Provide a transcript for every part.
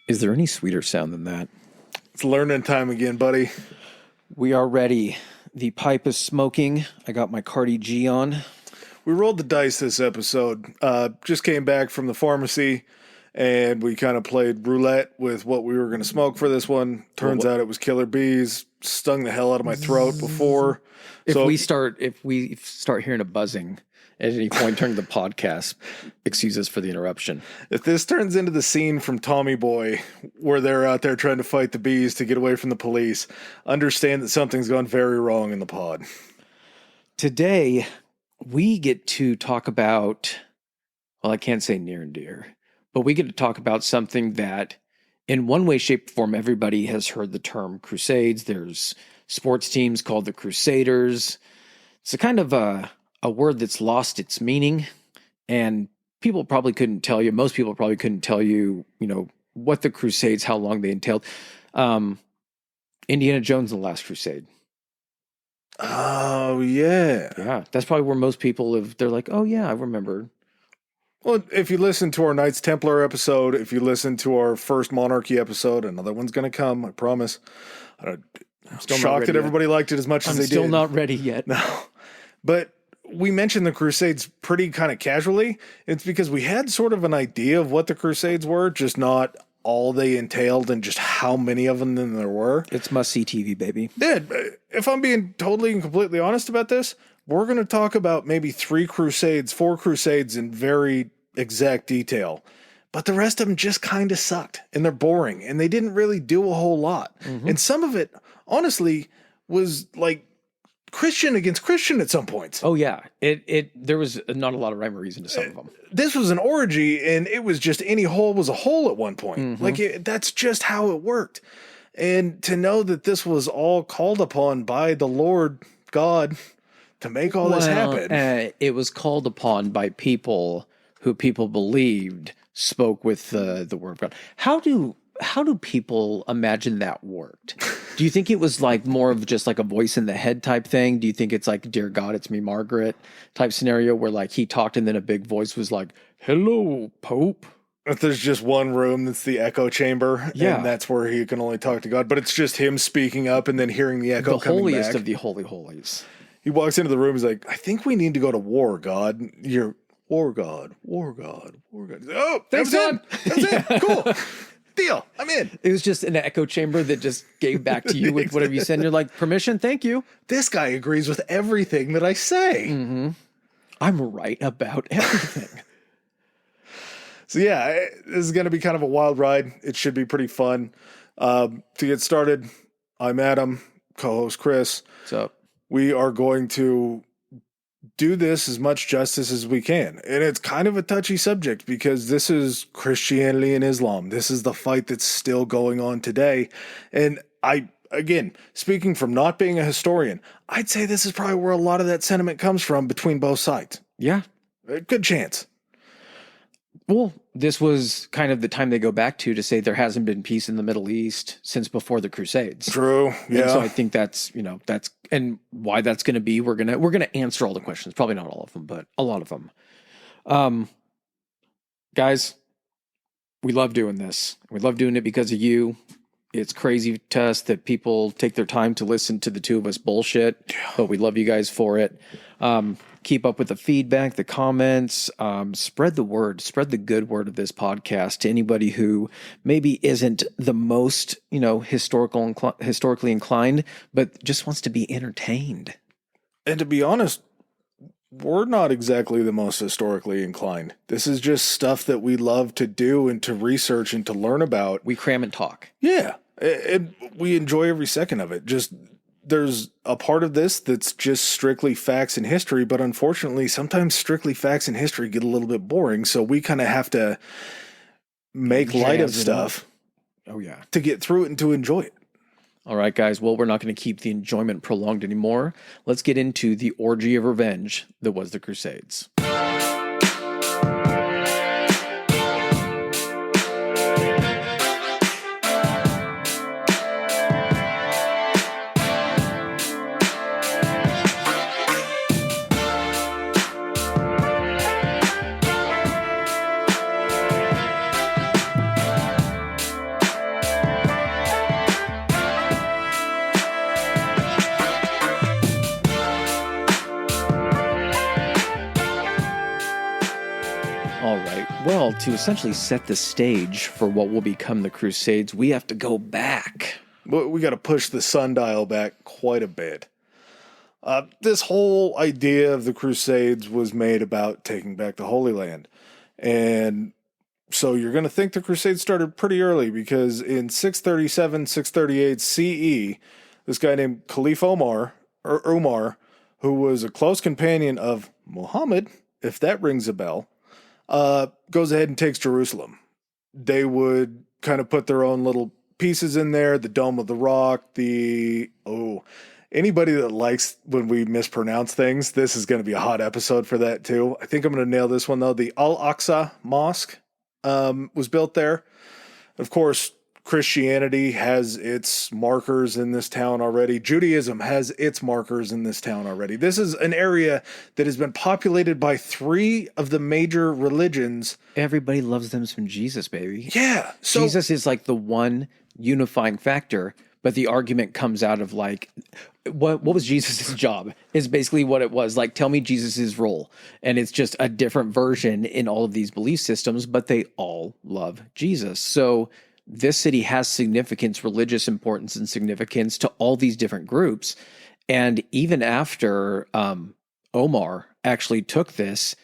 Is there any sweeter sound than that? It's learning time again, buddy. We are ready. The pipe is smoking. I got my Cardi G on. We rolled the dice this episode. Just came back from the pharmacy, and we kind of played roulette with what we were going to smoke for this one. Turns out it was killer bees. Stung the hell out of my throat before. If we start hearing a buzzing at any point during the podcast, excuse us for the interruption. If this turns into the scene from Tommy Boy, where they're out there trying to fight the bees to get away from the police, understand that something's gone very wrong in the pod. Today, we get to talk about, well, I can't say near and dear, but we get to talk about something that in one way, shape, or form, everybody has heard the term Crusades. There's sports teams called the Crusaders. It's a kind of a word that's lost its meaning, and people probably couldn't tell you, most people probably couldn't tell you, what the Crusades, how long they entailed. Indiana Jones and the Last Crusade. Oh, yeah. Yeah, that's probably where most people they're like, oh yeah, I remember. Well, if you listen to our Knights Templar episode, if you listen to our first Monarchy episode, another one's going to come, I promise. I'm still shocked that everybody liked it as much as they did. I'm still not ready yet. No. But we mentioned the Crusades pretty kind of casually. It's because we had sort of an idea of what the Crusades were, just not all they entailed and just how many of them there were. It's must-see TV, baby. Dude, if I'm being totally and completely honest about this, we're going to talk about maybe 4 Crusades in very exact detail. But the rest of them just kind of sucked, and they're boring, and they didn't really do a whole lot. Mm-hmm. And some of it, honestly, was like Christian against Christian at some points. Oh yeah, there was not a lot of rhyme or reason to some of them. This was an orgy, and it was just any hole was a hole at one point. Mm-hmm. That's just how it worked. And to know that this was all called upon by the Lord God to make all this happen. It was called upon by people who people believed spoke with the word of God. How do people imagine that worked? Do you think it was like more of just like a voice in the head type thing? Do you think it's like, dear God, it's me, Margaret type scenario where like he talked and then a big voice was like, hello, Pope? If there's just one room that's the echo chamber, and that's where he can only talk to God, but it's just him speaking up and then hearing the echo coming back. The holiest of the holy holies. He walks into the room, he's like, I think we need to go to war, God. You're war God. Oh, thanks, Don. That's it. Cool. Deal. I'm in. It was just an echo chamber that just gave back to you with whatever you said. And you're like, permission, thank you. This guy agrees with everything that I say. Mm-hmm. I'm right about everything. So yeah, this is going to be kind of a wild ride. It should be pretty fun. To get started, I'm Adam, co-host Chris. What's up? We are going to do this as much justice as we can. And it's kind of a touchy subject because this is Christianity and Islam. This is the fight that's still going on today. And again, speaking from not being a historian, I'd say this is probably where a lot of that sentiment comes from between both sides. Yeah. A good chance. Well, this was kind of the time they go back to say there hasn't been peace in the Middle East since before the Crusades. True. Yeah. And so I think that's and why that's going to be. We're going to answer all the questions. Probably not all of them, but a lot of them. Guys, we love doing this. We love doing it because of you. It's crazy to us that people take their time to listen to the two of us bullshit, but we love you guys for it. Keep up with the feedback, the comments, spread the word, spread the good word of this podcast to anybody who maybe isn't the most, historically inclined, but just wants to be entertained. And to be honest, we're not exactly the most historically inclined. This is just stuff that we love to do and to research and to learn about. We cram and talk. Yeah. And we enjoy every second of it. Just there's a part of this that's just strictly facts and history, but unfortunately, sometimes strictly facts and history get a little bit boring, so we kind of have to make light of stuff. Oh, yeah. To get through it and to enjoy it. All right, guys. Well, we're not going to keep the enjoyment prolonged anymore. Let's get into the orgy of revenge that was the Crusades. right. Well, to essentially set the stage for what will become the Crusades, we have to go back. We got to push the sundial back quite a bit. This whole idea of the Crusades was made about taking back the Holy Land. And so you're going to think the Crusades started pretty early, because in 637, 638 CE, this guy named Caliph Omar, who was a close companion of Muhammad, if that rings a bell, goes ahead and takes Jerusalem. They would kind of put their own little pieces in there, the Dome of the Rock, anybody that likes when we mispronounce things, this is going to be a hot episode for that too. I think I'm going to nail this one though. The Al-Aqsa Mosque was built there. Of course, Christianity has its markers in this town already. Judaism has its markers in this town already. This is an area that has been populated by 3 of the major religions. Everybody loves them some Jesus, baby. Yeah. So Jesus is like the one unifying factor, but the argument comes out of like, what was Jesus' job is basically what it was. Like, tell me Jesus' role. And it's just a different version in all of these belief systems, but they all love Jesus. So this city has significance, religious importance and significance to all these different groups. And even after Omar actually took this,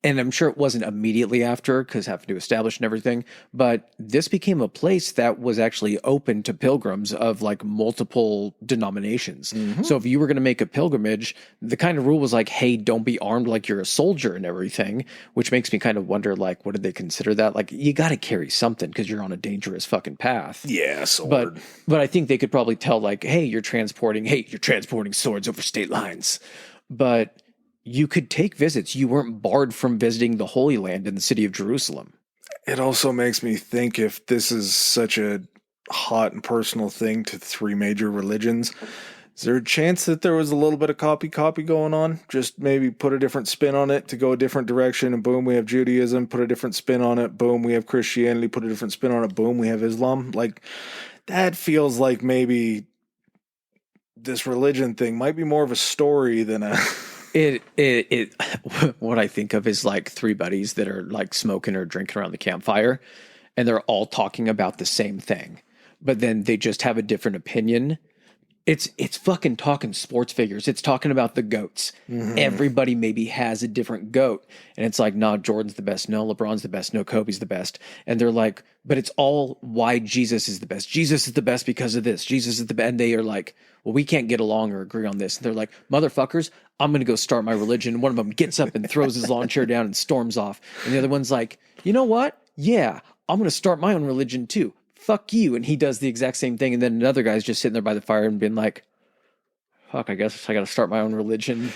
and I'm sure it wasn't immediately after because having to establish and everything, but this became a place that was actually open to pilgrims of like multiple denominations. Mm-hmm. So if you were going to make a pilgrimage, the kind of rule was like, hey, don't be armed like you're a soldier and everything, which makes me kind of wonder, like, what did they consider that? Like, you got to carry something because you're on a dangerous fucking path. Yeah, sword. But I think they could probably tell, like, hey, you're transporting swords over state lines. But you could take visits. You weren't barred from visiting the Holy Land in the city of Jerusalem. It also makes me think, if this is such a hot and personal thing to 3 major religions, is there a chance that there was a little bit of copy going on? Just maybe put a different spin on it to go a different direction, and boom, we have Judaism. Put a different spin on it, boom, we have Christianity. Put a different spin on it, boom, we have Islam. Like, that feels like maybe this religion thing might be more of a story than a... It what I think of is like 3 buddies that are like smoking or drinking around the campfire, and they're all talking about the same thing, but then they just have a different opinion. It's fucking talking sports figures. It's talking about the GOATs. Mm-hmm. Everybody maybe has a different GOAT, and it's like, no, Jordan's the best. No, LeBron's the best. No, Kobe's the best. And they're like, but it's all why Jesus is the best. Jesus is the best because of this. Jesus is the best. And they are like, well, we can't get along or agree on this. And they're like, motherfuckers, I'm going to go start my religion. And one of them gets up and throws his lawn chair down and storms off. And the other one's like, you know what? Yeah, I'm going to start my own religion too. Fuck you. And he does the exact same thing. And then another guy's just sitting there by the fire and being like, fuck, I guess I got to start my own religion.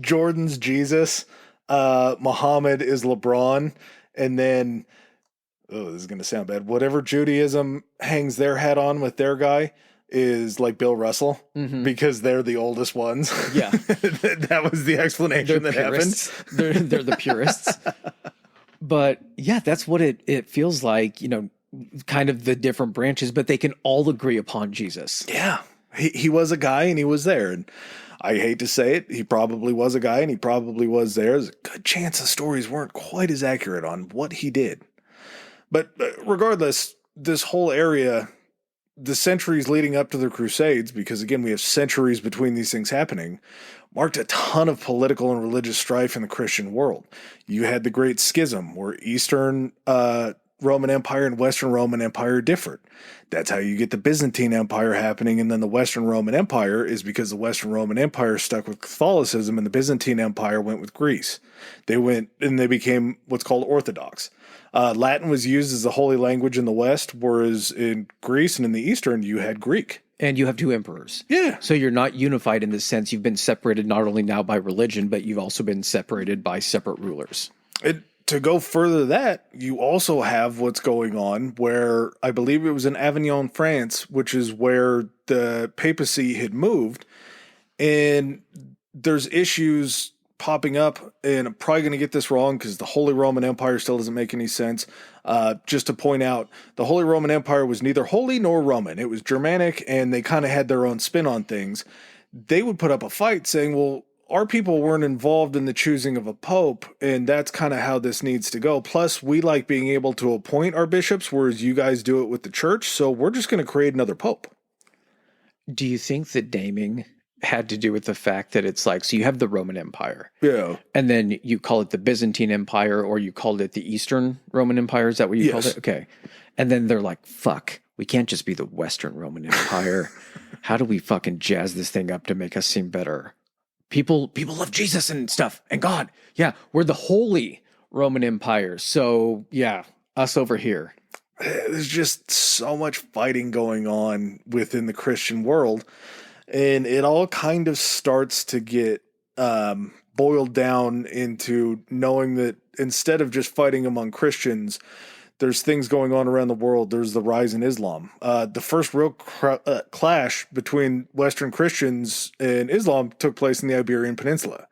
Jordan's Jesus. Muhammad is LeBron. And then, this is going to sound bad, whatever Judaism hangs their hat on with their guy is like Bill Russell, because they're the oldest ones. Yeah. That was the explanation that happened. They're the purists. But yeah, that's what it feels like, kind of the different branches, but they can all agree upon Jesus. Yeah. He was a guy and he was there. And I hate to say it, he probably was a guy and he probably was there. There's a good chance the stories weren't quite as accurate on what he did. But regardless, this whole area, the centuries leading up to the Crusades, because again, we have centuries between these things happening, marked a ton of political and religious strife in the Christian world. You had the Great Schism, where Eastern Roman Empire and Western Roman Empire differed. That's how you get the Byzantine Empire happening, and then the Western Roman Empire is because the Western Roman Empire stuck with Catholicism and the Byzantine Empire went with Greece. They became what's called Orthodox. Latin was used as the holy language in the West, whereas in Greece and in the Eastern, you had Greek. And you have 2 emperors. Yeah. So you're not unified in the sense you've been separated not only now by religion, but you've also been separated by separate rulers. To go further than that, you also have what's going on where I believe it was in Avignon, France, which is where the papacy had moved. And there's issues popping up, and I'm probably going to get this wrong because the Holy Roman Empire still doesn't make any sense. Just to point out, the Holy Roman Empire was neither holy nor Roman. It was Germanic, and they kind of had their own spin on things. They would put up a fight saying, well, our people weren't involved in the choosing of a pope, and that's kind of how this needs to go. Plus, we like being able to appoint our bishops, whereas you guys do it with the church, so we're just going to create another pope. Do you think that naming had to do with the fact that it's like, so you have the Roman Empire. Yeah. And then you call it the Byzantine Empire, or you called it the Eastern Roman Empire. Is that what you called it? Okay. And then they're like, fuck, we can't just be the Western Roman Empire. How do we fucking jazz this thing up to make us seem better? People love Jesus and stuff and God. Yeah. We're the Holy Roman Empire. So yeah, us over here. There's just so much fighting going on within the Christian world. And it all kind of starts to get boiled down into knowing that instead of just fighting among Christians, there's things going on around the world. There's the rise in Islam. The first real clash between Western Christians and Islam took place in the Iberian Peninsula,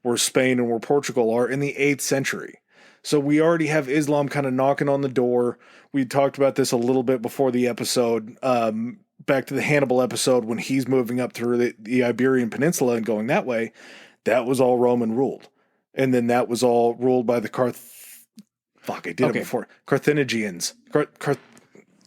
where Spain and where Portugal are, in the 8th century. So we already have Islam kind of knocking on the door. We talked about this a little bit before the episode. Back to the Hannibal episode, when he's moving up through the Iberian Peninsula and going that way, that was all Roman ruled. And then that was all ruled by the it before. Carthaginians.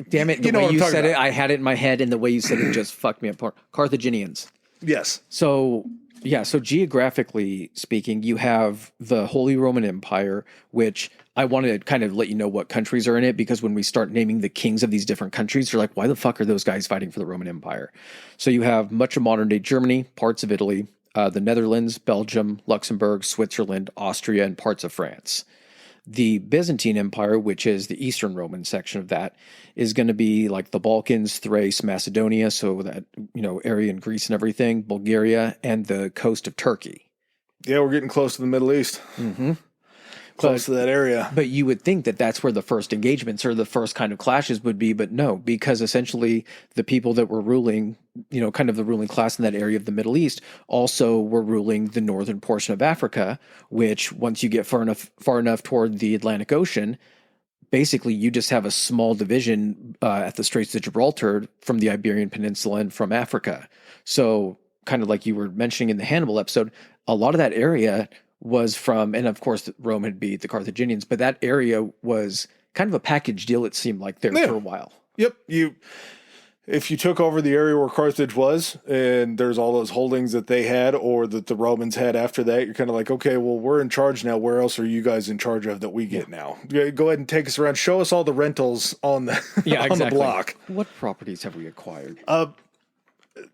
Damn it, the way you said it, I had it in my head, and the way you said it just fucked me apart. Carthaginians. Yes. So geographically speaking, you have the Holy Roman Empire, which I wanted to kind of let you know what countries are in it, because when we start naming the kings of these different countries, you're like, why the fuck are those guys fighting for the Roman Empire? So you have much of modern-day Germany, parts of Italy, the Netherlands, Belgium, Luxembourg, Switzerland, Austria, and parts of France. The Byzantine Empire, which is the Eastern Roman section of that, is going to be like the Balkans, Thrace, Macedonia, so that, area in Greece and everything, Bulgaria, and the coast of Turkey. Yeah, we're getting close to the Middle East. Mm-hmm. Close to that area. But you would think that that's where the first engagements or the first kind of clashes would be, but no, because essentially the people that were ruling, kind of the ruling class in that area of the Middle East also were ruling the northern portion of Africa, which once you get far enough toward the Atlantic Ocean, basically you just have a small division at the Straits of Gibraltar from the Iberian Peninsula and from Africa. So kind of like you were mentioning in the Hannibal episode, a lot of that area was from, and of course Rome had beat the Carthaginians, but that area was kind of a package deal, it seemed like, there for a while. Yep. If you took over the area where Carthage was, and there's all those holdings that they had or that the Romans had after that, you're kind of like, okay, well, we're in charge now. Where else are you guys in charge of that we get now? Go ahead and take us around. Show us all the rentals on the, on the block. What properties have we acquired?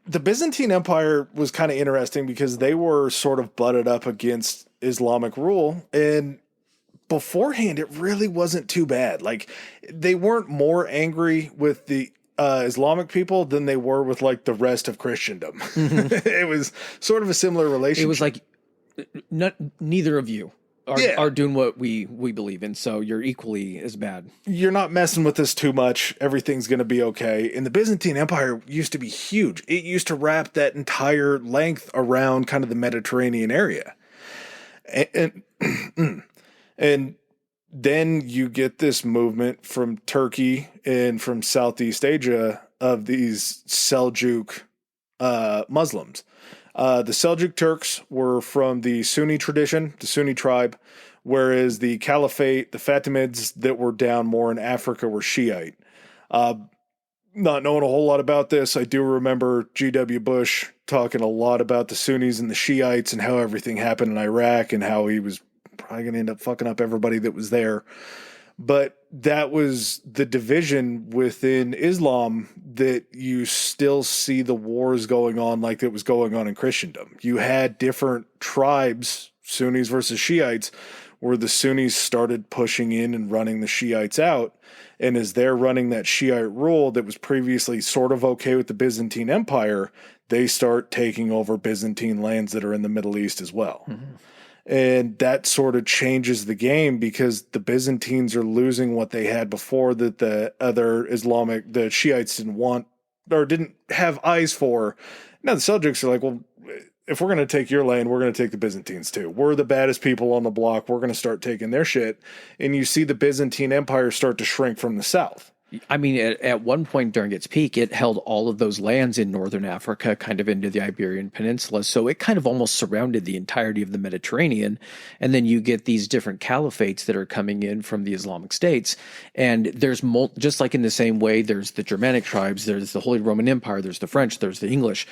The Byzantine Empire was kind of interesting because they were sort of butted up against Islamic rule, and beforehand it really wasn't too bad. Like, they weren't more angry with the Islamic people than they were with like the rest of Christendom. Mm-hmm. It was sort of a similar relationship. It was like neither of you are doing what we believe in, so you're equally as bad. You're not messing with us too much. Everything's going to be okay. And the Byzantine Empire used to be huge. It used to wrap that entire length around kind of the Mediterranean area. And then you get this movement from Turkey and from Southeast Asia of these Seljuk Muslims. The Seljuk Turks were from the Sunni tradition, the Sunni tribe, whereas the Caliphate, the Fatimids that were down more in Africa were Shiite. Not knowing a whole lot about this, I do remember G.W. Bush talking a lot about the Sunnis and the Shiites and how everything happened in Iraq and how he was probably going to end up fucking up everybody that was there. But that was the division within Islam that you still see the wars going on like it was going on in Christendom. You had different tribes, Sunnis versus Shiites, where the Sunnis started pushing in and running the Shiites out. And as they're running that Shiite rule that was previously sort of okay with the Byzantine Empire, they start taking over Byzantine lands that are in the Middle East as well. Mm-hmm. And that sort of changes the game because the Byzantines are losing what they had before that the other the Shiites didn't want or didn't have eyes for. Now the Seljuks are like, well, if we're going to take your land, we're going to take the Byzantines too. We're the baddest people on the block. We're going to start taking their shit. And you see the Byzantine Empire start to shrink from the south. I mean, at one point during its peak, it held all of those lands in northern Africa kind of into the Iberian Peninsula. So it kind of almost surrounded the entirety of the Mediterranean. And then you get these different caliphates that are coming in from the Islamic states. And there's just like in the same way, there's the Germanic tribes, there's the Holy Roman Empire, there's the French, there's the English.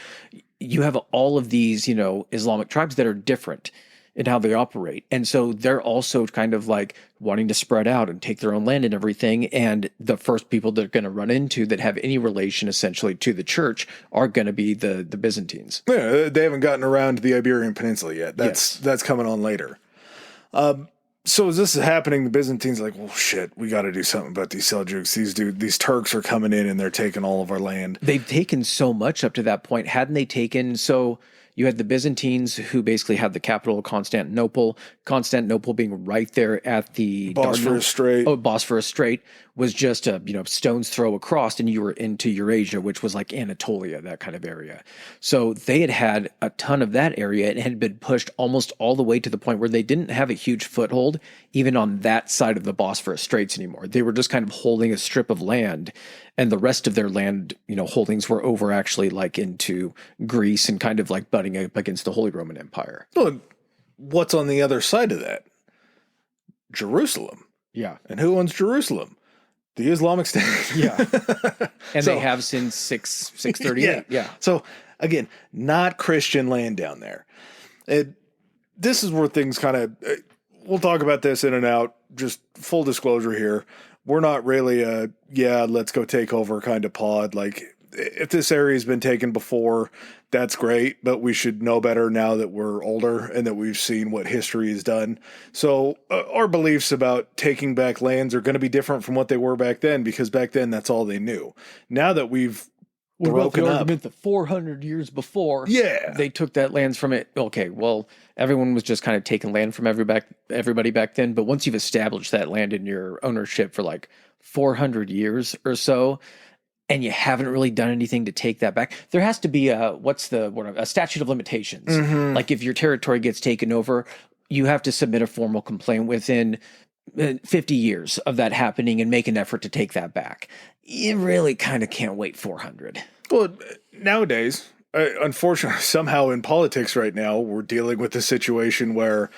You have all of these, Islamic tribes that are different in how they operate. And so they're also kind of like wanting to spread out and take their own land and everything. And the first people they're going to run into that have any relation essentially to the church are going to be the Byzantines. Yeah, they haven't gotten around to the Iberian Peninsula yet. That's coming on later. So as this is happening, the Byzantines are like, well, shit, we got to do something about these Seljuks. These Turks are coming in and they're taking all of our land. They've taken so much up to that point. Hadn't they taken so... You had the Byzantines, who basically had the capital of Constantinople being right there at the Bosphorus Strait. Oh, Bosphorus Strait was just a stone's throw across, and you were into Eurasia, which was like Anatolia, that kind of area. So they had a ton of that area and had been pushed almost all the way to the point where they didn't have a huge foothold even on that side of the Bosphorus Straits anymore. They were just kind of holding a strip of land, and the rest of their land, holdings were over actually like into Greece and kind of like butting up against the Holy Roman Empire. Well, what's on the other side of that? Jerusalem. Yeah. And who owns Jerusalem? The Islamic State. Yeah. And they have since 638. Yeah. So again, not Christian land down there. This is where things kind of, we'll talk about this in and out, just full disclosure here. We're not really let's go take over kind of pod. Like, if this area has been taken before, that's great, but we should know better now that we're older and that we've seen what history has done. So our beliefs about taking back lands are going to be different from what they were back then, because back then that's all they knew. Now that we've broken up, argument that 400 years before, yeah, they took that lands from it. Okay, well, everyone was just kind of taking land from everybody back then. But once you've established that land in your ownership for like 400 years or so, and you haven't really done anything to take that back, there has to be a statute of limitations. Mm-hmm. Like if your territory gets taken over, you have to submit a formal complaint within 50 years of that happening and make an effort to take that back. You really kind of can't wait 400. Well, nowadays, unfortunately, somehow in politics right now, we're dealing with a situation where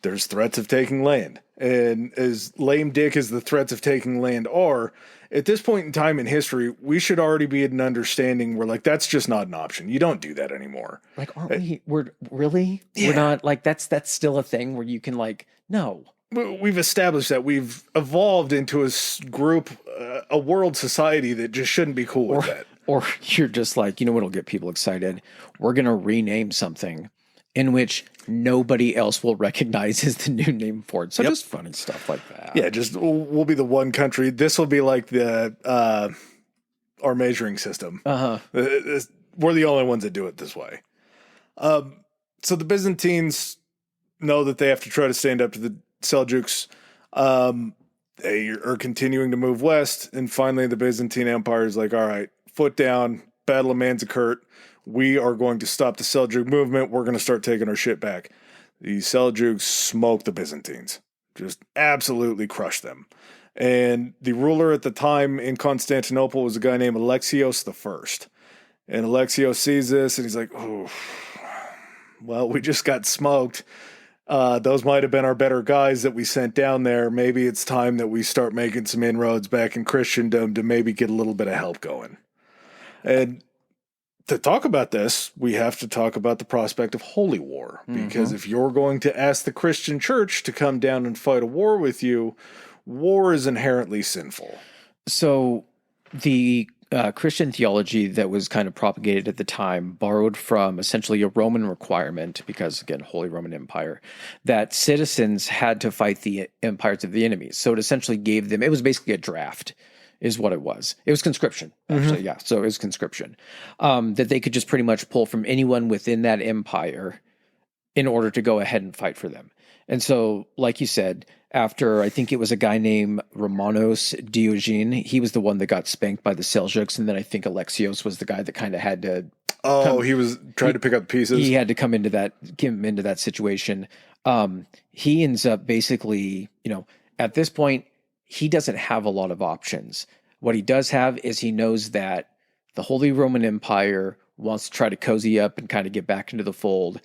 there's threats of taking land. And as lame dick as the threats of taking land are, at this point in time in history, we should already be at an understanding where, like, that's just not an option. You don't do that anymore. Like, we're really? Yeah. We're not, like, that's still a thing where you can, like, no. We've established that we've evolved into a group, a world society that just shouldn't be cool with that. Or you're just like, what'll get people excited? We're going to rename something in which nobody else will recognize as the new name for it. So just funny stuff like that. Yeah, just we'll be the one country. This will be like the our measuring system. Uh-huh. We're the only ones that do it this way. So the Byzantines know that they have to try to stand up to the Seljuks. They are continuing to move west, and finally the Byzantine Empire is like, all right, foot down, Battle of Manzikert. We are going to stop the Seljuk movement. We're going to start taking our shit back. The Seljuks smoked the Byzantines. Just absolutely crushed them. And the ruler at the time in Constantinople was a guy named Alexios I. And Alexios sees this and he's like, oh, well, we just got smoked. Those might have been our better guys that we sent down there. Maybe it's time that we start making some inroads back in Christendom to maybe get a little bit of help going. And to talk about this, we have to talk about the prospect of holy war, because if you're going to ask the Christian church to come down and fight a war with you, war is inherently sinful. So the Christian theology that was kind of propagated at the time borrowed from essentially a Roman requirement, because again, Holy Roman Empire, that citizens had to fight the empires of the enemies. So it essentially gave them, it was basically a draft is what it was. It was conscription, actually, yeah. So it was conscription. That they could just pretty much pull from anyone within that empire in order to go ahead and fight for them. And so, like you said, after, I think it was a guy named Romanos Diogene, he was the one that got spanked by the Seljuks, and then I think Alexios was the guy that kind of had to... he was trying to pick up the pieces? He had to come into that situation. He ends up basically, at this point, he doesn't have a lot of options. What he does have is he knows that the Holy Roman Empire wants to try to cozy up and kind of get back into the fold.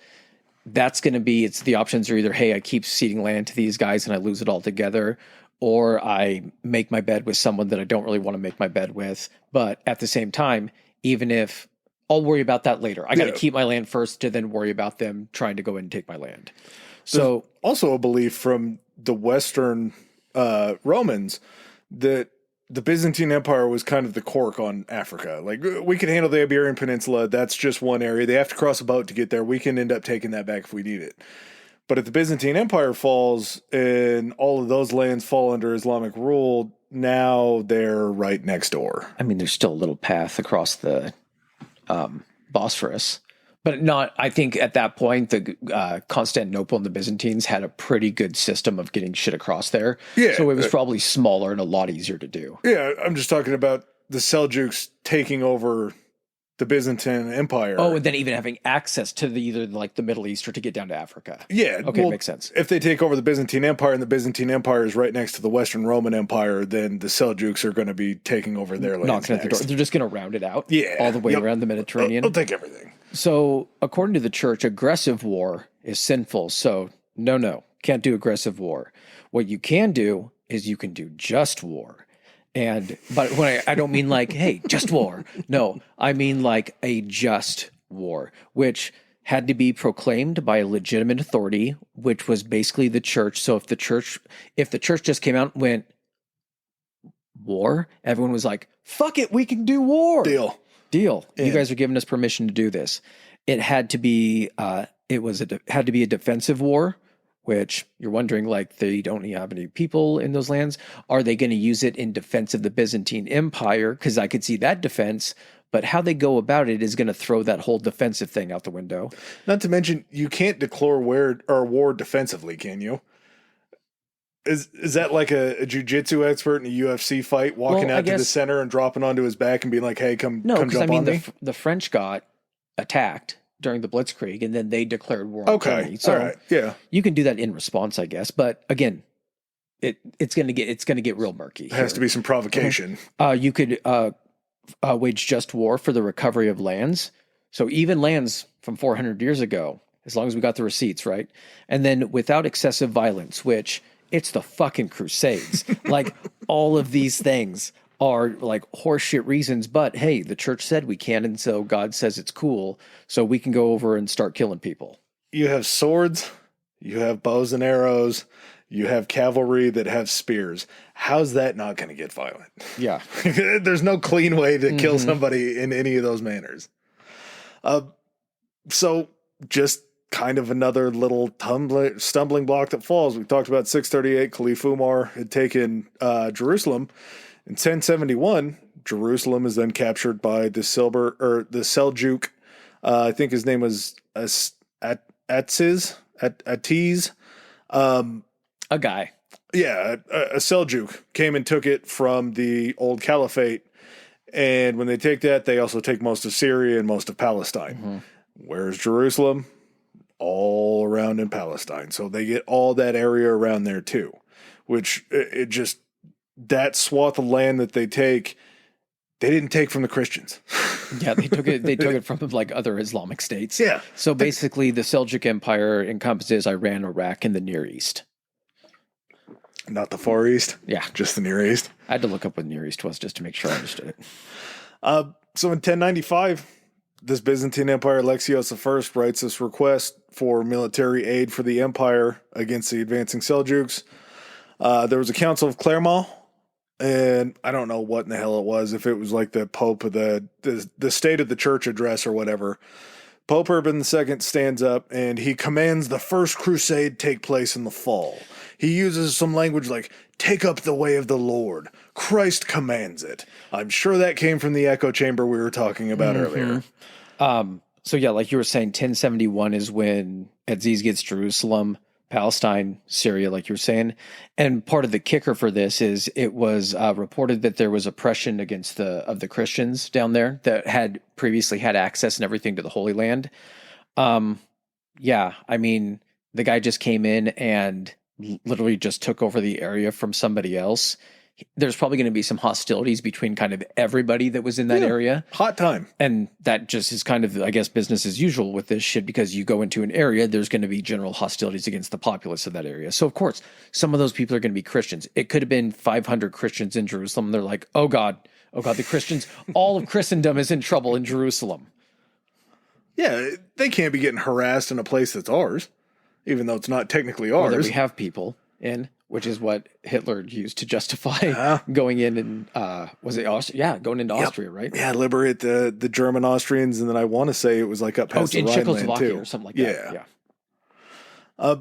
That's going to be, it's the options are either, hey, I keep ceding land to these guys and I lose it all together, or I make my bed with someone that I don't really want to make my bed with. But at the same time, even if I'll worry about that later, I got to keep my land first to then worry about them trying to go in and take my land. So there's also a belief from the Western Romans that the Byzantine Empire was kind of the cork on Africa. Like, we can handle the Iberian Peninsula. That's just one area. They have to cross a boat to get there. We can end up taking that back if we need it. But if the Byzantine Empire falls and all of those lands fall under Islamic rule, now they're right next door. I mean, there's still a little path across the Bosphorus. But not, I think at that point, the Constantinople and the Byzantines had a pretty good system of getting shit across there. Yeah. So it was probably smaller and a lot easier to do. Yeah, I'm just talking about the Seljuks taking over the Byzantine Empire. Oh, and then even having access to either like the Middle East or to get down to Africa. Yeah. Okay, well, makes sense. If they take over the Byzantine Empire and the Byzantine Empire is right next to the Western Roman Empire, then the Seljuks are going to be taking over their lands Knocking at the door. next. They're just going to round it out Yeah. all the way around the Mediterranean. They'll take everything. So, according to the church, aggressive war is sinful. So, no, can't do aggressive war. What you can do is you can do just war. But when I don't mean like, hey, just war. No, I mean like a just war, which had to be proclaimed by a legitimate authority, which was basically the church. So if the church just came out and went war, everyone was like, fuck it, we can do war. Deal. Yeah. You guys are giving us permission to do this. It had to be had to be a defensive war, which you're wondering, like, they don't have any people in those lands. Are they going to use it in defense of the Byzantine Empire? Because I could see that defense, but how they go about it is going to throw that whole defensive thing out the window. Not to mention, you can't declare war defensively, can you? Is that like a jiu-jitsu expert in a UFC fight walking out to the center and dropping onto his back and being like, hey, come jump on me? The French got attacked during the Blitzkrieg, and then they declared war on Germany. So all right. Yeah, you can do that in response, I guess. But again, it's going to get real murky. It has to be some provocation. You could wage just war for the recovery of lands. So even lands from 400 years ago, as long as we got the receipts, right? And then without excessive violence, which it's the fucking Crusades. Like, all of these things are like horseshit reasons, but hey, the church said we can, and so God says it's cool, so we can go over and start killing people. You have swords, you have bows and arrows, you have cavalry that have spears. How's that not going to get violent? Yeah. There's no clean way to kill somebody in any of those manners. So just kind of another little stumbling block that falls. We talked about 638, Caliph Umar had taken Jerusalem. In 1071, Jerusalem is then captured by the Seljuk. I think his name was Atiz. A guy. Yeah, a Seljuk came and took it from the old caliphate. And when they take that, they also take most of Syria and most of Palestine. Where's Jerusalem? All around in Palestine. So they get all that area around there too, which it just, that swath of land that they didn't take from the Christians. Yeah, they took it from like other Islamic states. Yeah. So basically the Seljuk Empire encompasses Iran, Iraq, and the Near East. Not the Far East? Yeah. Just the Near East? I had to look up what Near East was just to make sure I understood it. So in 1095, this Byzantine Empire, Alexios I, writes this request for military aid for the empire against the advancing Seljuks. There was a Council of Clermont, and I don't know what in the hell it was, if it was like the Pope of the State of the Church address or whatever. Pope Urban II stands up and he commands the first crusade take place in the fall. He uses some language like, take up the way of the Lord. Christ commands it. I'm sure that came from the echo chamber we were talking about earlier. So yeah, like you were saying, 1071 is when Aziz gets Jerusalem, Palestine, Syria, like you were saying. And part of the kicker for this is it was reported that there was oppression against the Christians down there that had previously had access and everything to the Holy Land. Yeah, I mean, the guy just came in and literally just took over the area from somebody else. there's probably going to be some hostilities between kind of everybody that was in that area. Hot time. And that just is kind of, I guess, business as usual with this shit, because you go into an area, there's going to be general hostilities against the populace of that area. So, of course, some of those people are going to be Christians. It could have been 500 Christians in Jerusalem. They're like, oh, God, the Christians, all of Christendom is in trouble in Jerusalem. Yeah, they can't be getting harassed in a place that's ours, even though it's not technically Or ours. that we have people in, which is what Hitler used to justify going in and, was it Austria? Yeah, going into Austria, right? Yeah, liberate the German Austrians, and then I want to say it was like up past the Rhineland Czechoslovakia too. or something like that. Yeah.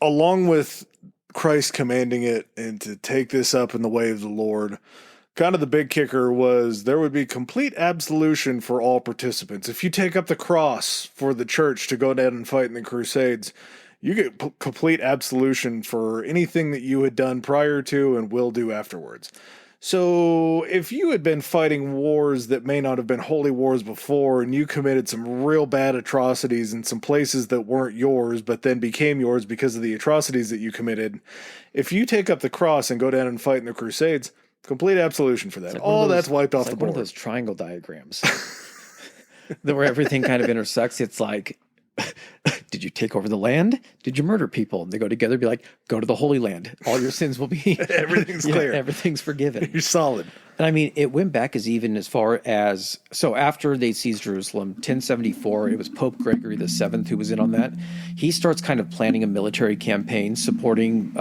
Along with Christ commanding it and to take this up in the way of the Lord, kind of the big kicker was there would be complete absolution for all participants. If you take up the cross for the church to go down and fight in the Crusades, you get complete absolution for anything that you had done prior to and will do afterwards. So if you had been fighting wars that may not have been holy wars before, and you committed some real bad atrocities in some places that weren't yours, but then became yours because of the atrocities that you committed, if you take up the cross and go down and fight in the Crusades, complete absolution for that. All that's wiped off the board. One of those triangle diagrams where everything kind of intersects. It's like, did you take over the land? Did you murder people? And they go together, be like, go to the Holy Land. All your sins will be everything's clear. Everything's forgiven. You're solid. And I mean, it went back as far as, so after they seized Jerusalem, 1074, it was Pope Gregory VII who was in on that. He starts kind of planning a military campaign supporting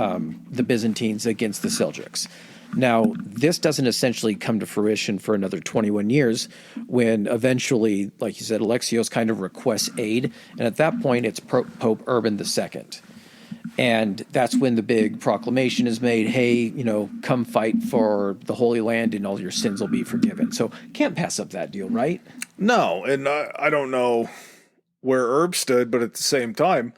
the Byzantines against the Seljuks. Now, this doesn't essentially come to fruition for another 21 years when eventually, like you said, Alexios kind of requests aid. And at that point, it's Pope Urban II. And that's when the big proclamation is made, hey, come fight for the Holy Land and all your sins will be forgiven. So can't pass up that deal, right? No, and I don't know where Herb stood, but at the same time,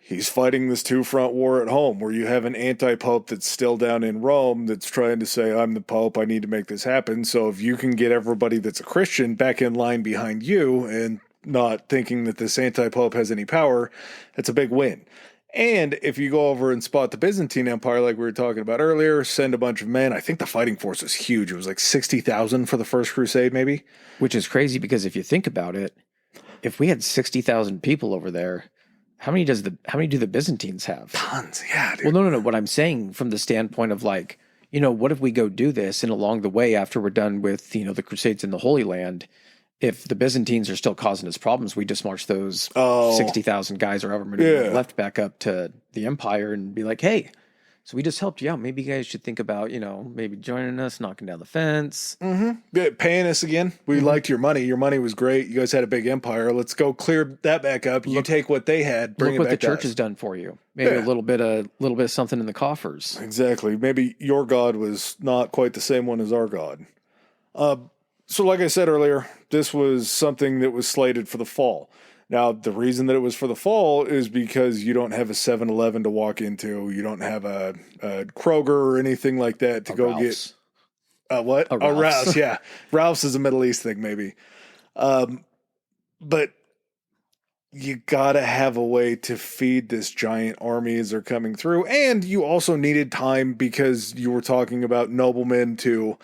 he's fighting this two-front war at home where you have an anti-pope that's still down in Rome that's trying to say, I'm the pope, I need to make this happen. So if you can get everybody that's a Christian back in line behind you and not thinking that this anti-pope has any power, that's a big win. And if you go over and spot the Byzantine Empire like we were talking about earlier, send a bunch of men. I think the fighting force was huge. It was like 60,000 for the First Crusade, maybe. Which is crazy because if you think about it, if we had 60,000 people over there, how many do the Byzantines have? Tons, yeah, dude. Well, no. What I'm saying from the standpoint of like, what if we go do this and along the way after we're done with, the Crusades in the Holy Land, if the Byzantines are still causing us problems, we just march those 60,000 guys or however many left back up to the empire and be like, hey, so we just helped you out. Maybe you guys should think about, maybe joining us, knocking down the fence. Mm-hmm. Paying us again. We liked your money. Your money was great. You guys had a big empire. Let's go clear that back up. You take what they had, bring it back to us. Look what the church has done for you. Maybe a little bit of something in the coffers. Exactly. Maybe your God was not quite the same one as our God. So like I said earlier, this was something that was slated for the fall. Now, the reason that it was for the fall is because you don't have a 7-Eleven to walk into. You don't have a Kroger or anything like that to go Ralph's. Get. What? A Ralph's. Ralph's, yeah. Ralph's is a Middle East thing, maybe. But you got to have a way to feed this giant army as they're coming through. And you also needed time because you were talking about noblemen to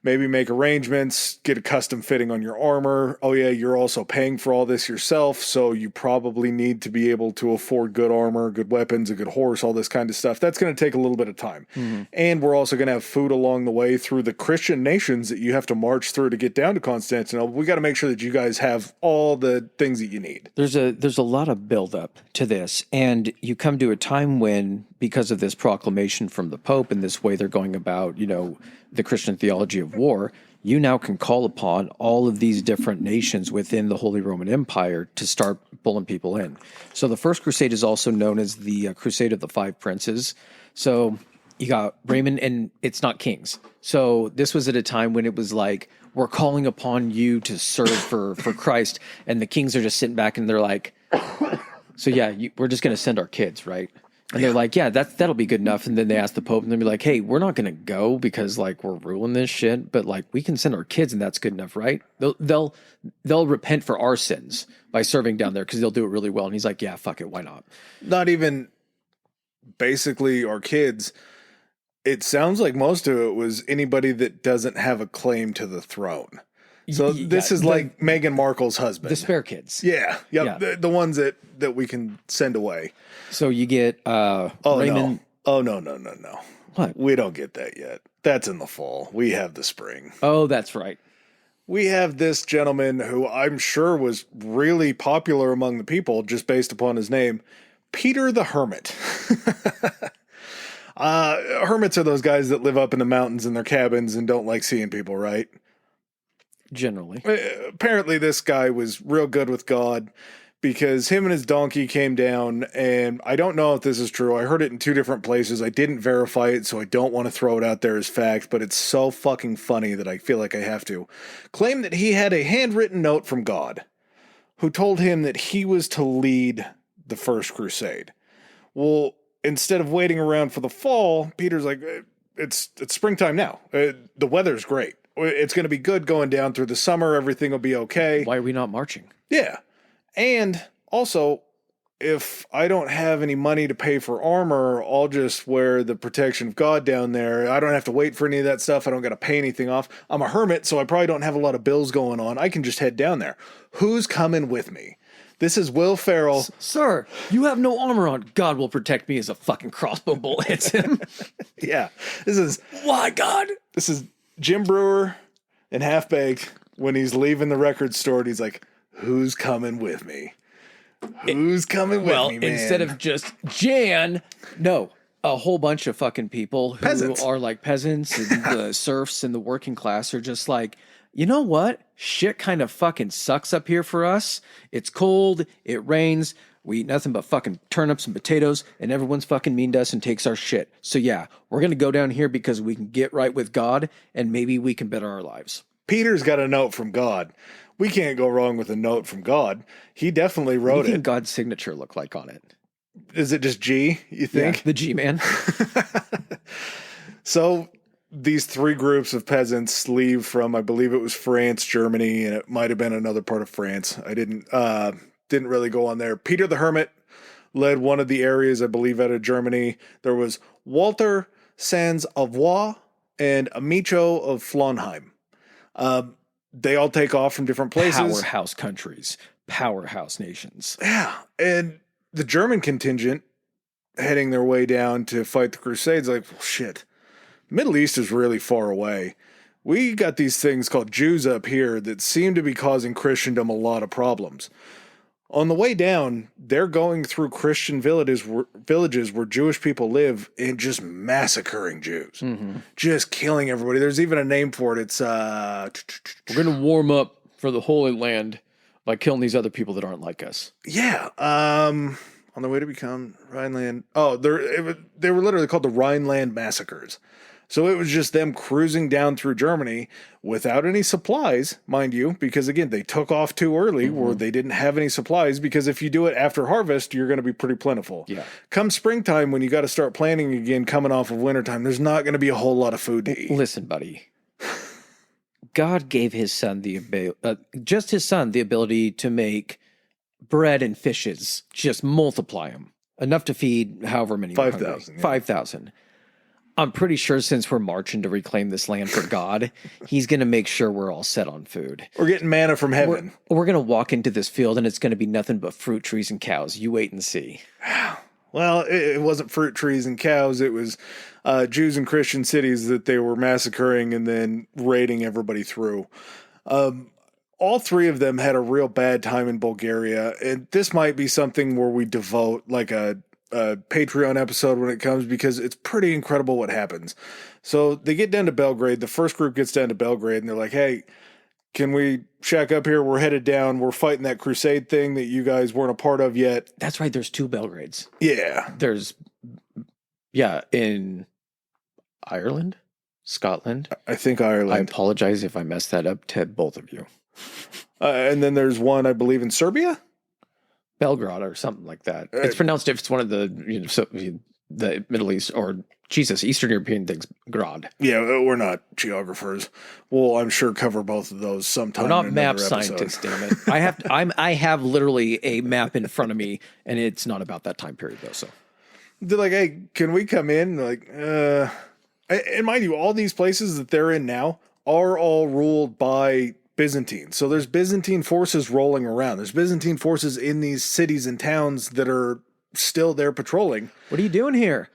maybe make arrangements, get a custom fitting on your armor. Oh yeah, you're also paying for all this yourself, so you probably need to be able to afford good armor, good weapons, a good horse, all this kind of stuff. That's going to take a little bit of time. Mm-hmm. And we're also going to have food along the way through the Christian nations that you have to march through to get down to Constantinople. We got to make sure that you guys have all the things that you need. There's a lot of buildup to this, and you come to a time when, because of this proclamation from the Pope and this way they're going about, the Christian theology of war, you now can call upon all of these different nations within the Holy Roman Empire to start pulling people in. So the First Crusade is also known as the Crusade of the Five Princes. So you got Raymond, and it's not kings. So this was at a time when it was like, we're calling upon you to serve for Christ, and the kings are just sitting back and they're like, so yeah, we're just going to send our kids, right? And they're like, yeah, that'll be good enough. And then they ask the Pope, and they'll be like, hey, we're not going to go because like we're ruling this shit, but like we can send our kids, and that's good enough, right? They'll repent for our sins by serving down there because they'll do it really well. And he's like, yeah, fuck it, why not? Not even basically our kids. It sounds like most of it was anybody that doesn't have a claim to the throne. So this is like Meghan Markle's husband. The spare kids. Yeah. Yep. The ones that we can send away. So you get Raymond. No. Oh, no. What? We don't get that yet. That's in the fall. We have the spring. Oh, that's right. We have this gentleman who I'm sure was really popular among the people just based upon his name, Peter the Hermit. Hermits are those guys that live up in the mountains in their cabins and don't like seeing people, right? Generally. Apparently this guy was real good with God because him and his donkey came down, and I don't know if this is true. I heard it in 2 different places. I didn't verify it, so I don't want to throw it out there as fact, but it's so fucking funny that I feel like I have to. Claim that he had a handwritten note from God who told him that he was to lead the first crusade. Well, instead of waiting around for the fall, Peter's like, it's springtime now. The weather's great. It's going to be good going down through the summer. Everything will be okay. Why are we not marching? Yeah. And also, if I don't have any money to pay for armor, I'll just wear the protection of God down there. I don't have to wait for any of that stuff. I don't got to pay anything off. I'm a hermit, so I probably don't have a lot of bills going on. I can just head down there. Who's coming with me? This is Will Ferrell. Sir, you have no armor on. God will protect me as a fucking crossbow bolt hits him. Yeah. This is... Why, God? This is Jim Brewer and Half Baked when he's leaving the record store and he's like, who's coming with me? Who's coming with me, man? Instead of just Jan, no, a whole bunch of fucking people who are like peasants and the serfs and the working class are just like, you know what? Shit kind of fucking sucks up here for us. It's cold. It rains. We eat nothing but fucking turnips and potatoes, and everyone's fucking mean to us and takes our shit. So yeah, we're going to go down here because we can get right with God, and maybe we can better our lives. Peter's got a note from God. We can't go wrong with a note from God. He definitely wrote it. What do you think God's signature look like on it? Is it just G, you think? Yeah, the G-man. So these 3 groups of peasants leave from, I believe it was France, Germany, and it might have been another part of France. I didn't really go on there. Peter the Hermit led one of the areas, I believe, out of Germany. There was Walter Sans Avoie and Amico of Flonheim. They all take off from different places. Powerhouse countries. Powerhouse nations. Yeah. And the German contingent heading their way down to fight the Crusades, like, well, shit. Middle East is really far away. We got these things called Jews up here that seem to be causing Christendom a lot of problems. On the way down, they're going through Christian villages where Jewish people live and just massacring Jews. Mm-hmm. Just killing everybody. There's even a name for it. It's we're going to warm up for the Holy Land by killing these other people that aren't like us. Yeah. On the way to become Rhineland. Oh, they were literally called the Rhineland Massacres. So it was just them cruising down through Germany without any supplies, mind you, because again, they took off too early where they didn't have any supplies, because if you do it after harvest, you're going to be pretty plentiful. Yeah. Come springtime, when you got to start planting again, coming off of wintertime, there's not going to be a whole lot of food to eat. Listen, buddy. God gave his son the ability to make bread and fishes, just multiply them. Enough to feed however many. 5,000. Yeah. 5,000. I'm pretty sure since we're marching to reclaim this land for God, he's going to make sure we're all set on food. We're getting manna from heaven. We're going to walk into this field and it's going to be nothing but fruit trees and cows. You wait and see. Well, it wasn't fruit trees and cows. It was Jews and Christian cities that they were massacring and then raiding everybody through. All 3 of them had a real bad time in Bulgaria. And this might be something where we devote like a Patreon episode when it comes, because it's pretty incredible what happens. So they get down to Belgrade. The first group gets down to Belgrade and they're like, hey, can we shack up here? We're headed down. We're fighting that crusade thing that you guys weren't a part of yet. That's right. There's 2 Belgrades. Yeah. In Ireland, Scotland. I think Ireland. I apologize if I messed that up to both of you. And then there's one, I believe, in Serbia? Belgrade or something like that. It's pronounced if it's one of the the Middle East or Eastern European things. Grad. Yeah, we're not geographers. We'll, I'm sure, cover both of those sometime. We're not map scientists, damn it. I have literally a map in front of me, and it's not about that time period though. So they're like, "Hey, can we come in?" They're like, And mind you, all these places that they're in now are all ruled by Byzantine. So there's Byzantine forces rolling around. There's Byzantine forces in these cities and towns that are still there patrolling. What are you doing here?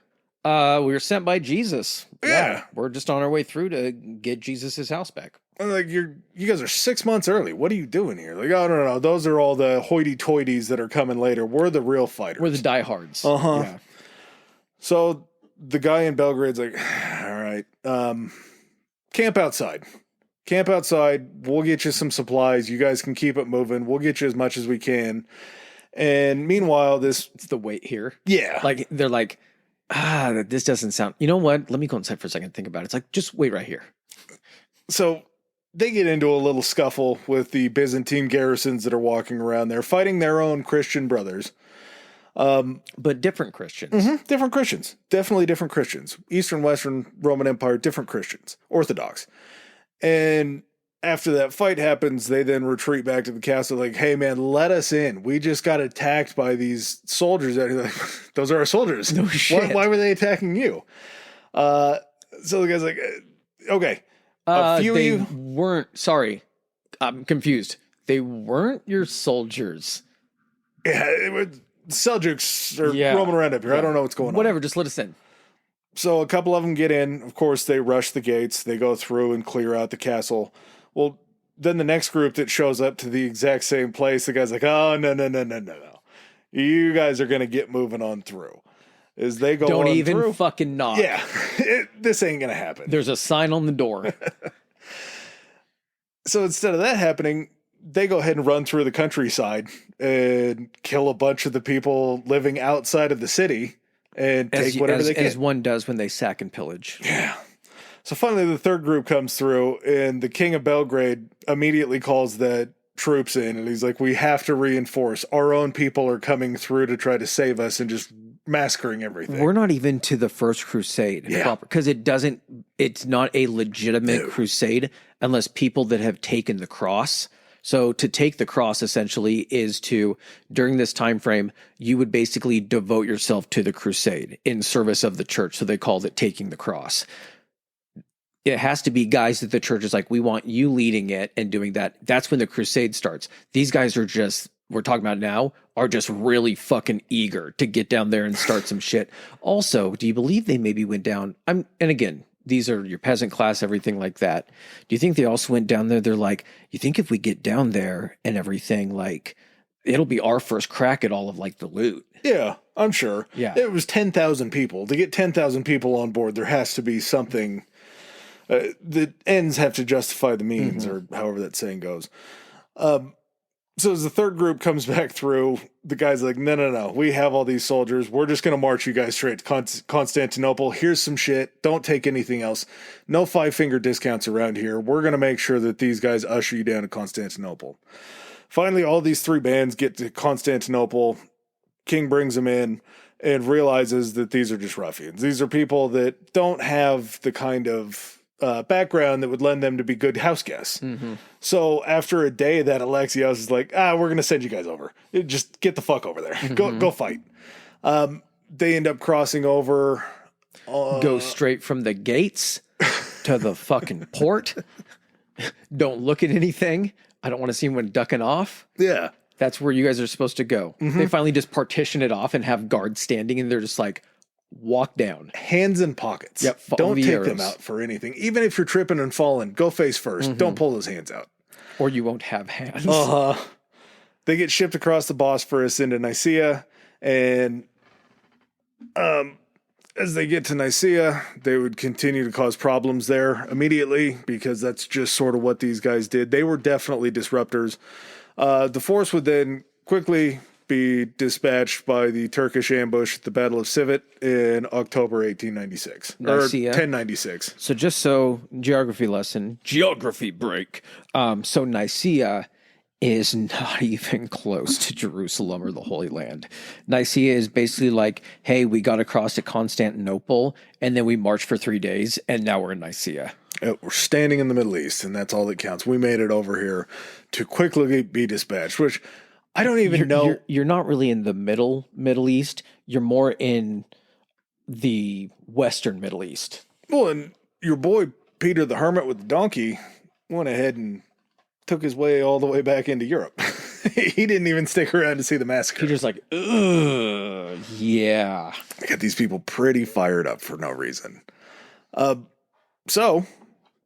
We were sent by Jesus. Yeah. We're just on our way through to get Jesus' house back. I'm like, you guys are 6 months early. What are you doing here? Like, oh, no. Those are all the hoity-toities that are coming later. We're the real fighters. We're the diehards. Uh-huh. Yeah. So the guy in Belgrade's like, all right, camp outside. Camp outside. We'll get you some supplies. You guys can keep it moving. We'll get you as much as we can. And meanwhile, It's the wait here. Yeah. Like, they're like, this doesn't sound... You know what? Let me go inside for a second and think about it. It's like, just wait right here. So they get into a little scuffle with the Byzantine garrisons that are walking around there, fighting their own Christian brothers. But different Christians. Mm-hmm, different Christians. Definitely different Christians. Eastern, Western, Roman Empire, different Christians. Orthodox. And after that fight happens, they then retreat back to the castle like, hey, man, let us in. We just got attacked by these soldiers. Like, those are our soldiers. No shit. Why were they attacking you? So the guy's like, okay. A few they of you weren't... Sorry. I'm confused. They weren't your soldiers. Yeah, it was Seljuks or roaming around up here. I don't know what's going on. Whatever, just let us in. So a couple of them get in. Of course, they rush the gates. They go through and clear out the castle. Well, then the next group that shows up to the exact same place, the guy's like, oh, no. You guys are going to get moving on through. As they go Don't on even through, fucking knock. Yeah, this ain't going to happen. There's a sign on the door. So instead of that happening, they go ahead and run through the countryside and kill a bunch of the people living outside of the city and take whatever they can. As one does when they sack and pillage. Yeah. So finally the third group comes through and the king of Belgrade immediately calls the troops in and he's like, we have to reinforce. Our own people are coming through to try to save us and just massacring everything. We're not even to the first crusade proper because it's not a legitimate crusade unless people that have taken the cross. So to take the cross essentially is to, during this time frame, you would basically devote yourself to the crusade in service of the church. So they called it taking the cross. It has to be guys that the church is like, we want you leading it and doing that. That's when the crusade starts. These guys are just, we're talking about now, are just really fucking eager to get down there and start some shit. Also, do you believe they maybe went down? And again, these are your peasant class, everything like that. Do you think they also went down there? They're like, you think if we get down there and everything, like, it'll be our first crack at all of like the loot. Yeah, I'm sure. Yeah. It was 10,000 people. To get 10,000 people on board, there has to be something. The ends have to justify the means, or however that saying goes. So as the third group comes back through, the guy's like, no. We have all these soldiers. We're just going to march you guys straight to Constantinople. Here's some shit. Don't take anything else. No 5-finger discounts around here. We're going to make sure that these guys usher you down to Constantinople. Finally, all these three bands get to Constantinople. King brings them in and realizes that these are just ruffians. These are people that don't have the kind of background that would lend them to be good house guests. So after a day that Alexios is like, we're going to send you guys over. Just get the fuck over there. Go fight. They end up crossing over. Go straight from the gates to the fucking port. Don't look at anything. I don't want to see anyone ducking off. Yeah. That's where you guys are supposed to go. They finally just partition it off and have guards standing and they're just like, walk down. Hands in pockets. Yep. Don't take them out for anything. Even if you're tripping and falling, go face 1st. Don't pull those hands out. Or you won't have hands. They get shipped across the Bosphorus into Nicaea, and as they get to Nicaea, they would continue to cause problems there immediately because that's just sort of what these guys did. They were definitely disruptors. The force would then quickly be dispatched by the Turkish ambush at the Battle of Sivit in October 1896. Nicaea. Or 1096. So just geography break. So Nicaea is not even close to Jerusalem or the Holy Land. Nicaea is basically like, hey, we got across to Constantinople and then we marched for 3 days and now we're in Nicaea. We're standing in the Middle East and that's all that counts. We made it over here to quickly be dispatched, which I don't even know. You're not really in the Middle East. You're more in the Western Middle East. Well, and your boy Peter the Hermit with the donkey went ahead and took his way all the way back into Europe. He didn't even stick around to see the massacre. Peter's like, ugh, yeah. I got these people pretty fired up for no reason. So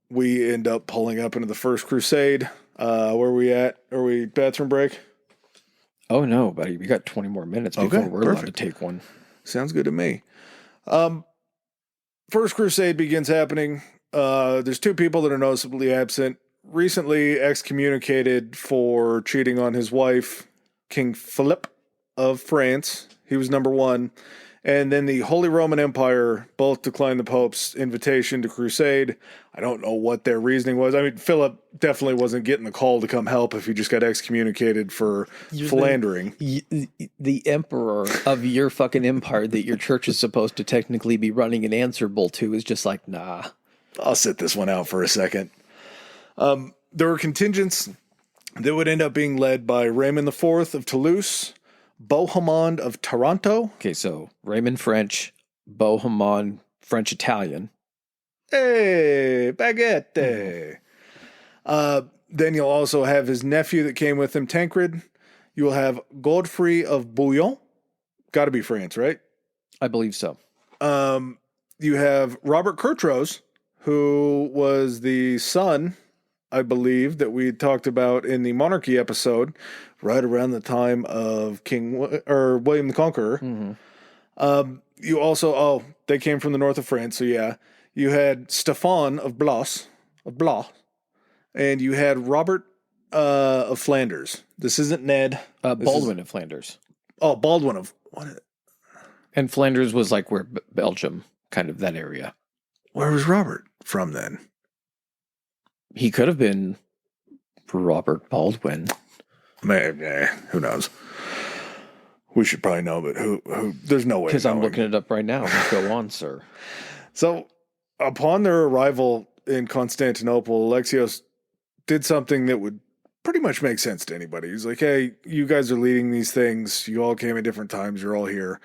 we end up pulling up into the First Crusade. Where are we at? Are we bathroom break? Oh no, buddy, we got 20 more minutes before we're allowed to take one. Sounds good to me. First Crusade begins happening. There's two people that are noticeably absent. Recently excommunicated for cheating on his wife, King Philip of France. He was number one. And then the Holy Roman Empire both declined the Pope's invitation to crusade. I don't know what their reasoning was. I mean, Philip definitely wasn't getting the call to come help if he just got excommunicated for philandering. The emperor of your fucking empire that your church is supposed to technically be running and answerable to is just like, nah. I'll sit this one out for a second. There were contingents that would end up being led by Raymond IV of Toulouse, Bohemond of Taranto. Okay, so Raymond French, Bohemond French-Italian. Hey, baguette. Then you'll also have his nephew that came with him, Tancred. You will have Godfrey of Bouillon. Got to be France, right? I believe so. You have Robert Curthose, who was the son, I believe, that we talked about in the monarchy episode, right around the time of William the Conqueror. Mm-hmm. You also, they came from the north of France, so yeah. You had Stefan of Blois, and you had Robert of Flanders. This isn't Ned. Baldwin of Flanders. Oh, Baldwin of what? And Flanders was like where Belgium, kind of that area. Where was Robert from then? He could have been Robert Baldwin. Who knows? We should probably know, but who? There's no way. Because I'm looking it up right now. Go on, sir. So, upon their arrival in Constantinople, Alexios did something that would pretty much make sense to anybody. He's like, hey, you guys are leading these things. You all came at different times. You're all here.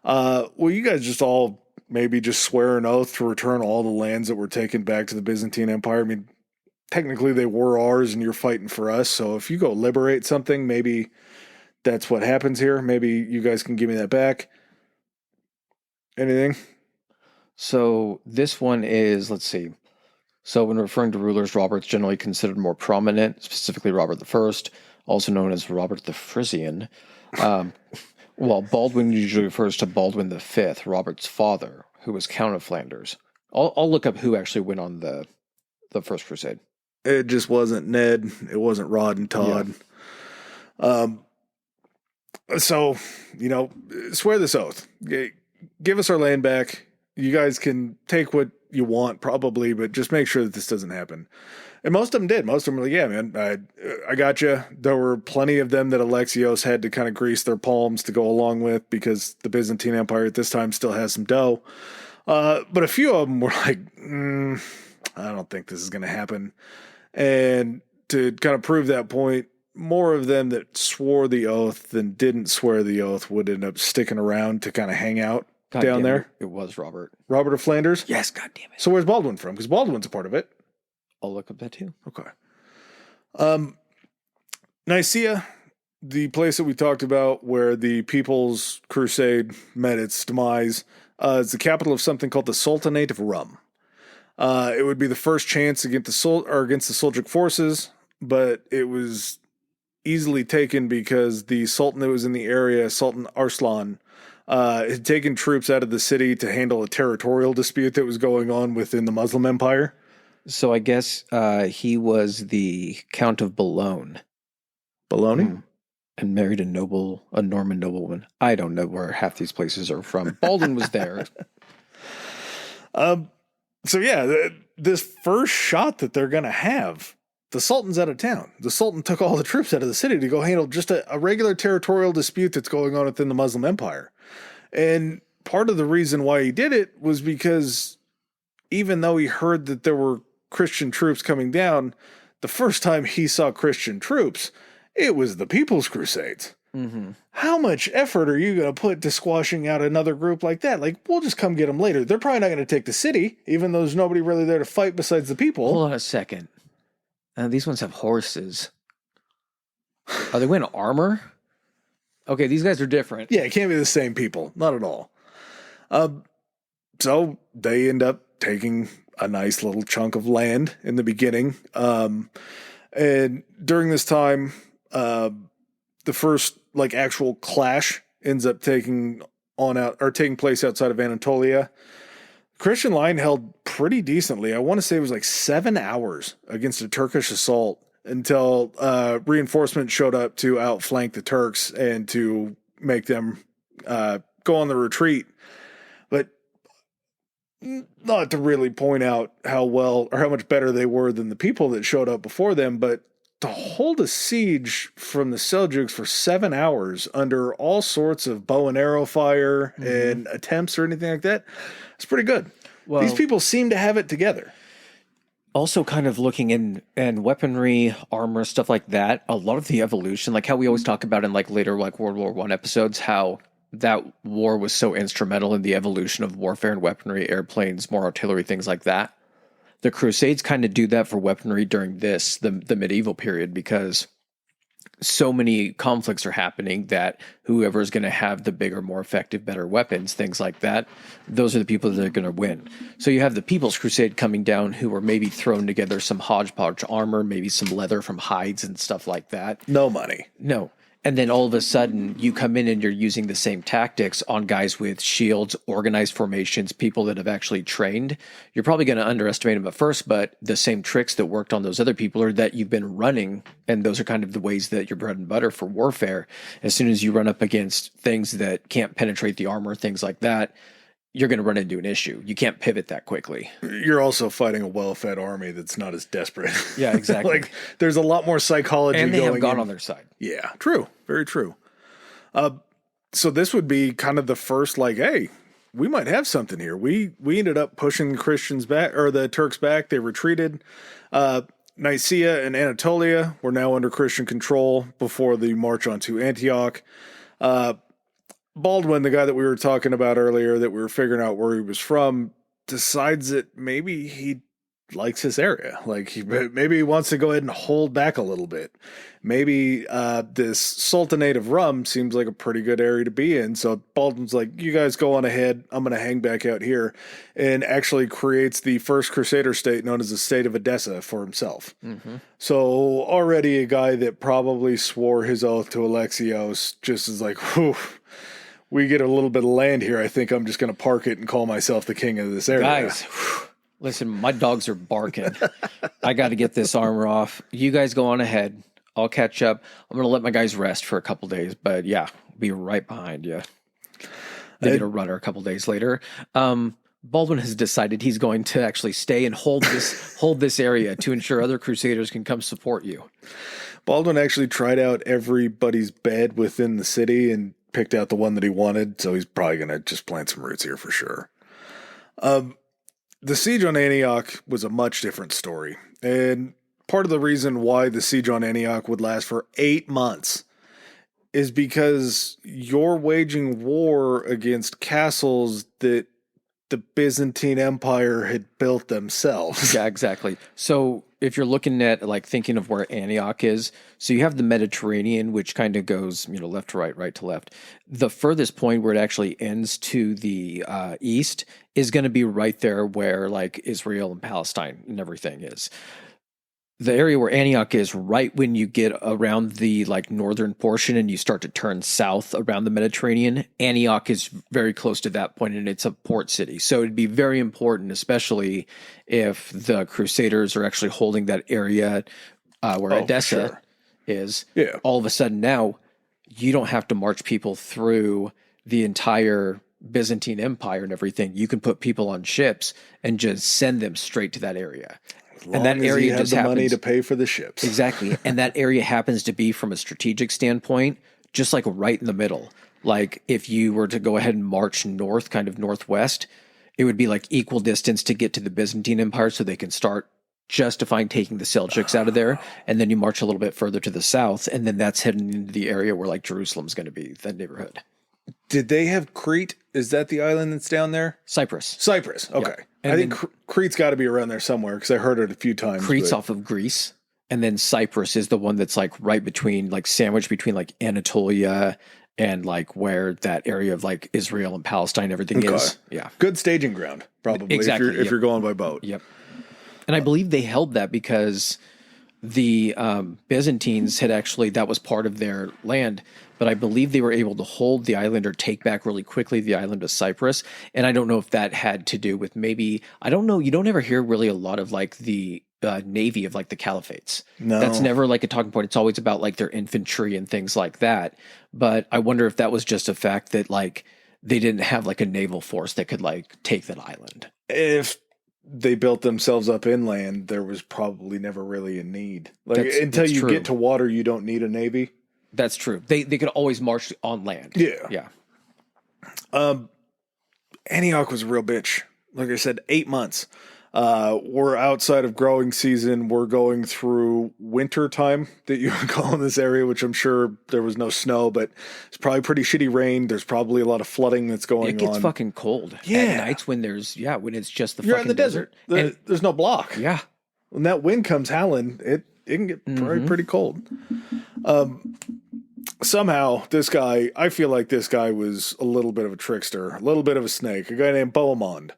Well, you guys just all maybe just swear an oath to return all the lands that were taken back to the Byzantine Empire. I mean, technically they were ours and you're fighting for us. So if you go liberate something, maybe that's what happens here. Maybe you guys can give me that back. Anything? So this one is, let's see. So when referring to rulers, Robert's generally considered more prominent, specifically Robert I, also known as Robert the Frisian. While Baldwin usually refers to Baldwin V, Robert's father, who was Count of Flanders. I'll look up who actually went on the First Crusade. It just wasn't Ned. It wasn't Rod and Todd. Yeah. So, swear this oath. Give us our land back. You guys can take what you want, probably, but just make sure that this doesn't happen. And most of them did. Most of them were like, yeah, man, I got you. There were plenty of them that Alexios had to kind of grease their palms to go along with because the Byzantine Empire at this time still has some dough. But a few of them were like, I don't think this is going to happen. And to kind of prove that point, more of them that swore the oath than didn't swear the oath would end up sticking around to kind of hang out down there. It was Robert. Robert of Flanders? Yes, God damn it. So where's Baldwin from? Because Baldwin's a part of it. I'll look up that too. Okay. Nicaea, the place that we talked about where the People's Crusade met its demise, is the capital of something called the Sultanate of Rum. It would be the first chance against the Seljuk forces, but it was easily taken because the Sultan that was in the area, Sultan Arslan, had taken troops out of the city to handle a territorial dispute that was going on within the Muslim Empire. So I guess he was the Count of Boulogne. Bologna? And married a Norman noblewoman. I don't know where half these places are from. Baldwin was there. So yeah, this first shot that they're going to have, the Sultan's out of town. The Sultan took all the troops out of the city to go handle just a regular territorial dispute that's going on within the Muslim Empire. And part of the reason why he did it was because even though he heard that there were Christian troops coming down, the first time he saw Christian troops, it was the People's Crusades. Mm-hmm. How much effort are you going to put to squashing out another group like that? Like, we'll just come get them later. They're probably not going to take the city, even though there's nobody really there to fight besides the people. Hold on a second. These ones have horses. Are they wearing armor? Okay, these guys are different. Yeah, it can't be the same people. Not at all. So they end up taking a nice little chunk of land in the beginning. And during this time, the first like actual clash ends up taking place outside of Anatolia. Christian line held pretty decently. I want to say it was like 7 hours against a Turkish assault until reinforcements showed up to outflank the Turks and to make them go on the retreat. But not to really point out how well or how much better they were than the people that showed up before them, but to hold a siege from the Seljuks for 7 hours under all sorts of bow and arrow fire and attempts or anything like that, it's pretty good. Well, these people seem to have it together. Also kind of looking in and weaponry, armor, stuff like that, a lot of the evolution, like how we always talk about in like later like World War I episodes, how that war was so instrumental in the evolution of warfare and weaponry, airplanes, more artillery, things like that. The Crusades kind of do that for weaponry during the medieval period, because so many conflicts are happening that whoever is going to have the bigger, more effective, better weapons, things like that, those are the people that are going to win. So you have the People's Crusade coming down, who are maybe throwing together some hodgepodge armor, maybe some leather from hides and stuff like that. No money. No. And then all of a sudden you come in and you're using the same tactics on guys with shields, organized formations, people that have actually trained. You're probably going to underestimate them at first, but the same tricks that worked on those other people are that you've been running. And those are kind of the ways that your bread and butter for warfare. As soon as you run up against things that can't penetrate the armor, things like that, you're going to run into an issue. You can't pivot that quickly. You're also fighting a well-fed army that's not as desperate. Yeah, exactly. Like, there's a lot more psychology and they going have God in. on their side. Yeah, true. Very true. So this would be kind of the first, like, hey, we might have something here. We ended up pushing the Christians back, or the Turks back. They retreated. Nicaea and Anatolia were now under Christian control before the march onto Antioch. Baldwin, the guy that we were talking about earlier, that we were figuring out where he was from, decides that maybe he likes this area. Like, maybe he wants to go ahead and hold back a little bit. Maybe this Sultanate of Rum seems like a pretty good area to be in. So Baldwin's like, you guys go on ahead. I'm going to hang back out here, and actually creates the first Crusader state known as the State of Edessa for himself. Mm-hmm. So already a guy that probably swore his oath to Alexios just is like, whew. We get a little bit of land here. I think I'm just going to park it and call myself the king of this area. Guys, listen, my dogs are barking. I got to get this armor off. You guys go on ahead. I'll catch up. I'm going to let my guys rest for a couple days, but yeah, be right behind you. They get a runner a couple days later. Baldwin has decided he's going to actually stay and hold this area to ensure other Crusaders can come support you. Baldwin actually tried out everybody's bed within the city and picked out the one that he wanted, so he's probably going to just plant some roots here for sure. The siege on Antioch was a much different story, and part of the reason why the siege on Antioch would last for 8 months is because you're waging war against castles that the Byzantine Empire had built themselves. Yeah, exactly. So if you're looking at, like, thinking of where Antioch is, so you have the Mediterranean, which kind of goes, left to right to left. The furthest point where it actually ends to the east is going to be right there where, like, Israel and Palestine and everything is. The area where Antioch is, right when you get around the, like, northern portion and you start to turn south around the Mediterranean, Antioch is very close to that point, and it's a port city. So it'd be very important, especially if the Crusaders are actually holding that area where Edessa is. Yeah. All of a sudden now, you don't have to march people through the entire Byzantine Empire and everything. You can put people on ships and just send them straight to that area. And that area has the money to pay for the ships. Exactly. And that area happens to be, from a strategic standpoint, just like right in the middle. Like, if you were to go ahead and march north, kind of northwest, it would be like equal distance to get to the Byzantine Empire, so they can start justifying taking the Seljuks out of there, and then you march a little bit further to the south, and then that's heading into the area where like Jerusalem's going to be, that neighborhood. Did they have Crete? Is that the island that's down there? Cyprus. Cyprus. Okay. Yeah. I think Crete's got to be around there somewhere because I heard it a few times. Crete's off of Greece, and then Cyprus is the one that's like right between, like sandwiched between like Anatolia and like where that area of like Israel and Palestine, everything is. Yeah. Good staging ground, probably, Exactly. if you're going by boat. Yep. And I believe they held that because the Byzantines had actually, that was part of their land, but I believe they were able to hold the island or take back really quickly the island of Cyprus. And I don't know if that had to do with maybe, I don't know, you don't ever hear really a lot of like the navy of like the caliphates. No. That's never like a talking point. It's always about like their infantry and things like that. But I wonder if that was just a fact that like they didn't have like a naval force that could like take that island. If they built themselves up inland, there was probably never really a need. Like until you get to water, you don't need a navy. That's true. They could always march on land. Yeah. Yeah. Antioch was a real bitch. Like I said, 8 months. We're outside of growing season. We're going through winter time that you would call in this area, which I'm sure there was no snow, but it's probably pretty shitty rain. There's probably a lot of flooding that's going on. It gets fucking cold. Yeah. At nights when when it's just You're fucking in the desert. There's no block. Yeah. When that wind comes howling, it can get pretty cold. Somehow this guy, I feel like this guy was a little bit of a trickster, a little bit of a snake, a guy named Bohemond.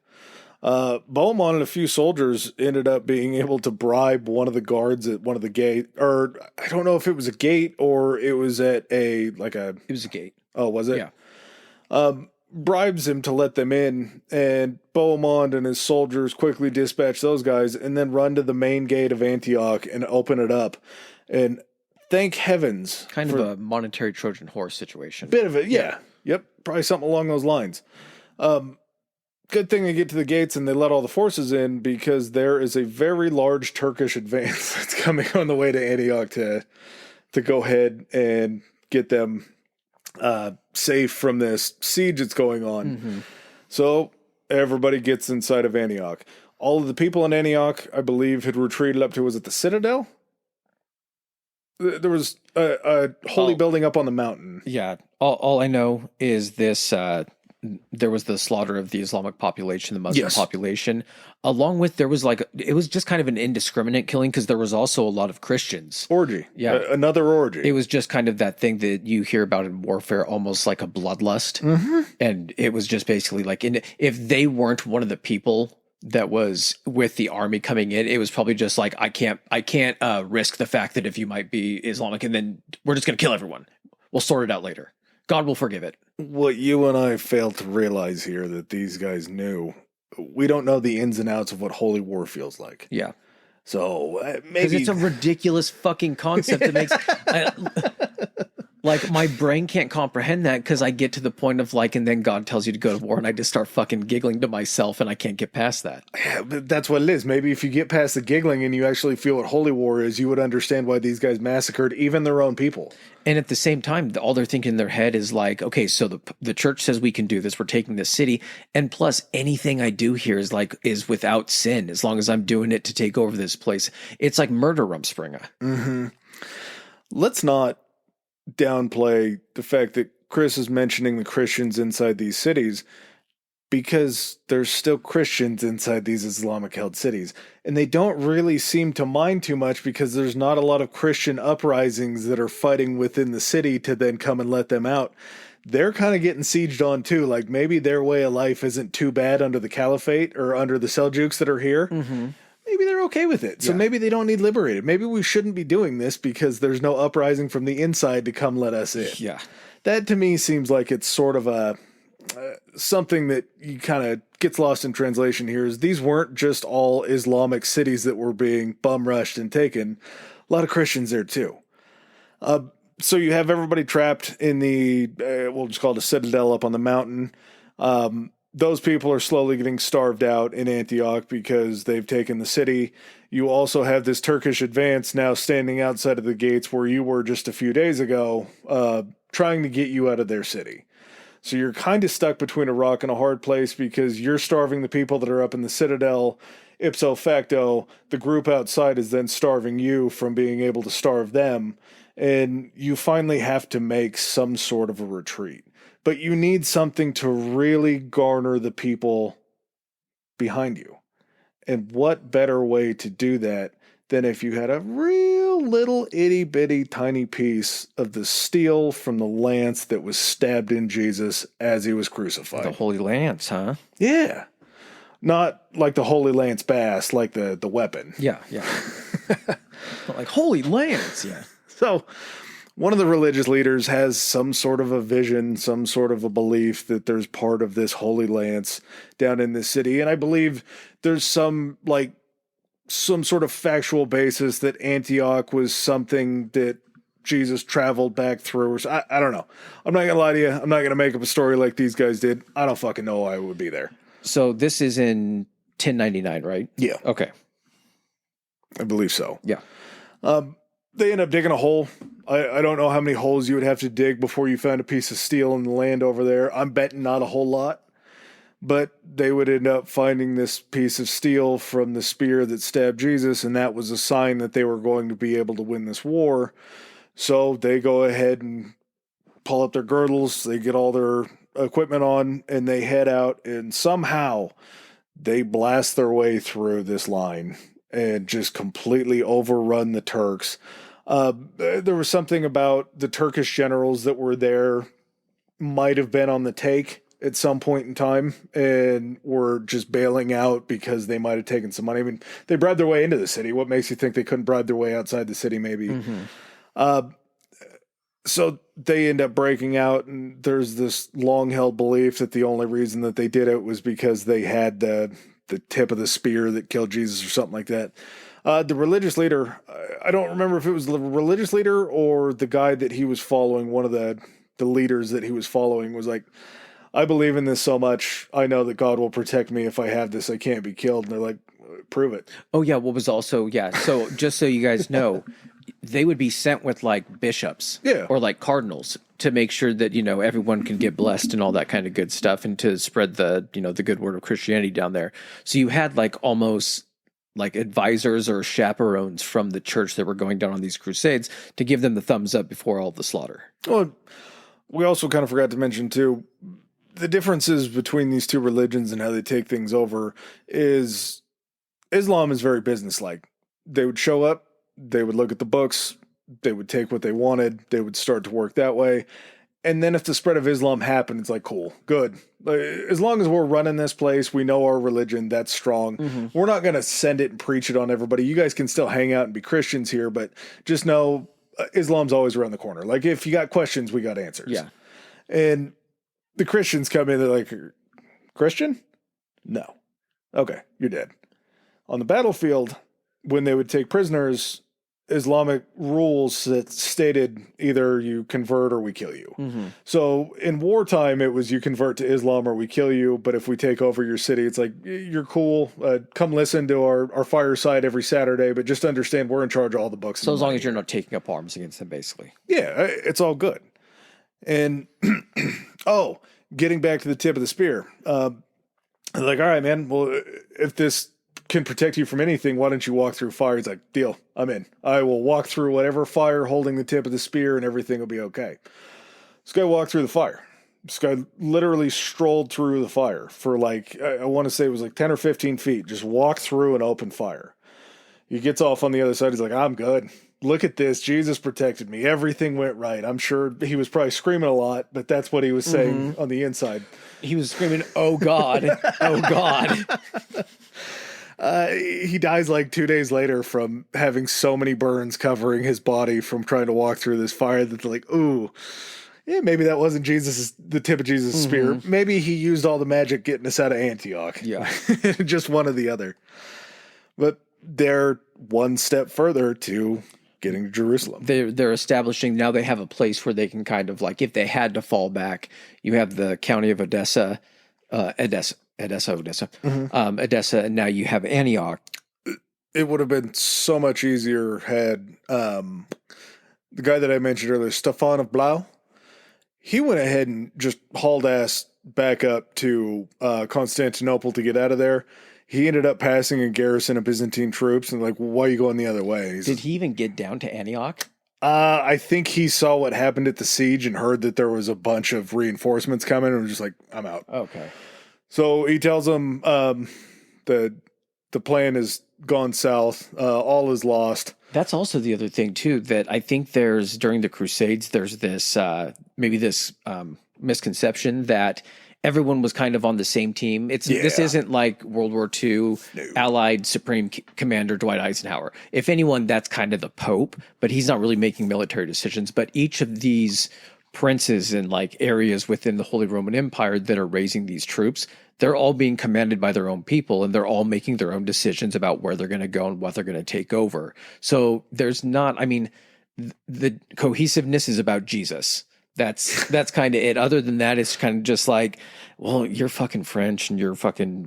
Bohemond and a few soldiers ended up being able to bribe one of the guards at one of the gate, or I don't know if it was a gate or it was at it was a gate. Oh, was it? Yeah. Bribes him to let them in, and Bohemond and his soldiers quickly dispatch those guys and then run to the main gate of Antioch and open it up. And thank heavens. Kind of a monetary Trojan horse situation. Bit of it, yeah. Yep, probably something along those lines. Good thing they get to the gates and they let all the forces in, because there is a very large Turkish advance that's coming on the way to Antioch to go ahead and get them safe from this siege that's going on. Mm-hmm. So everybody gets inside of Antioch. All of the people in Antioch, I believe, had retreated up to, was it the Citadel? There was a holy building up on the mountain. Yeah. All I know is this, there was the slaughter of the Islamic population, the Muslim population, along with it was just kind of an indiscriminate killing, because there was also a lot of Christians. Orgy. Yeah. Another orgy. It was just kind of that thing that you hear about in warfare, almost like a bloodlust. Mm-hmm. And it was just basically like, if they weren't one of the people that was with the army coming in, it was probably just like, I can't risk the fact that if you might be Islamic, and then we're just going to kill everyone. We'll sort it out later. God will forgive it. What you and I failed to realize here that these guys knew, we don't know the ins and outs of what holy war feels like. Yeah. So maybe because it's a ridiculous fucking concept that makes like my brain can't comprehend that, because I get to the point of like, and then God tells you to go to war, and I just start fucking giggling to myself, and I can't get past that. Yeah, but that's what it is. Maybe if you get past the giggling and you actually feel what holy war is, you would understand why these guys massacred even their own people. And at the same time, all they're thinking in their head is like, okay, so the church says we can do this. We're taking this city. And plus anything I do here is without sin, as long as I'm doing it to take over this place. It's like murder, Rumspringa. Mm-hmm. Let's not downplay the fact that Chris is mentioning the Christians inside these cities, because there's still Christians inside these Islamic held cities, and they don't really seem to mind too much, because there's not a lot of Christian uprisings that are fighting within the city to then come and let them out. They're kind of getting sieged on too. Like maybe their way of life isn't too bad under the Caliphate or under the Seljuks that are here. Mm-hmm. Maybe they're okay with it. So maybe they don't need liberated. Maybe we shouldn't be doing this because there's no uprising from the inside to come let us in. Yeah. That to me seems like it's sort of a something that you kind of gets lost in translation here, is these weren't just all Islamic cities that were being bum rushed and taken. A lot of Christians there too. So you have everybody trapped in the, we'll just call it a citadel up on the mountain. Those people are slowly getting starved out in Antioch because they've taken the city. You also have this Turkish advance now standing outside of the gates where you were just a few days ago, trying to get you out of their city. So you're kind of stuck between a rock and a hard place because you're starving the people that are up in the citadel. Ipso facto, the group outside is then starving you from being able to starve them. And you finally have to make some sort of a retreat. But you need something to really garner the people behind you. And what better way to do that than if you had a real little itty bitty tiny piece of the steel from the lance that was stabbed in Jesus as he was crucified. The Holy Lance, huh? Yeah. Not like the Holy Lance Bass, like the weapon. Yeah. Not like Holy Lance, yeah. So one of the religious leaders has some sort of a vision, some sort of a belief that there's part of this Holy Lance down in this city. And I believe there's some sort of factual basis that Antioch was something that Jesus traveled back through. I don't know. I'm not going to lie to you. I'm not going to make up a story like these guys did. I don't fucking know why I would be there. So this is in 1099, right? Yeah. Okay. I believe so. Yeah. They end up digging a hole. I don't know how many holes you would have to dig before you found a piece of steel in the land over there. I'm betting not a whole lot. But they would end up finding this piece of steel from the spear that stabbed Jesus, and that was a sign that they were going to be able to win this war. So they go ahead and pull up their girdles, they get all their equipment on, and they head out, and somehow they blast their way through this line and just completely overrun the Turks. There was something about the Turkish generals that were there might have been on the take at some point in time and were just bailing out because they might have taken some money. I mean, they bribed their way into the city. What makes you think they couldn't bribe their way outside the city, maybe? Mm-hmm. So they end up breaking out, and there's this long-held belief that the only reason that they did it was because they had the tip of the spear that killed Jesus or something like that. The religious leader, I don't remember if it was the religious leader or the guy that he was following, one of the leaders that he was following was like, I believe in this so much. I know that God will protect me. If I have this, I can't be killed. And they're like, prove it. Oh, yeah. What was also, yeah. So just so you guys know, they would be sent with like bishops or like cardinals to make sure that, everyone can get blessed and all that kind of good stuff and to spread the good word of Christianity down there. So you had like almost like advisors or chaperones from the church that were going down on these crusades to give them the thumbs up before all the slaughter. Well, we also kind of forgot to mention too, the differences between these two religions and how they take things over is Islam is very businesslike. They would show up, they would look at the books, they would take what they wanted, they would start to work that way. And then if the spread of Islam happened, it's like, cool, good. As long as we're running this place, we know our religion, that's strong. Mm-hmm. We're not going to send it and preach it on everybody. You guys can still hang out and be Christians here, but just know Islam's always around the corner. Like, if you got questions, we got answers. Yeah. And the Christians come in, they're like, Christian? No. Okay, you're dead. On the battlefield, when they would take prisoners, Islamic rules that stated either you convert or we kill you. Mm-hmm. So in wartime, it was you convert to Islam or we kill you. But if we take over your city, it's like, you're cool. Come listen to our fireside every Saturday, but just understand we're in charge of all the books. So as long as you're not taking up arms against them, basically. Yeah, it's all good. And, getting back to the tip of the spear. Like, all right, man, well, if this can protect you from anything, why don't you walk through fire? He's like, deal, I'm in. I will walk through whatever fire holding the tip of the spear and everything will be okay. This guy walked through the fire. This guy literally strolled through the fire for like, I want to say it was like 10 or 15 feet. Just walked through an open fire. He gets off on the other side. He's like, I'm good. Look at this. Jesus protected me. Everything went right. I'm sure he was probably screaming a lot, but that's what he was saying on the inside. He was screaming, oh God, oh God. He dies like 2 days later from having so many burns covering his body from trying to walk through this fire that they're like, ooh, yeah, maybe that wasn't the tip of Jesus' spear. Maybe he used all the magic getting us out of Antioch. Yeah. Just one or the other. But they're one step further to getting to Jerusalem. They're establishing, now they have a place where they can kind of like, if they had to fall back, you have the county of Edessa, Edessa, and now you have Antioch. It would have been so much easier had the guy that I mentioned earlier, Stefan of Blau, he went ahead and just hauled ass back up to Constantinople to get out of there. He ended up passing a garrison of Byzantine troops and like, why are you going the other way? Did he even get down to Antioch? I think he saw what happened at the siege and heard that there was a bunch of reinforcements coming and was just like, I'm out. Okay. So he tells them the plan has gone south. All is lost. That's also the other thing too, that I think there's during the Crusades, there's this maybe this misconception that everyone was kind of on the same team. This isn't like World War II Allied Supreme Commander Dwight Eisenhower. If anyone, that's kind of the Pope, but he's not really making military decisions. But each of these princes and like areas within the Holy Roman Empire that are raising these troops, they're all being commanded by their own people, and they're all making their own decisions about where they're going to go and what they're going to take over. So there's not, I mean, the cohesiveness is about Jesus. That's kind of it. Other than that, it's kind of just like, well, you're fucking French and you're fucking,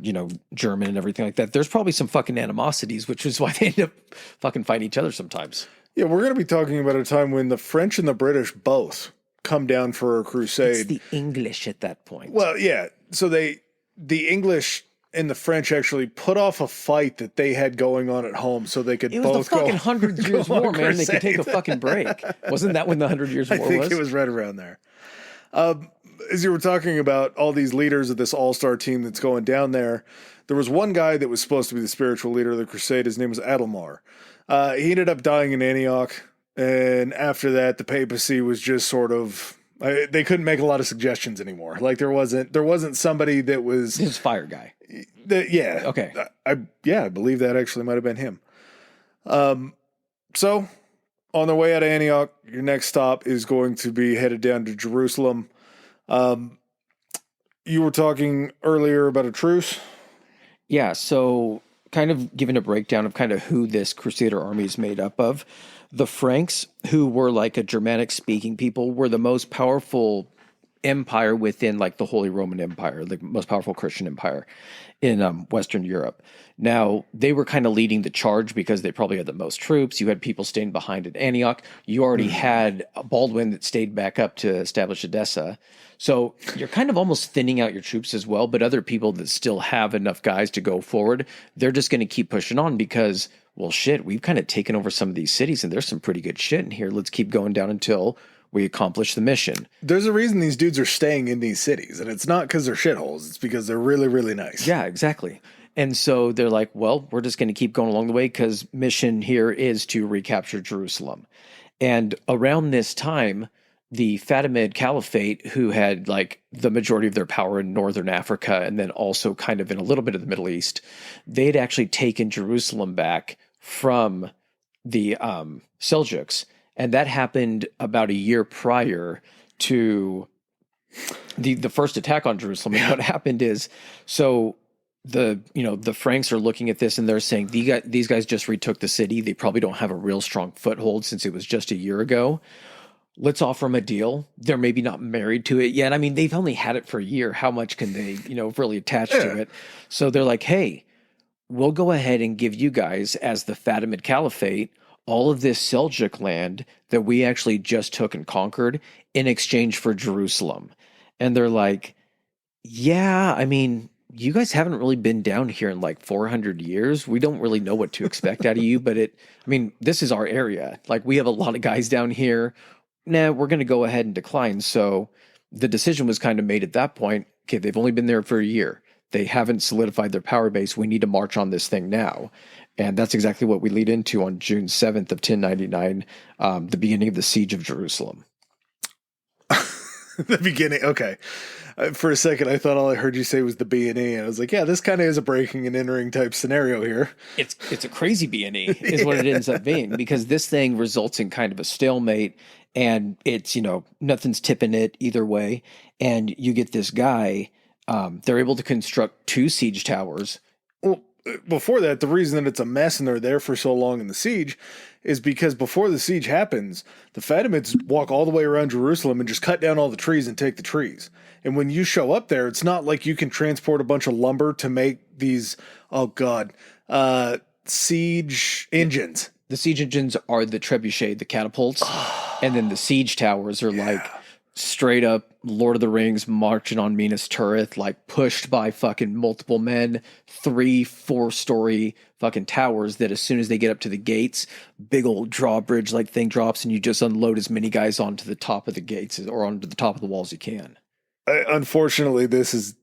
German and everything like that. There's probably some fucking animosities, which is why they end up fucking fighting each other sometimes. Yeah, we're going to be talking about a time when the French and the British both come down for a crusade. It's the English at that point. Well, yeah. So the English and the French actually put off a fight that they had going on at home so they could both go. It was the fucking 100 Years' War, man. Crusade. They could take a fucking break. Wasn't that when the 100 Years' War was? I think it was right around there. As you were talking about all these leaders of this all-star team that's going down there, there was one guy that was supposed to be the spiritual leader of the crusade. His name was Adelmar. He ended up dying in Antioch, and after that, the papacy was just sort of... they couldn't make a lot of suggestions anymore. Like there wasn't somebody that was... His fire guy. Yeah. Okay. I believe that actually might have been him. So on their way out of Antioch, your next stop is going to be headed down to Jerusalem. You were talking earlier about a truce. Yeah. So kind of giving a breakdown of kind of who this Crusader army is made up of. The Franks, who were like a Germanic speaking people, were the most powerful empire within like the Holy Roman Empire, the most powerful Christian empire in Western Europe. Now, they were kind of leading the charge because they probably had the most troops. You had people staying behind at Antioch. You already had Baldwin that stayed back up to establish Edessa. So you're kind of almost thinning out your troops as well, but other people that still have enough guys to go forward, they're just going to keep pushing on because, well, shit, we've kind of taken over some of these cities and there's some pretty good shit in here. Let's keep going down until we accomplish the mission. There's a reason these dudes are staying in these cities, and it's not because they're shitholes. It's because they're really, really nice. Yeah, exactly. And so they're like, well, we're just going to keep going along the way because mission here is to recapture Jerusalem. And around this time, the Fatimid Caliphate, who had like the majority of their power in northern Africa and then also kind of in a little bit of the Middle East, they had actually taken Jerusalem back from the Seljuks. And that happened about a year prior to the first attack on Jerusalem. And what happened is, so the Franks are looking at this and they're saying these guys just retook the city. They probably don't have a real strong foothold since it was just a year ago. Let's offer them a deal. They're maybe not married to it yet. I mean, they've only had it for a year. How much can they, really attach to it? So they're like, hey, we'll go ahead and give you guys, as the Fatimid Caliphate, all of this Seljuk land that we actually just took and conquered in exchange for Jerusalem. And they're like, yeah, I mean, you guys haven't really been down here in like 400 years. We don't really know what to expect out of you, but this is our area. Like we have a lot of guys down here. Nah, we're going to go ahead and decline. So the decision was kind of made at that point. Okay, they've only been there for a year. They haven't solidified their power base. We need to march on this thing now. And that's exactly what we lead into on June 7th of 1099, the beginning of the siege of Jerusalem. The beginning, okay. For a second, I thought all I heard you say was the B&E, and I was like, yeah, this kind of is a breaking and entering type scenario here. It's a crazy B&E is what it ends up being, because this thing results in kind of a stalemate, and it's, nothing's tipping it either way. And you get this guy, they're able to construct 2 siege towers. Well, before that, the reason that it's a mess and they're there for so long in the siege is because before the siege happens, the Fatimids walk all the way around Jerusalem and just cut down all the trees and take the trees. And when you show up there, it's not like you can transport a bunch of lumber to make these, siege engines. The siege engines are the trebuchet, the catapults, and then the siege towers are like straight up Lord of the Rings marching on Minas Tirith, like pushed by fucking multiple men, 3-4 story fucking towers that as soon as they get up to the gates, big old drawbridge like thing drops and you just unload as many guys onto the top of the gates or onto the top of the walls you can. Unfortunately, this has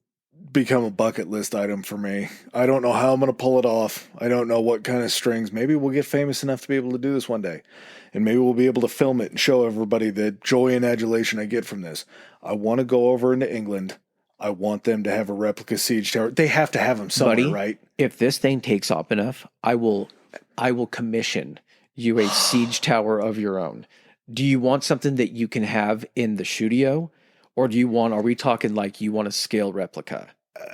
become a bucket list item for me. I don't know how I'm going to pull it off. I don't know what kind of strings. Maybe we'll get famous enough to be able to do this one day. And maybe we'll be able to film it and show everybody the joy and adulation I get from this. I want to go over into England. I want them to have a replica siege tower. They have to have them somewhere, Buddy, right? If this thing takes off enough, I will commission you a siege tower of your own. Do you want something that you can have in the studio? Or are we talking like you want a scale replica?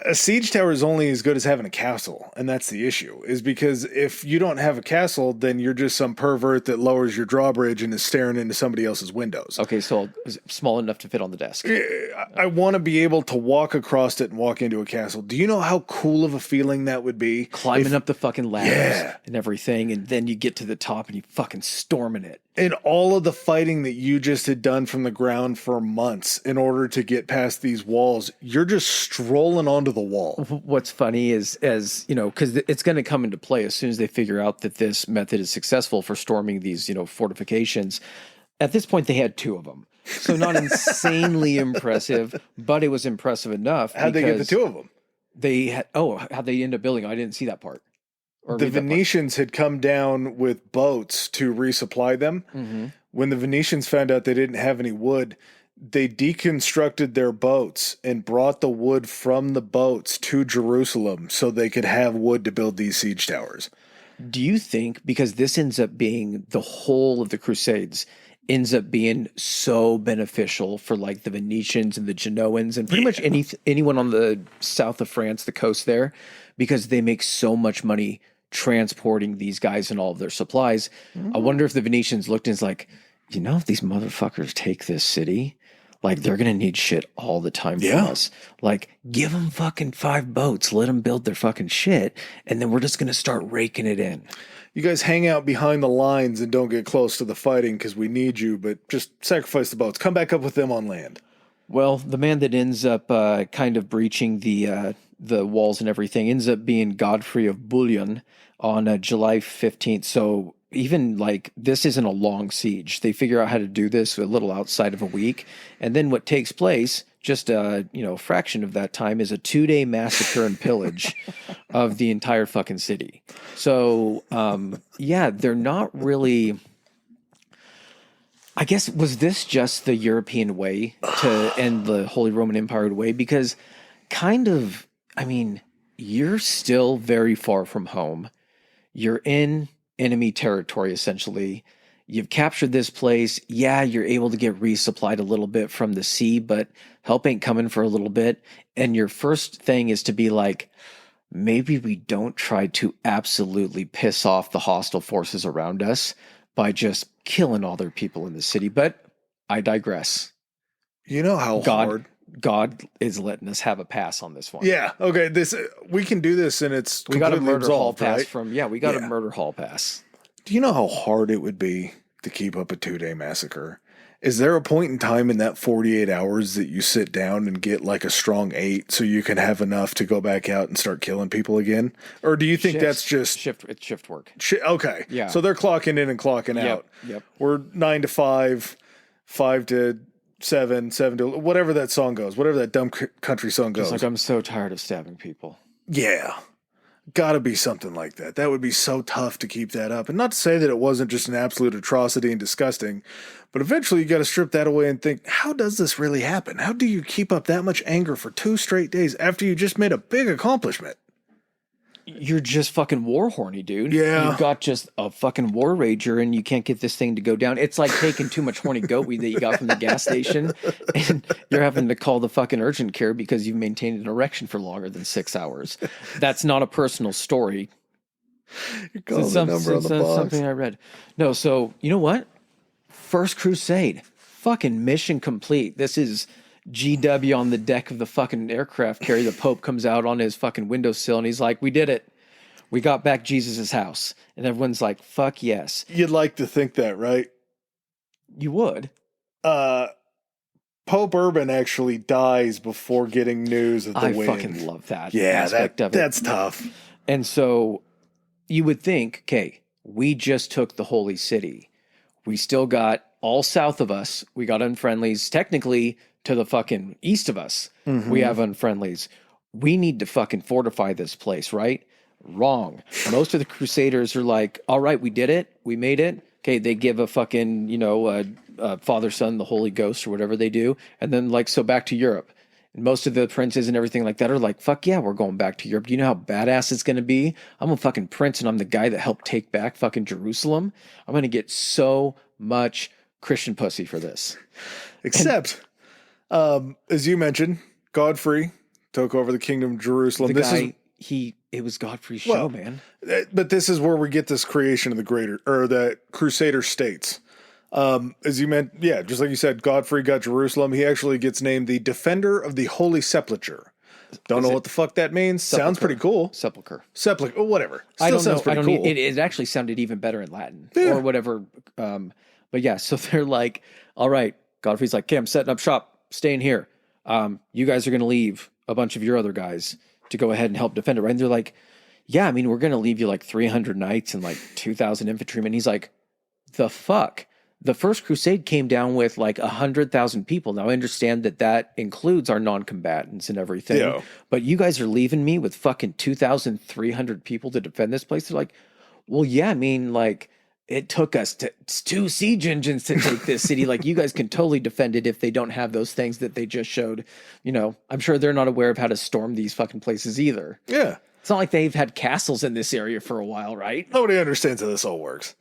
A siege tower is only as good as having a castle, and that's the issue, is because if you don't have a castle, then you're just some pervert that lowers your drawbridge and is staring into somebody else's windows. Okay, so is it small enough to fit on the desk? I want to be able to walk across it and walk into a castle. Do you know how cool of a feeling that would be? Climbing up the fucking ladders and everything, and then you get to the top and you fucking storming it. And all of the fighting that you just had done from the ground for months in order to get past these walls, you're just strolling onto the wall. What's funny is, as you know, because it's going to come into play as soon as they figure out that this method is successful for storming these, fortifications. At this point, they had 2 of them. So not insanely impressive, but it was impressive enough. How'd they get the 2 of them? They had, how'd they end up building? I didn't see that part. The Venetians had come down with boats to resupply them. Mm-hmm. When the Venetians found out they didn't have any wood, they deconstructed their boats and brought the wood from the boats to Jerusalem so they could have wood to build these siege towers. Do you think, because this ends up being the whole of the Crusades, ends up being so beneficial for like the Venetians and the Genoans and pretty much anyone on the south of France, the coast there, because they make so much money transporting these guys and all of their supplies. I wonder if the Venetians looked and was like, if these motherfuckers take this city, like they're going to need shit all the time from us. Like, give them fucking 5 boats, let them build their fucking shit, and then we're just going to start raking it in. You guys hang out behind the lines and don't get close to the fighting because we need you, but just sacrifice the boats. Come back up with them on land. Well, the man that ends up kind of breaching the walls and everything ends up being Godfrey of Bouillon on July 15th. So even like this isn't a long siege. They figure out how to do this a little outside of a week. And then what takes place, just a fraction of that time, is a 2-day massacre and pillage of the entire fucking city. So they're not really... I guess, was this just the European way to end the Holy Roman Empire way? Because you're still very far from home. You're in enemy territory, essentially. You've captured this place. Yeah, you're able to get resupplied a little bit from the sea, but help ain't coming for a little bit. And your first thing is to be like, maybe we don't try to absolutely piss off the hostile forces around us by just killing all their people in the city. But I digress. You know how hard God is letting us have a pass on this one. Yeah. Okay. We can do this, and we got a murder hall pass, right? We got a murder hall pass. Do you know how hard it would be to keep up a 2-day massacre? Is there a point in time in that 48 hours that you sit down and get like a strong 8 so you can have enough to go back out and start killing people again? Or do you think that's just It's shift work? Okay. Yeah. So they're clocking in and clocking out. Yep. We're 9 to 5, 5 to 7, 7 to whatever that song goes, whatever that dumb country song goes. It's like, I'm so tired of stabbing people. Yeah. Gotta be something like that. That would be so tough to keep that up. And not to say that it wasn't just an absolute atrocity and disgusting, but eventually you got to strip that away and think, how does this really happen? How do you keep up that much anger for 2 straight days after you just made a big accomplishment? You're just fucking war horny, dude. Yeah. You've got just a fucking war rager and you can't get this thing to go down. It's like taking too much horny goat weed that you got from the gas station and you're having to call the fucking urgent care because you've maintained an erection for longer than 6 hours. That's not a personal story. You're calling the number on the box. Something I read. No, so you know what? First Crusade. Fucking mission complete. This is GW on the deck of the fucking aircraft carrier. The Pope comes out on his fucking windowsill and he's like, we did it. We got back Jesus' house. And everyone's like, fuck yes. You'd like to think that, right? You would. Pope Urban actually dies before getting news of the win. I fucking love that Yeah, aspect of it. that's tough. And so you would think, okay, we just took the holy city. We still got all south of us. We got unfriendlies. Technically, to the fucking east of us, we have unfriendlies. We need to fucking fortify this place, right? Wrong. Most of the Crusaders are like, all right, we did it. We made it. Okay, they give a fucking, Father, Son, the Holy Ghost, or whatever they do. And then, like, so back to Europe. And most of the princes and everything like that are like, fuck yeah, we're going back to Europe. Do you know how badass it's going to be? I'm a fucking prince, and I'm the guy that helped take back fucking Jerusalem. I'm going to get so much Christian pussy for this. Except, as you mentioned, Godfrey took over the kingdom of Jerusalem. It was Godfrey's show, man. But this is where we get this creation of the Crusader states. As you meant, yeah, just like you said, Godfrey got Jerusalem. He actually gets named the Defender of the Holy Sepulchre. Don't know what the fuck that means. Sepulchre. Sounds pretty cool. Sepulchre. Oh, whatever. I don't sounds know. pretty cool. It actually sounded even better in Latin or whatever. But yeah, so they're like, all right, Godfrey's like, okay, I'm setting up shop, staying here. You guys are going to leave a bunch of your other guys to go ahead and help defend it, right? And they're like, yeah, I mean, we're going to leave you like 300 knights and like 2,000 infantrymen. He's like, the fuck? The first crusade came down with like 100,000 people. Now I understand that includes our non-combatants and everything, but you guys are leaving me with fucking 2,300 people to defend this place. They're like, well, yeah, I mean, like it took us 2 siege engines to take this city. Like you guys can totally defend it if they don't have those things that they just showed. I'm sure they're not aware of how to storm these fucking places either. Yeah. It's not like they've had castles in this area for a while, right? Nobody understands how this all works.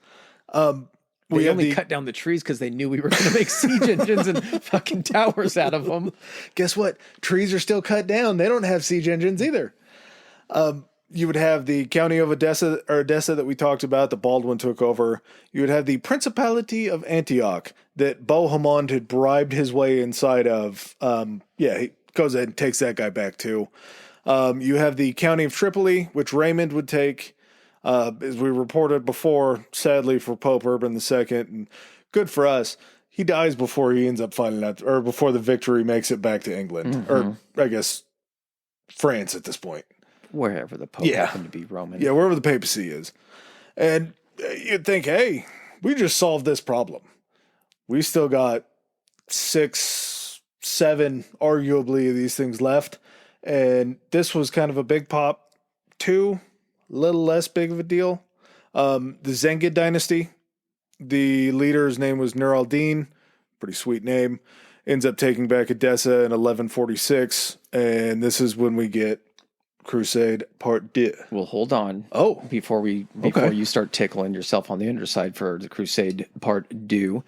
We only cut down the trees because they knew we were going to make siege engines and fucking towers out of them. Guess what? Trees are still cut down. They don't have siege engines either. You would have the county of Edessa that we talked about that Baldwin took over. You would have the Principality of Antioch that Bohemond had bribed his way inside of. He goes ahead and takes that guy back too. You have the county of Tripoli, which Raymond would take. As we reported before, sadly for Pope Urban II, and good for us, he dies before he ends up finding out, or before the victory makes it back to England, or I guess France at this point. Wherever the Pope happened to be Roman. Yeah, wherever the papacy is. And you'd think, hey, we just solved this problem. We still got 6, 7, arguably, of these things left, and this was kind of a big pop. 2, a little less big of a deal. The Zengid dynasty, the leader's name was Nur al-Din, pretty sweet name, ends up taking back Edessa in 1146, and this is when we get Crusade Part 2. Well, hold on. Oh. Before you start tickling yourself on the underside for the Crusade Part 2.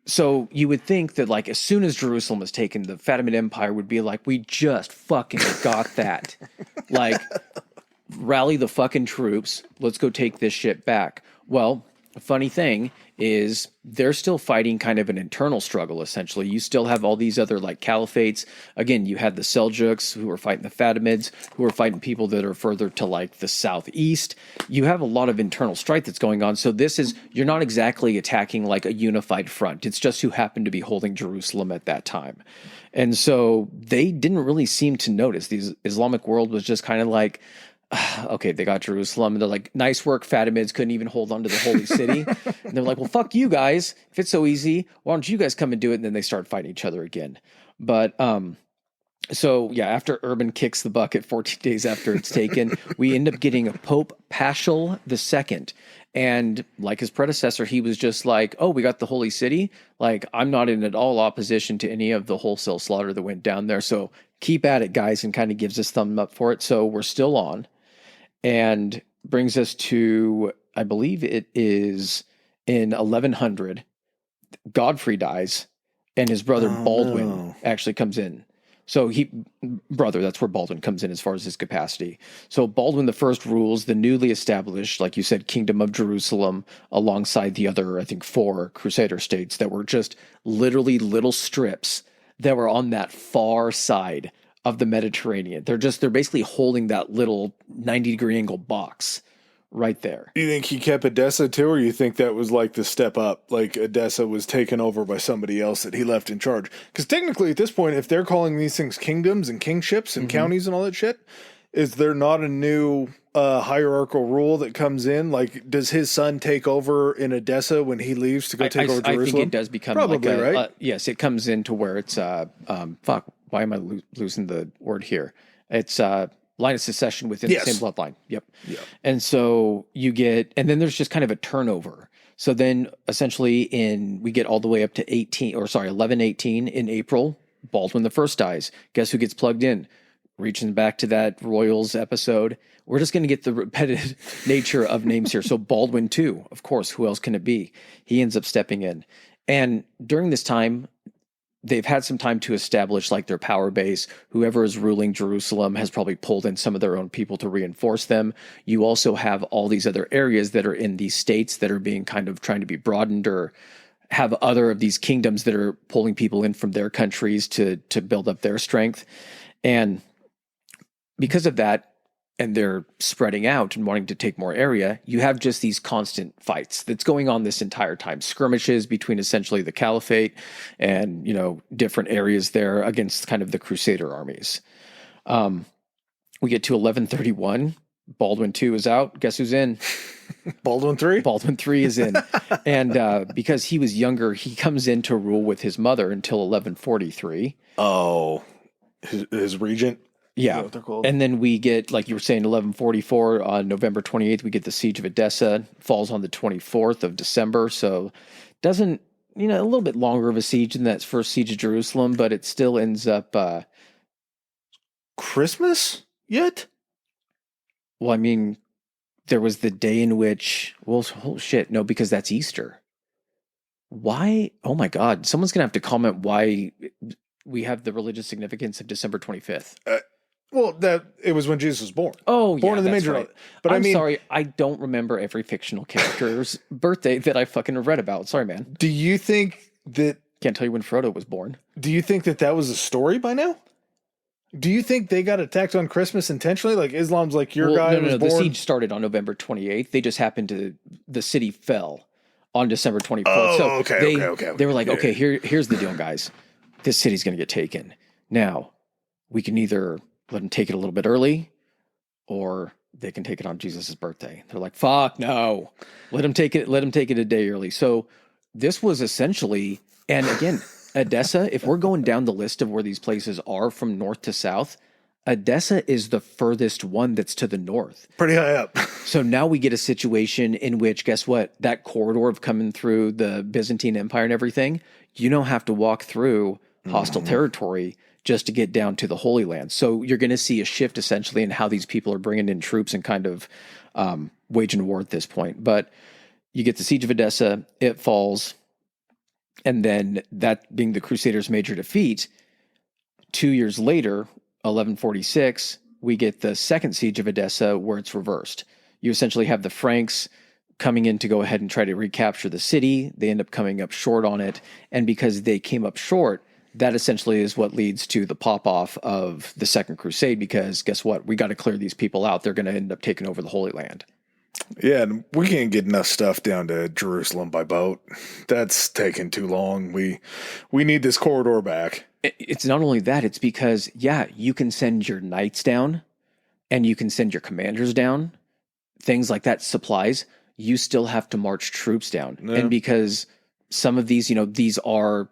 So you would think that like as soon as Jerusalem was taken, the Fatimid Empire would be like, we just fucking got that. Like, rally the fucking troops. Let's go take this shit back. Well, the funny thing is they're still fighting kind of an internal struggle, essentially. You still have all these other like caliphates. Again, you had the Seljuks who were fighting the Fatimids, who were fighting people that are further to like the southeast. You have a lot of internal strife that's going on. So you're not exactly attacking like a unified front. It's just who happened to be holding Jerusalem at that time. And so they didn't really seem to notice. The Islamic world was just kind of like, okay, they got Jerusalem, and they're like, nice work, Fatimids couldn't even hold on to the holy city. And they're like, well, fuck you guys. If it's so easy, why don't you guys come and do it? And then they start fighting each other again. But so yeah, after Urban kicks the bucket 14 days after it's taken, we end up getting a Pope Paschal II. And like his predecessor, he was just like, oh, we got the holy city. Like, I'm not in at all opposition to any of the wholesale slaughter that went down there. So keep at it, guys, and kind of gives us thumb up for it. So we're still on. And brings us to, I believe it is in 1100, Godfrey dies, and his brother Baldwin actually comes in. So that's where Baldwin comes in as far as his capacity. So Baldwin the First rules the newly established, like you said, Kingdom of Jerusalem alongside the other, I think, 4 Crusader states that were just literally little strips that were on that far side of the Mediterranean. They're basically holding that little 90-degree angle box right there. You think he kept Edessa too, or you think that was like the step up? Like Edessa was taken over by somebody else that he left in charge? Because technically, at this point, if they're calling these things kingdoms and kingships and counties and all that shit, is there not a new hierarchical rule that comes in? Like, does his son take over in Edessa when he leaves to go take over Jerusalem? I think it does become probably like right. Yes, it comes into where it's fuck. Why am I losing the word here? It's line of succession within the same bloodline. Yep. And so you get, and then there's just kind of a turnover. So then essentially we get all the way up to 1118 in April. Baldwin the First dies. Guess who gets plugged in? Reaching back to that Royals episode, we're just going to get the repetitive nature of names here. So Baldwin II, of course, who else can it be? He ends up stepping in. And during this time, they've had some time to establish like their power base. Whoever is ruling Jerusalem has probably pulled in some of their own people to reinforce them. You also have all these other areas that are in these states that are being kind of trying to be broadened, or have other of these kingdoms that are pulling people in from their countries to build up their strength. And because of that, and they're spreading out and wanting to take more area, you have just these constant fights that's going on this entire time. Skirmishes between essentially the caliphate and, different areas there against kind of the crusader armies. We get to 1131. Baldwin II is out. Guess who's in? Baldwin III? Baldwin III is in. And because he was younger, he comes in to rule with his mother until 1143. Oh, his regent? Yeah. And then we get, like you were saying, 1144 on November 28th, we get the siege of Edessa, falls on the 24th of December. So doesn't, a little bit longer of a siege than that first siege of Jerusalem, but it still ends up Christmas yet? Well, I mean, there was the day in which, oh shit, no, because that's Easter. Why? Oh my God. Someone's going to have to comment why we have the religious significance of December 25th. Well, that it was when Jesus was born. Oh, yeah, born in the that's manger. Right. But I'm sorry, I don't remember every fictional character's birthday that I fucking read about. Sorry, man. Do you think that? Can't tell you when Frodo was born. Do you think that was a story by now? Do you think they got attacked on Christmas intentionally? Like Islam's like your guy was born. The siege started on November 28th. They just happened to the city fell on December 24th. Oh, so okay. They were like, okay, here's the deal, guys. This city's going to get taken. Now, we can either let them take it a little bit early, or they can take it on Jesus' birthday. They're like, fuck no. Let them take it a day early. So this was essentially, and again, Edessa, if we're going down the list of where these places are from north to south, Edessa is the furthest one that's to the north. Pretty high up. So now we get a situation in which, guess what? That corridor of coming through the Byzantine Empire and everything, you don't have to walk through hostile territory just to get down to the Holy Land. So you're going to see a shift essentially in how these people are bringing in troops and kind of waging war at this point. But you get the siege of Edessa, it falls, and then that being the Crusaders' major defeat, 2 years later, 1146, we get the second siege of Edessa where it's reversed. You essentially have the Franks coming in to go ahead and try to recapture the city. They end up coming up short on it. And because they came up short, that essentially is what leads to the pop-off of the Second Crusade, because guess what? We got to clear these people out. They're going to end up taking over the Holy Land. Yeah, and we can't get enough stuff down to Jerusalem by boat. That's taking too long. We need this corridor back. It's not only that, it's because, you can send your knights down and you can send your commanders down, things like that, supplies. You still have to march troops down. Yeah. And because some of these, these are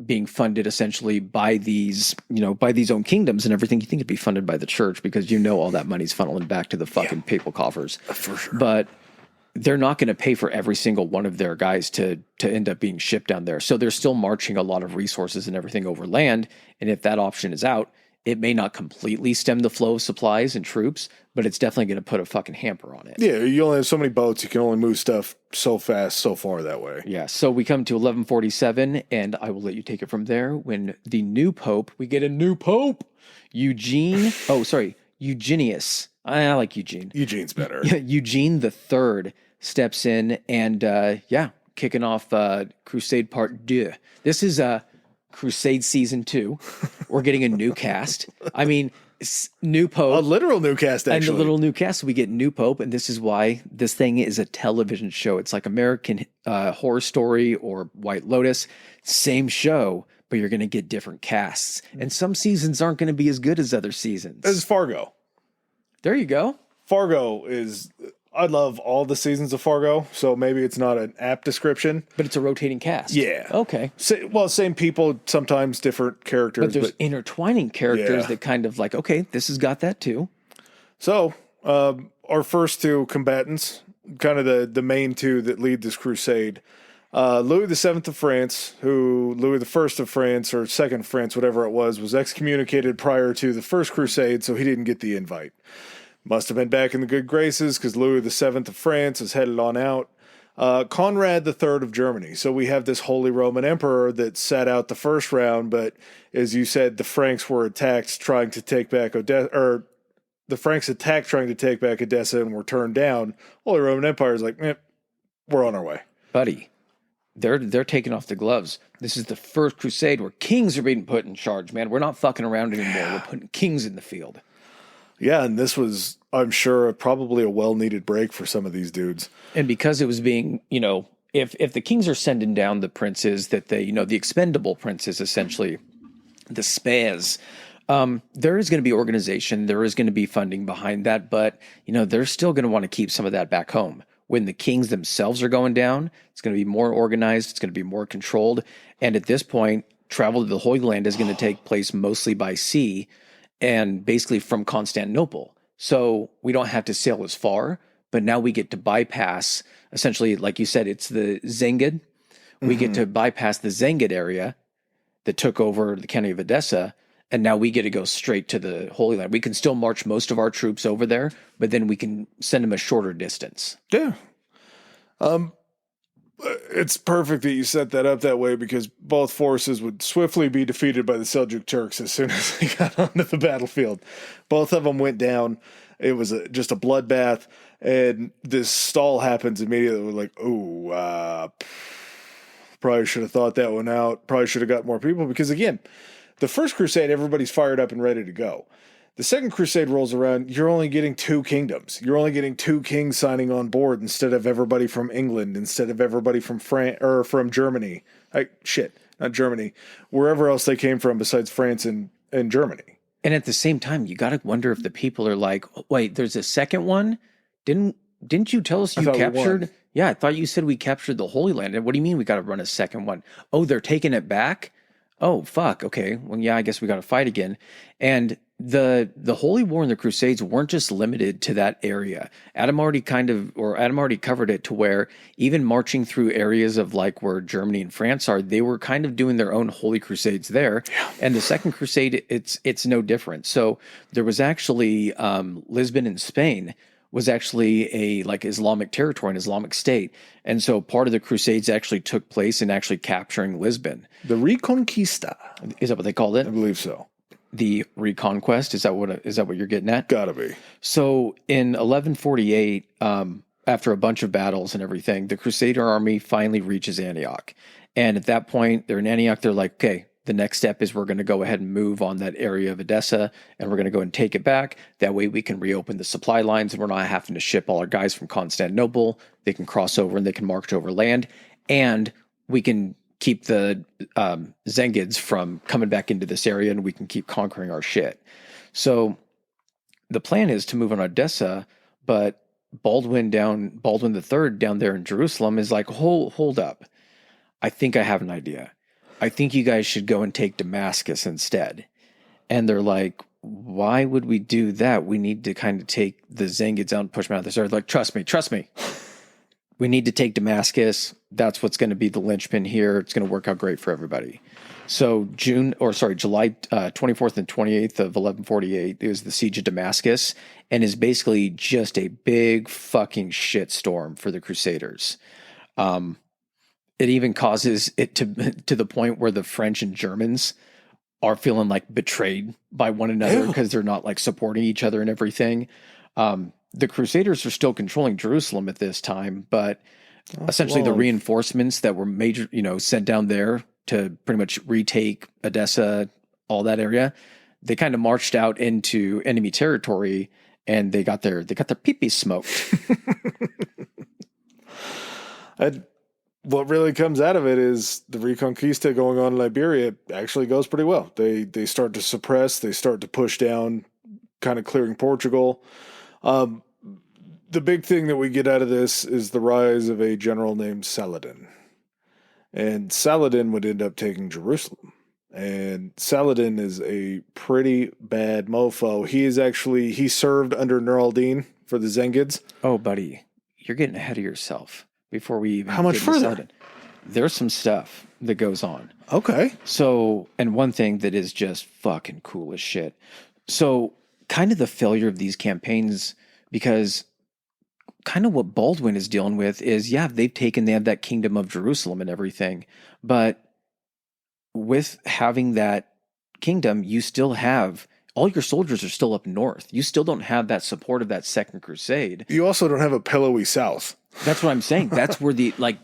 being funded essentially by these, by these own kingdoms and everything, you think it'd be funded by the church because all that money's funneling back to the fucking papal coffers. For sure. But they're not going to pay for every single one of their guys to end up being shipped down there. So they're still marching a lot of resources and everything over land. And if that option is out, it may not completely stem the flow of supplies and troops, but it's definitely going to put a fucking hamper on it. Yeah, you only have so many boats. You can only move stuff so fast, so far that way. Yeah, so we come to 1147, and I will let you take it from there. When the new pope, we get a new pope, Eugenius. I like Eugene. Eugene's better. Eugene the Third steps in and, kicking off Crusade Part 2. This is Crusade Season 2. We're getting a new cast. I mean, New A pope. literal new cast, And actually. the little new cast, we get new pope, and this is why this thing is a television show. It's like American Horror Story or White Lotus, same show, but you're going to get different casts. And some seasons aren't going to be as good as other seasons. This is Fargo. There you go. Fargo is... I love all the seasons of Fargo, so maybe it's not an apt description. But it's a rotating cast. Yeah. Okay. Well, same people, sometimes different characters. But there's intertwining characters Yeah. that kind of like, okay, this has got that too. So, our first two combatants, kind of the main two that lead this crusade, Louis VII of France, who Louis I of France, or Second of France, whatever it was excommunicated prior to the First Crusade, so he didn't get the invite. Must have been back in the good graces because Louis VII of France is headed on out. Conrad III of Germany. So we have this Holy Roman Emperor that sat out the first round, but as you said, the Franks were attacked trying to take back Odessa, or the Franks attacked trying to take back Odessa and were turned down. Holy Roman Empire is like, we're on our way. Buddy, they're taking off the gloves. This is the first crusade where kings are being put in charge, man. We're not fucking around anymore. We're putting kings in the field. Yeah, and this was, I'm sure, probably a well-needed break for some of these dudes. And because it was being, if the kings are sending down the princes that they, the expendable princes, essentially, the spares, there is going to be organization, there is going to be funding behind that, but, they're still going to want to keep some of that back home. When the kings themselves are going down, it's going to be more organized, it's going to be more controlled, and at this point, travel to the Holy Land is going to take place mostly by sea, and basically from Constantinople. So we don't have to sail as far, but now we get to bypass, essentially, like you said, it's the Zengid. We get to bypass the Zengid area that took over the county of Edessa, and now we get to go straight to the Holy Land. We can still march most of our troops over there, but then we can send them a shorter distance. Yeah. It's perfect that you set that up that way because both forces would swiftly be defeated by the Seljuk Turks as soon as they got onto the battlefield. Both of them went down. It was just a bloodbath, and this stall happens immediately. We're like, probably should have thought that one out. Probably should have got more people because, again, the First Crusade, everybody's fired up and ready to go. The Second Crusade rolls around, you're only getting two kingdoms. You're only getting two kings signing on board instead of everybody from England, instead of everybody from France or from Germany. Not Germany. Wherever else they came from besides France and Germany. And at the same time, you got to wonder if the people are like, wait, there's a second one? Didn't you tell us you captured? Yeah, I thought you said we captured the Holy Land. And what do you mean we got to run a second one? Oh, they're taking it back? Oh, fuck. Okay. Well, yeah, I guess we got to fight again. And the Holy War and the Crusades weren't just limited to that area. Adam already covered it to where even marching through areas of like where Germany and France are, they were kind of doing their own Holy Crusades there. Yeah. And the Second Crusade, it's no different. So there was actually Lisbon in Spain was actually a like Islamic territory, an Islamic state. And so part of the Crusades actually took place in actually capturing Lisbon. The Reconquista. Is that what they called it? I believe so. The Reconquest? Is that what you're getting at? Gotta be. So in 1148, after a bunch of battles and everything, the Crusader army finally reaches Antioch. And at that point, they're in Antioch. They're like, okay, the next step is we're going to go ahead and move on that area of Edessa, and we're going to go and take it back. That way we can reopen the supply lines, and we're not having to ship all our guys from Constantinople. They can cross over and they can march over land, and we can keep the Zengids from coming back into this area, and we can keep conquering our shit. So the plan is to move on Odessa, but Baldwin III down there in Jerusalem is like, hold up. I think I have an idea. I think you guys should go and take Damascus instead. And they're like, why would we do that? We need to kind of take the Zengids out and push them out of this earth. Like, trust me. We need to take Damascus. That's what's going to be the linchpin here. It's going to work out great for everybody. So July 24th and 28th of 1148 is the siege of Damascus, and is basically just a big fucking shitstorm for the Crusaders. It even causes it to the point where the French and Germans are feeling like betrayed by one another because they're not like supporting each other and everything. The Crusaders are still controlling Jerusalem at this time, but essentially the reinforcements that were sent down there to pretty much retake Edessa, all that area, they kind of marched out into enemy territory and they got their pee-pee smoked. What really comes out of it is the Reconquista going on in Liberia actually goes pretty well. They start to suppress, they start to push down, kind of clearing Portugal. The big thing that we get out of this is the rise of a general named Saladin. And Saladin would end up taking Jerusalem. And Saladin is a pretty bad mofo. He served under Nur al-Din for the Zengids. Oh, buddy, you're getting ahead of yourself before we even How much get into further? Saladin. There's some stuff that goes on. Okay. So, and one thing that is just fucking cool as shit. So, kind of the failure of these campaigns, because kind of what Baldwin is dealing with is, yeah, they have that kingdom of Jerusalem and everything, but with having that kingdom, you still have all your soldiers are still up north. You still don't have that support of that Second Crusade. You also don't have a pillowy south. That's what I'm saying. That's where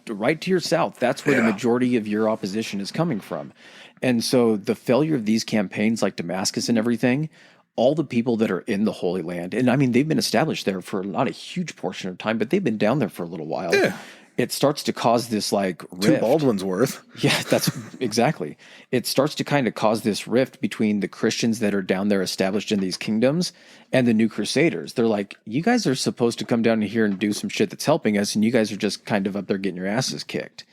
right to your south, that's where the majority of your opposition is coming from. And so the failure of these campaigns like Damascus and everything, all the people that are in the Holy Land, and I mean, they've been established there for not a huge portion of time, but they've been down there for a little while. Yeah. It starts to cause this like rift. 2 Baldwin's worth. Yeah, that's exactly. It starts to kind of cause this rift between the Christians that are down there established in these kingdoms and the new Crusaders. They're like, you guys are supposed to come down here and do some shit that's helping us, and you guys are just kind of up there getting your asses kicked.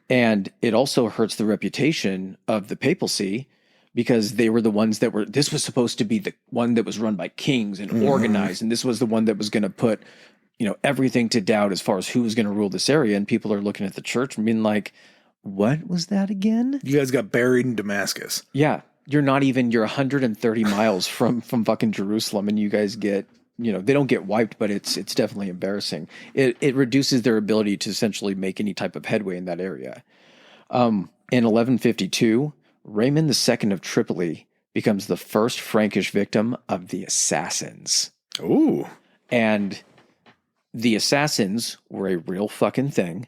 And it also hurts the reputation of the papacy because they were the ones that this was supposed to be the one that was run by kings and organized, and this was the one that was going to put everything to doubt as far as who was going to rule this area. And people are looking at the church and being like, what was that again? You guys got buried in Damascus. Yeah. You're 130 miles from fucking Jerusalem, and you guys get, they don't get wiped, but it's definitely embarrassing. It reduces their ability to essentially make any type of headway in that area. In 1152, Raymond II of Tripoli becomes the first Frankish victim of the assassins. Ooh. And the assassins were a real fucking thing.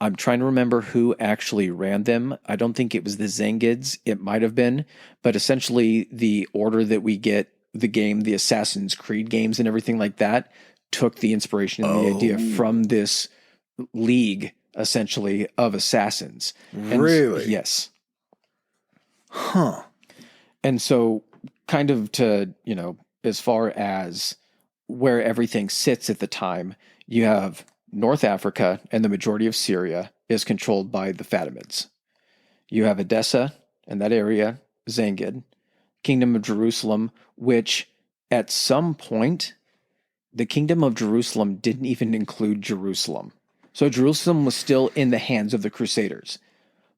I'm trying to remember who actually ran them. I don't think it was the Zengids. It might have been. But essentially, the order that we get the game, the Assassin's Creed games and everything like that, took the inspiration and the idea from this league, essentially, of assassins. Really? Yes. Huh. And so, kind of to, as far as where everything sits at the time, you have North Africa, and the majority of Syria is controlled by the Fatimids. You have Edessa and that area, Zengid, Kingdom of Jerusalem, which at some point, the Kingdom of Jerusalem didn't even include Jerusalem. So Jerusalem was still in the hands of the Crusaders.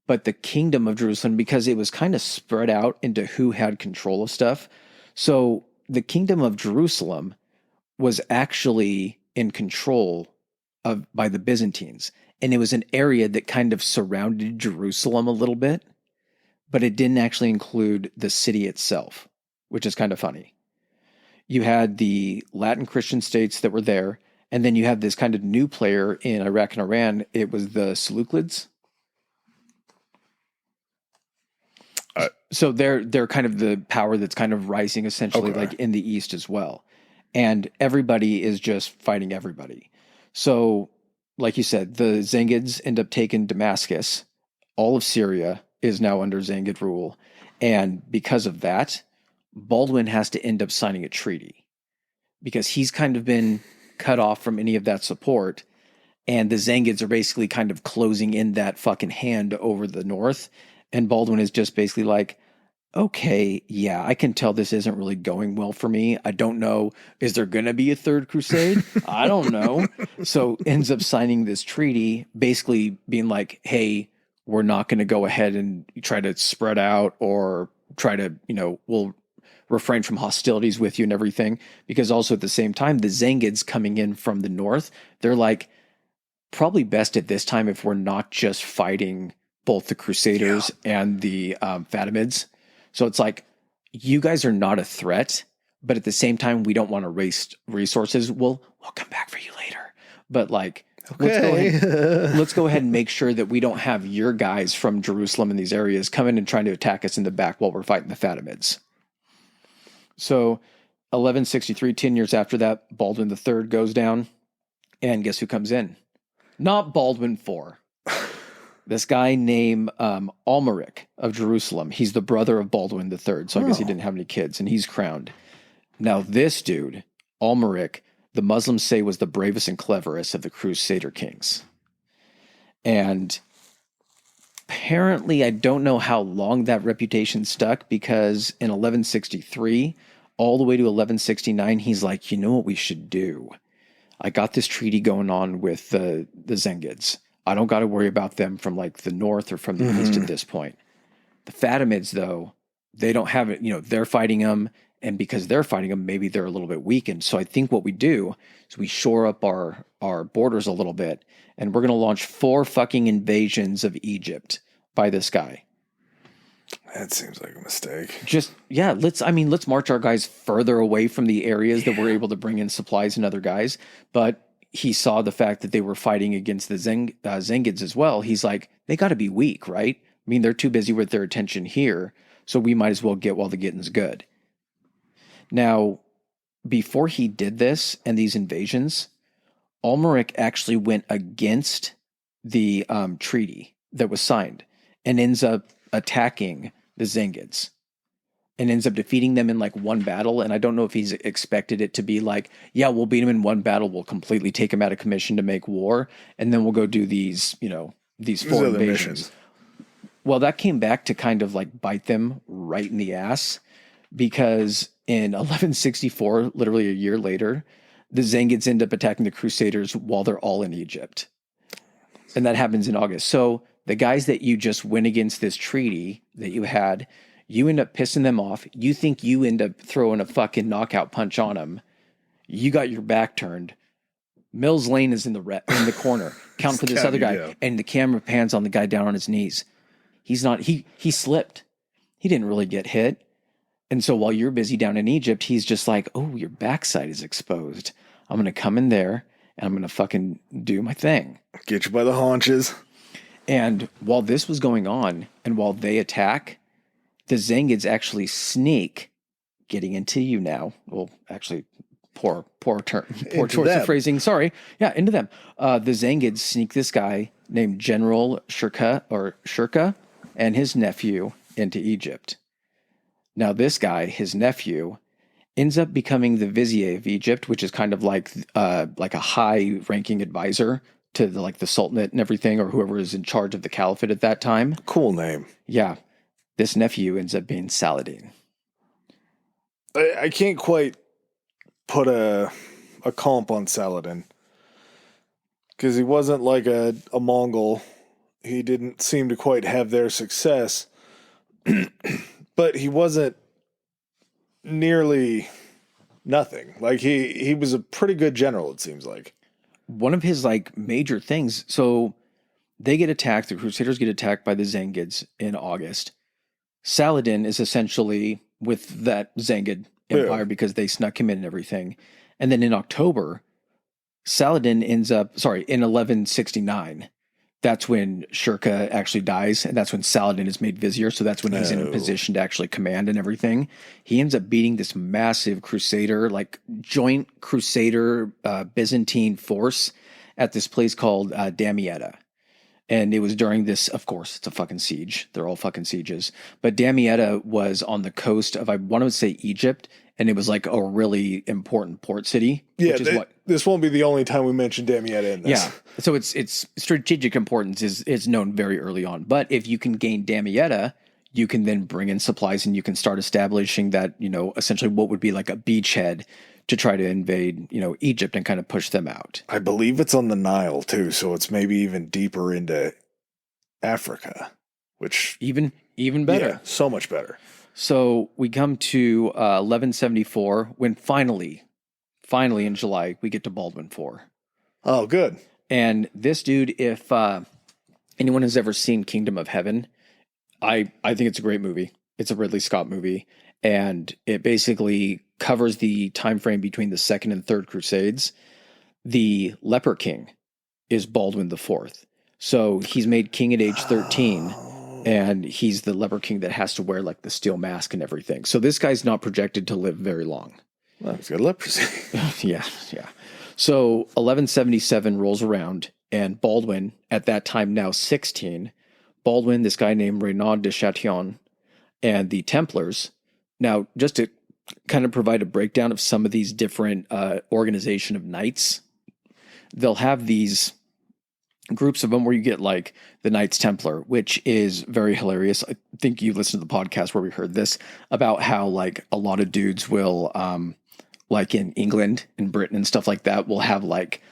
But the Kingdom of Jerusalem, because it was kind of spread out into who had control of stuff, so the Kingdom of Jerusalem was actually in control by the Byzantines. And it was an area that kind of surrounded Jerusalem a little bit, but it didn't actually include the city itself, which is kind of funny. You had the Latin Christian states that were there, and then you have this kind of new player in Iraq and Iran. It was the Seleucids. So they're kind of the power that's kind of rising essentially like in the East as well. And everybody is just fighting everybody. So, like you said, the Zengids end up taking Damascus. All of Syria is now under Zengid rule. And because of that, Baldwin has to end up signing a treaty because he's kind of been cut off from any of that support. And the Zengids are basically kind of closing in that fucking hand over the north. And Baldwin is just basically like, okay, yeah, I can tell this isn't really going well for me. I don't know. Is there going to be a third crusade? I don't know. So ends up signing this treaty, basically being like, hey, we're not going to go ahead and try to spread out or try to, we'll refrain from hostilities with you and everything. Because also at the same time, the Zengids coming in from the north, they're like, probably best at this time if we're not just fighting both the Crusaders and the Fatimids. So it's like, you guys are not a threat, but at the same time, we don't want to waste resources. We'll come back for you later. But like, let's go ahead and make sure that we don't have your guys from Jerusalem in these areas coming and trying to attack us in the back while we're fighting the Fatimids. So 1163, 10 years after that, Baldwin III goes down. And guess who comes in? Not Baldwin IV. This guy named Almeric of Jerusalem. He's the brother of Baldwin III. So I guess he didn't have any kids, and he's crowned. Now this dude, Almeric, the Muslims say was the bravest and cleverest of the Crusader kings. And apparently, I don't know how long that reputation stuck, because in 1163, all the way to 1169, he's like, you know what we should do? I got this treaty going on with the Zengids. I don't got to worry about them from like the north or from the east at this point. The Fatimids, though, they don't have it. You know, they're fighting them. And because they're fighting them, maybe they're a little bit weakened. So I think what we do is we shore up our borders a little bit. And we're going to launch 4 fucking invasions of Egypt by this guy. That seems like a mistake. Just, yeah, let's march our guys further away from the areas that we're able to bring in supplies and other guys. But he saw the fact that they were fighting against the Zengids as well. He's like, they got to be weak, right? I mean, they're too busy with their attention here, so we might as well get while the getting's good. Now, before he did this and these invasions, Almeric actually went against the treaty that was signed and ends up attacking the Zengids and ends up defeating them in like one battle. And I don't know if he's expected it to be like, yeah, we'll beat him in one battle. We'll completely take him out of commission to make war. And then we'll go do these, these 4 invasions. Missions. Well, that came back to kind of like bite them right in the ass, because in 1164, literally a year later, the Zengids end up attacking the Crusaders while they're all in Egypt. And that happens in August. So the guys that you just went against this treaty that you had, you end up pissing them off. You think you end up throwing a fucking knockout punch on them. You got your back turned. Mills Lane is in the corner. Count for this other guy. Yeah. And the camera pans on the guy down on his knees. He slipped. He didn't really get hit. And so while you're busy down in Egypt, he's just like, oh, your backside is exposed. I'm going to come in there and I'm going to fucking do my thing. Get you by the haunches. And while this was going on, and while they attack, the Zengids actually sneak, getting into you now. Well, actually, poor choice of phrasing. Sorry. Yeah, into them. The Zengids sneak this guy named General Shirka and his nephew into Egypt. Now, this guy, his nephew, ends up becoming the vizier of Egypt, which is kind of like a high-ranking advisor to the Sultanate and everything, or whoever is in charge of the caliphate at that time. Cool name. Yeah. This nephew ends up being Saladin. I can't quite put a comp on Saladin, because he wasn't like a Mongol. He didn't seem to quite have their success. But he wasn't nearly nothing. Like he was a pretty good general, it seems like. One of his major things. So they get attacked. The Crusaders get attacked by the Zengids in August. Saladin is essentially with that Zengid empire because they snuck him in and everything. And then in October, Saladin ends up, in 1169. That's when Shirka actually dies, and that's when Saladin is made vizier, so that's when he's in a position to actually command and everything. He ends up beating this massive crusader, joint crusader Byzantine force at this place called Damietta. And it was during this, of course, it's a fucking siege. They're all fucking sieges. But Damietta was on the coast of, I want to say, Egypt, and it was like a really important port city. Yeah, this won't be the only time we mention Damietta in this. Yeah, so its strategic importance is known very early on. But if you can gain Damietta, you can then bring in supplies and you can start establishing that, essentially what would be like a beachhead to try to invade, Egypt and kind of push them out. I believe it's on the Nile too, so it's maybe even deeper into Africa, which even better. Yeah, so much better. So we come to 1174 when finally in July we get to Baldwin IV. Oh, good. And this dude, if anyone has ever seen Kingdom of Heaven, I think it's a great movie. It's a Ridley Scott movie, and it basically covers the time frame between the Second and Third Crusades. The Leper King is Baldwin IV. So he's made king at age 13, And he's the leper king that has to wear like the steel mask and everything. So this guy's not projected to live very long. Well, he's got leprosy. Yeah. So 1177 rolls around, and Baldwin, at that time now 16, Baldwin, this guy named Renaud de Chatillon, and the Templars. Now, just to kind of provide a breakdown of some of these different organization of knights, they'll have these groups of them where you get like the Knights Templar, which is very hilarious. I think you listened to the podcast where we heard this about how like a lot of dudes will, like in England and Britain and stuff like that, will have like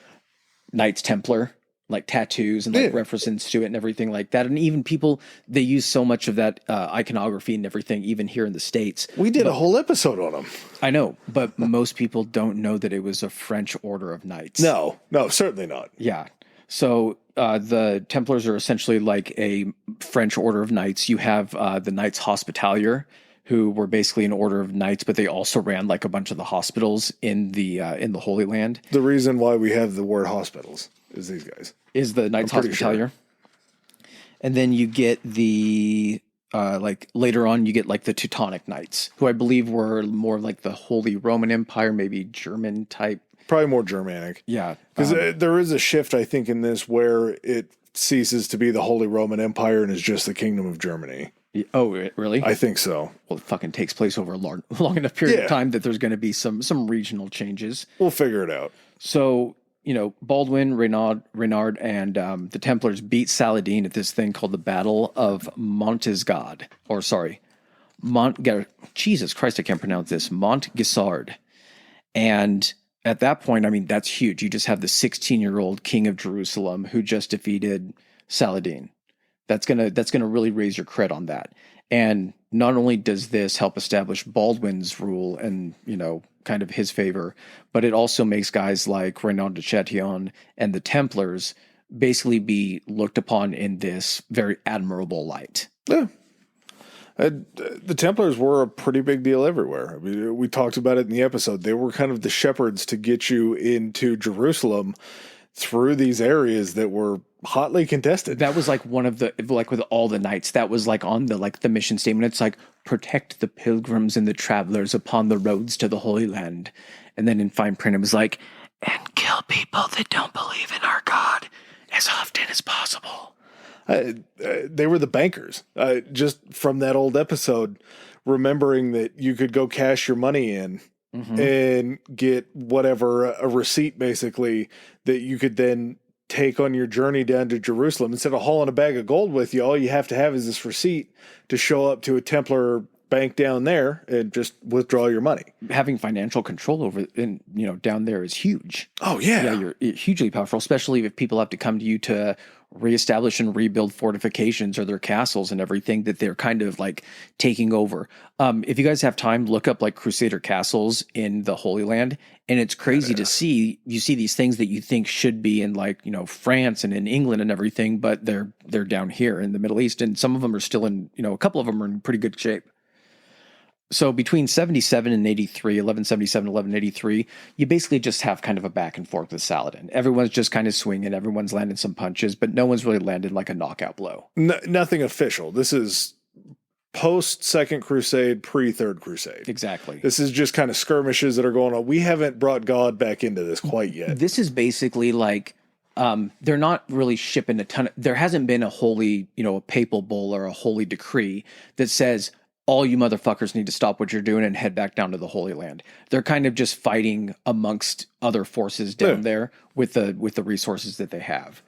Knights Templar, like tattoos and like references to it and everything like that. And even people, they use so much of that iconography and everything, even here in the States. We did a whole episode on them. I know, but most people don't know that it was a French order of knights. No, certainly not. Yeah. So the Templars are essentially like a French order of knights. You have the Knights Hospitalier, who were basically an order of knights, but they also ran like a bunch of the hospitals in the Holy Land. The reason why we have the word hospitals is these guys. Is the Knights Hospitalier. Sure. And then you get the like later on you get like the Teutonic Knights, who I believe were more like the Holy Roman Empire, maybe German type. Probably more Germanic. Yeah. Because there is a shift, I think, in this where it ceases to be the Holy Roman Empire and is just the Kingdom of Germany. Oh, really? I think so. Well, it fucking takes place over a long enough period of time that there's going to be some regional changes. We'll figure it out. So, Baldwin, Renaud, and the Templars beat Saladin at this thing called the Battle of Montgisard. Jesus Christ, I can't pronounce this. Montgisard. And at that point, I mean, that's huge. You just have the 16-year-old king of Jerusalem who just defeated Saladin. That's gonna really raise your cred on that. And not only does this help establish Baldwin's rule and, kind of his favor, but it also makes guys like Renaud de Chatillon and the Templars basically be looked upon in this very admirable light. Yeah. The Templars were a pretty big deal everywhere. I mean, we talked about it in the episode. They were kind of the shepherds to get you into Jerusalem through these areas that were hotly contested. That was like one of the, like with all the knights, that was like on the mission statement. It's like, protect the pilgrims and the travelers upon the roads to the Holy Land. And then in fine print, it was like, and kill people that don't believe in our God as often as possible. They were the bankers. Just from that old episode, remembering that you could go cash your money in and get whatever, a receipt basically, that you could then take on your journey down to Jerusalem. Instead of hauling a bag of gold with you, all you have to have is this receipt to show up to a Templar bank down there and just withdraw your money. Having financial control over down there is huge. Oh yeah. Yeah, you're hugely powerful, especially if people have to come to you to reestablish and rebuild fortifications or their castles and everything that they're kind of like taking over. If you guys have time, look up like Crusader castles in the Holy Land, and it's crazy to see. You see these things that you think should be in like France and in England and everything, but they're down here in the Middle East, and some of them are still in a couple of them are in pretty good shape. So between 77 and 83, 1177, 1183, you basically just have kind of a back and forth with Saladin. Everyone's just kind of swinging. Everyone's landing some punches, but no one's really landed like a knockout blow. Nothing official. This is post Second Crusade, pre Third Crusade. Exactly. This is just kind of skirmishes that are going on. We haven't brought God back into this quite yet. This is basically like, they're not really shipping a ton. There hasn't been a holy, a papal bull or a holy decree that says, all you motherfuckers need to stop what you're doing and head back down to the Holy Land. They're kind of just fighting amongst other forces down there with the resources that they have.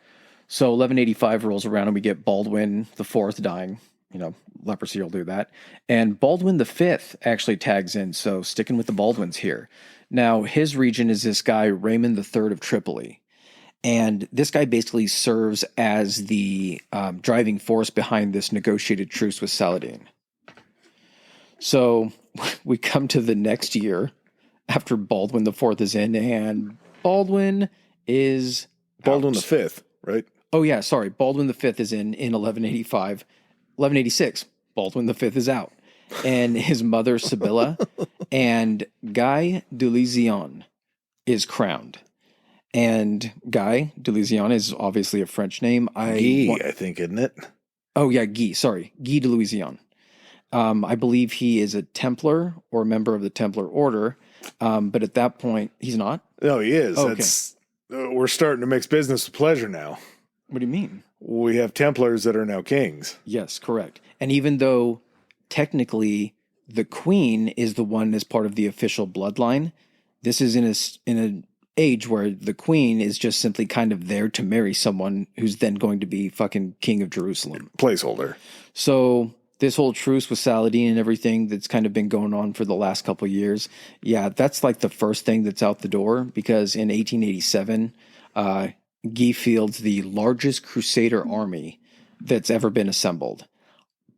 So 1185 rolls around and we get Baldwin the Fourth dying. Leprosy will do that. And Baldwin the Fifth actually tags in. So sticking with the Baldwins here. Now his region is this guy Raymond III of Tripoli. And this guy basically serves as the driving force behind this negotiated truce with Saladin. So we come to the next year after Baldwin the Fourth is in, and Baldwin is Baldwin the Fifth, right? Oh yeah, sorry. Baldwin the Fifth is in 1185. 1186, Baldwin the Fifth is out. And his mother, Sibylla, and Guy de Lizion is crowned. And Guy de Lizion is obviously a French name. I think, isn't it? Oh yeah, Guy. Sorry, Guy de Louisiane. I believe he is a Templar or a member of the Templar Order. But at that point, he's not. No, he is. Oh, okay. That's we're starting to mix business with pleasure now. What do you mean? We have Templars that are now kings. Yes, correct. And even though technically the queen is the one as part of the official bloodline, this is in an age where the queen is just simply kind of there to marry someone who's then going to be fucking king of Jerusalem. Placeholder. So this whole truce with Saladin and everything that's kind of been going on for the last couple of years, yeah, that's like the first thing that's out the door, because in 1887, Guy fields the largest crusader army that's ever been assembled.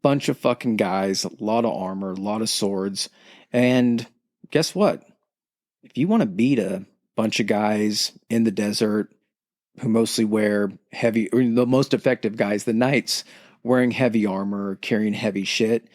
Bunch of fucking guys, a lot of armor, a lot of swords. And guess what? If you want to beat a bunch of guys in the desert who mostly wear heavy, or the most effective guys, the knights, wearing heavy armor, carrying heavy shit,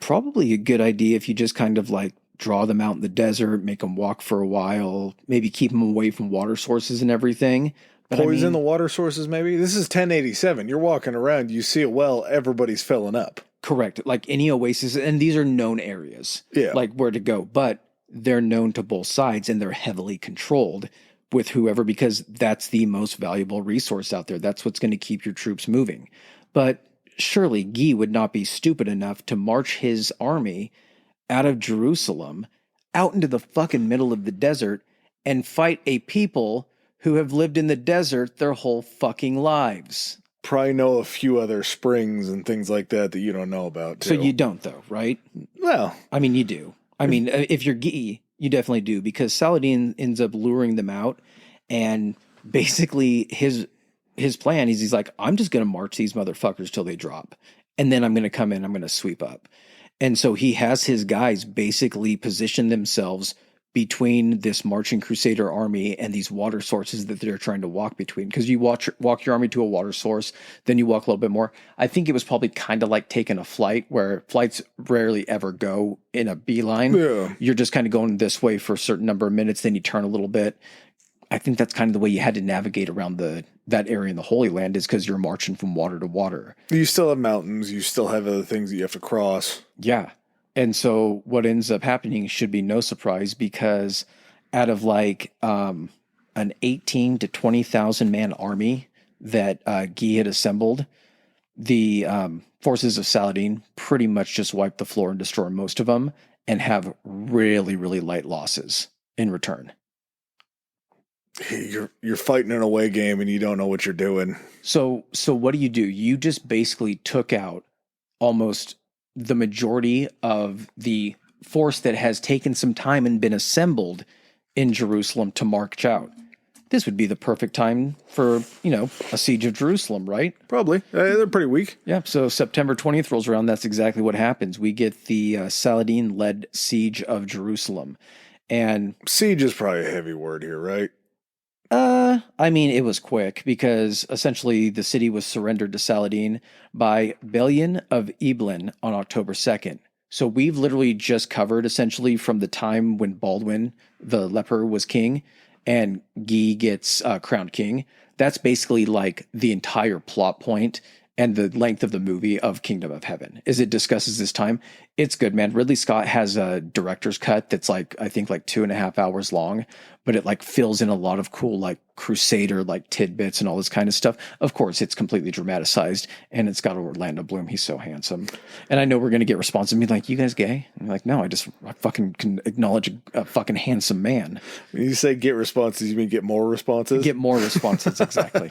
probably a good idea if you just kind of like draw them out in the desert, make them walk for a while, maybe keep them away from water sources and everything. But Poison the water sources, maybe? This is 1087. You're walking around, you see a well, everybody's filling up. Correct. Like any oasis, and these are known areas, like where to go, but they're known to both sides and they're heavily controlled with whoever, because that's the most valuable resource out there. That's what's going to keep your troops moving. But surely Guy would not be stupid enough to march his army out of Jerusalem out into the fucking middle of the desert and fight a people who have lived in the desert their whole fucking lives. Probably know a few other springs and things like that you don't know about, too. So you don't, though, right? Well, I mean, you do. I mean, if you're Guy, you definitely do, because Saladin ends up luring them out, and basically his plan is he's like, I'm just going to march these motherfuckers till they drop, and then I'm going to come in, I'm going to sweep up. And so he has his guys basically position themselves between this marching crusader army and these water sources that they're trying to walk between. Because you walk your army to a water source, then you walk a little bit more. I think it was probably kind of like taking a flight, where flights rarely ever go in a beeline. Yeah. You're just kind of going this way for a certain number of minutes, then you turn a little bit. I think that's kind of the way you had to navigate around that area in the Holy Land, is because you're marching from water to water. You still have mountains. You still have other things that you have to cross. Yeah. And so what ends up happening should be no surprise, because out of like an 18 to 20,000 man army that Guy had assembled, the forces of Saladin pretty much just wipe the floor and destroy most of them, and have really, really light losses in return. You're fighting an away game and you don't know what you're doing. So what do? You just basically took out almost the majority of the force that has taken some time and been assembled in Jerusalem to march out. This would be the perfect time for, a siege of Jerusalem, right? Probably. They're pretty weak. Yeah, so September 20th rolls around. That's exactly what happens. We get the Saladin-led siege of Jerusalem. And siege is probably a heavy word here, right? I mean, it was quick, because essentially the city was surrendered to Saladin by Balian of Ibelin on October 2nd. So we've literally just covered essentially from the time when Baldwin the leper was king and Guy gets crowned king. That's basically like the entire plot point and the length of the movie of Kingdom of Heaven, is it discusses this time. It's good, man. Ridley Scott has a director's cut that's like, I think like 2.5 hours long, but it like fills in a lot of cool, like crusader, like tidbits and all this kind of stuff. Of course, it's completely dramatized, and it's got Orlando Bloom. He's so handsome. And I know we're going to get responses and be like, you guys gay? And you're like, no, I fucking can acknowledge a fucking handsome man. When you say get responses, you mean get more responses? Get more responses, exactly.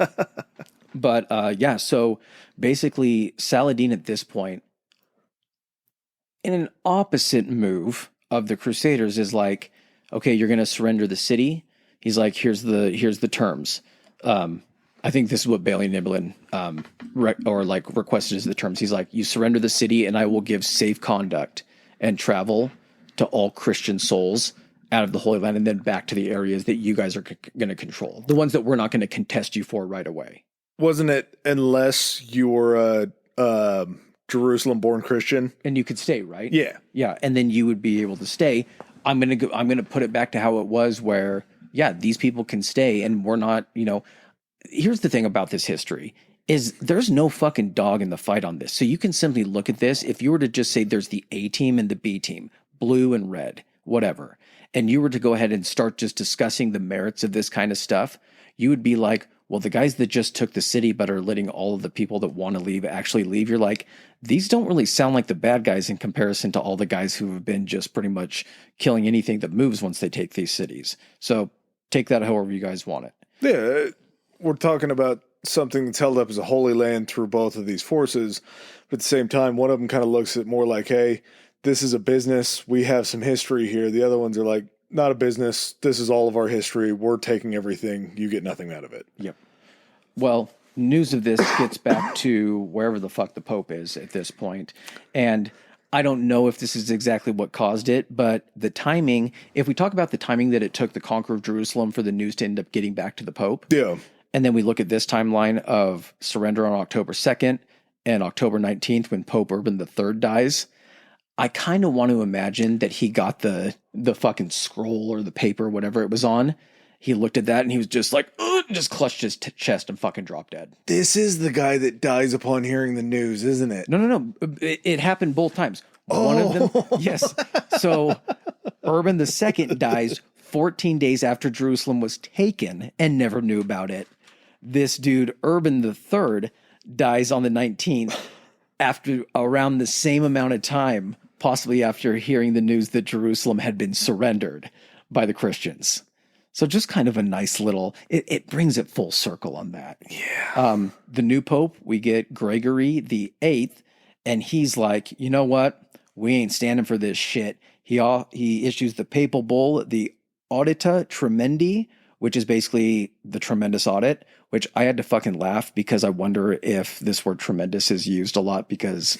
But yeah, so basically Saladin at this point, in an opposite move of the Crusaders, is like, okay, you're going to surrender the city. He's like, here's the terms. I think this is what Bailey Niblin requested as the terms. He's like, you surrender the city and I will give safe conduct and travel to all Christian souls out of the Holy Land and then back to the areas that you guys are going to control. The ones that we're not going to contest you for right away. Wasn't it unless you were a Jerusalem-born Christian? And you could stay, right? Yeah. Yeah, and then you would be able to stay. I'm going to put it back to how it was, where, yeah, these people can stay and we're not, here's the thing about this history is there's no fucking dog in the fight on this. So you can simply look at this. If you were to just say there's the A team and the B team, blue and red, whatever, and you were to go ahead and start just discussing the merits of this kind of stuff, you would be like, well, the guys that just took the city but are letting all of the people that want to leave actually leave. You're like, these don't really sound like the bad guys in comparison to all the guys who have been just pretty much killing anything that moves once they take these cities. So take that however you guys want it. Yeah, we're talking about something that's held up as a holy land through both of these forces. But at the same time, one of them kind of looks at more like, hey, this is a business. We have some history here. The other ones are like, not a business. This is all of our history. We're taking everything. You get nothing out of it. Yep. Well, news of this gets back to wherever the fuck the Pope is at this point. And I don't know if this is exactly what caused it, but the timing, if we talk about the timing that it took the conqueror of Jerusalem for the news to end up getting back to the Pope. Yeah. And then we look at this timeline of surrender on October 2nd and October 19th when Pope Urban III dies. I kind of want to imagine that he got the fucking scroll or the paper, whatever it was on. He looked at that and he was just like, just clutched his chest and fucking dropped dead. This is the guy that dies upon hearing the news, isn't it? No. It happened both times. One of them, yes. So Urban II dies 14 days after Jerusalem was taken and never knew about it. This dude, Urban III, dies on the 19th after around the same amount of time, possibly after hearing the news that Jerusalem had been surrendered by the Christians. So just kind of a nice little, it brings it full circle on that. Yeah. The new Pope, we get Gregory the VIII, and he's like, you know what? We ain't standing for this shit. He issues the papal bull, the Audita Tremendi, which is basically the tremendous audit, which I had to fucking laugh because I wonder if this word tremendous is used a lot because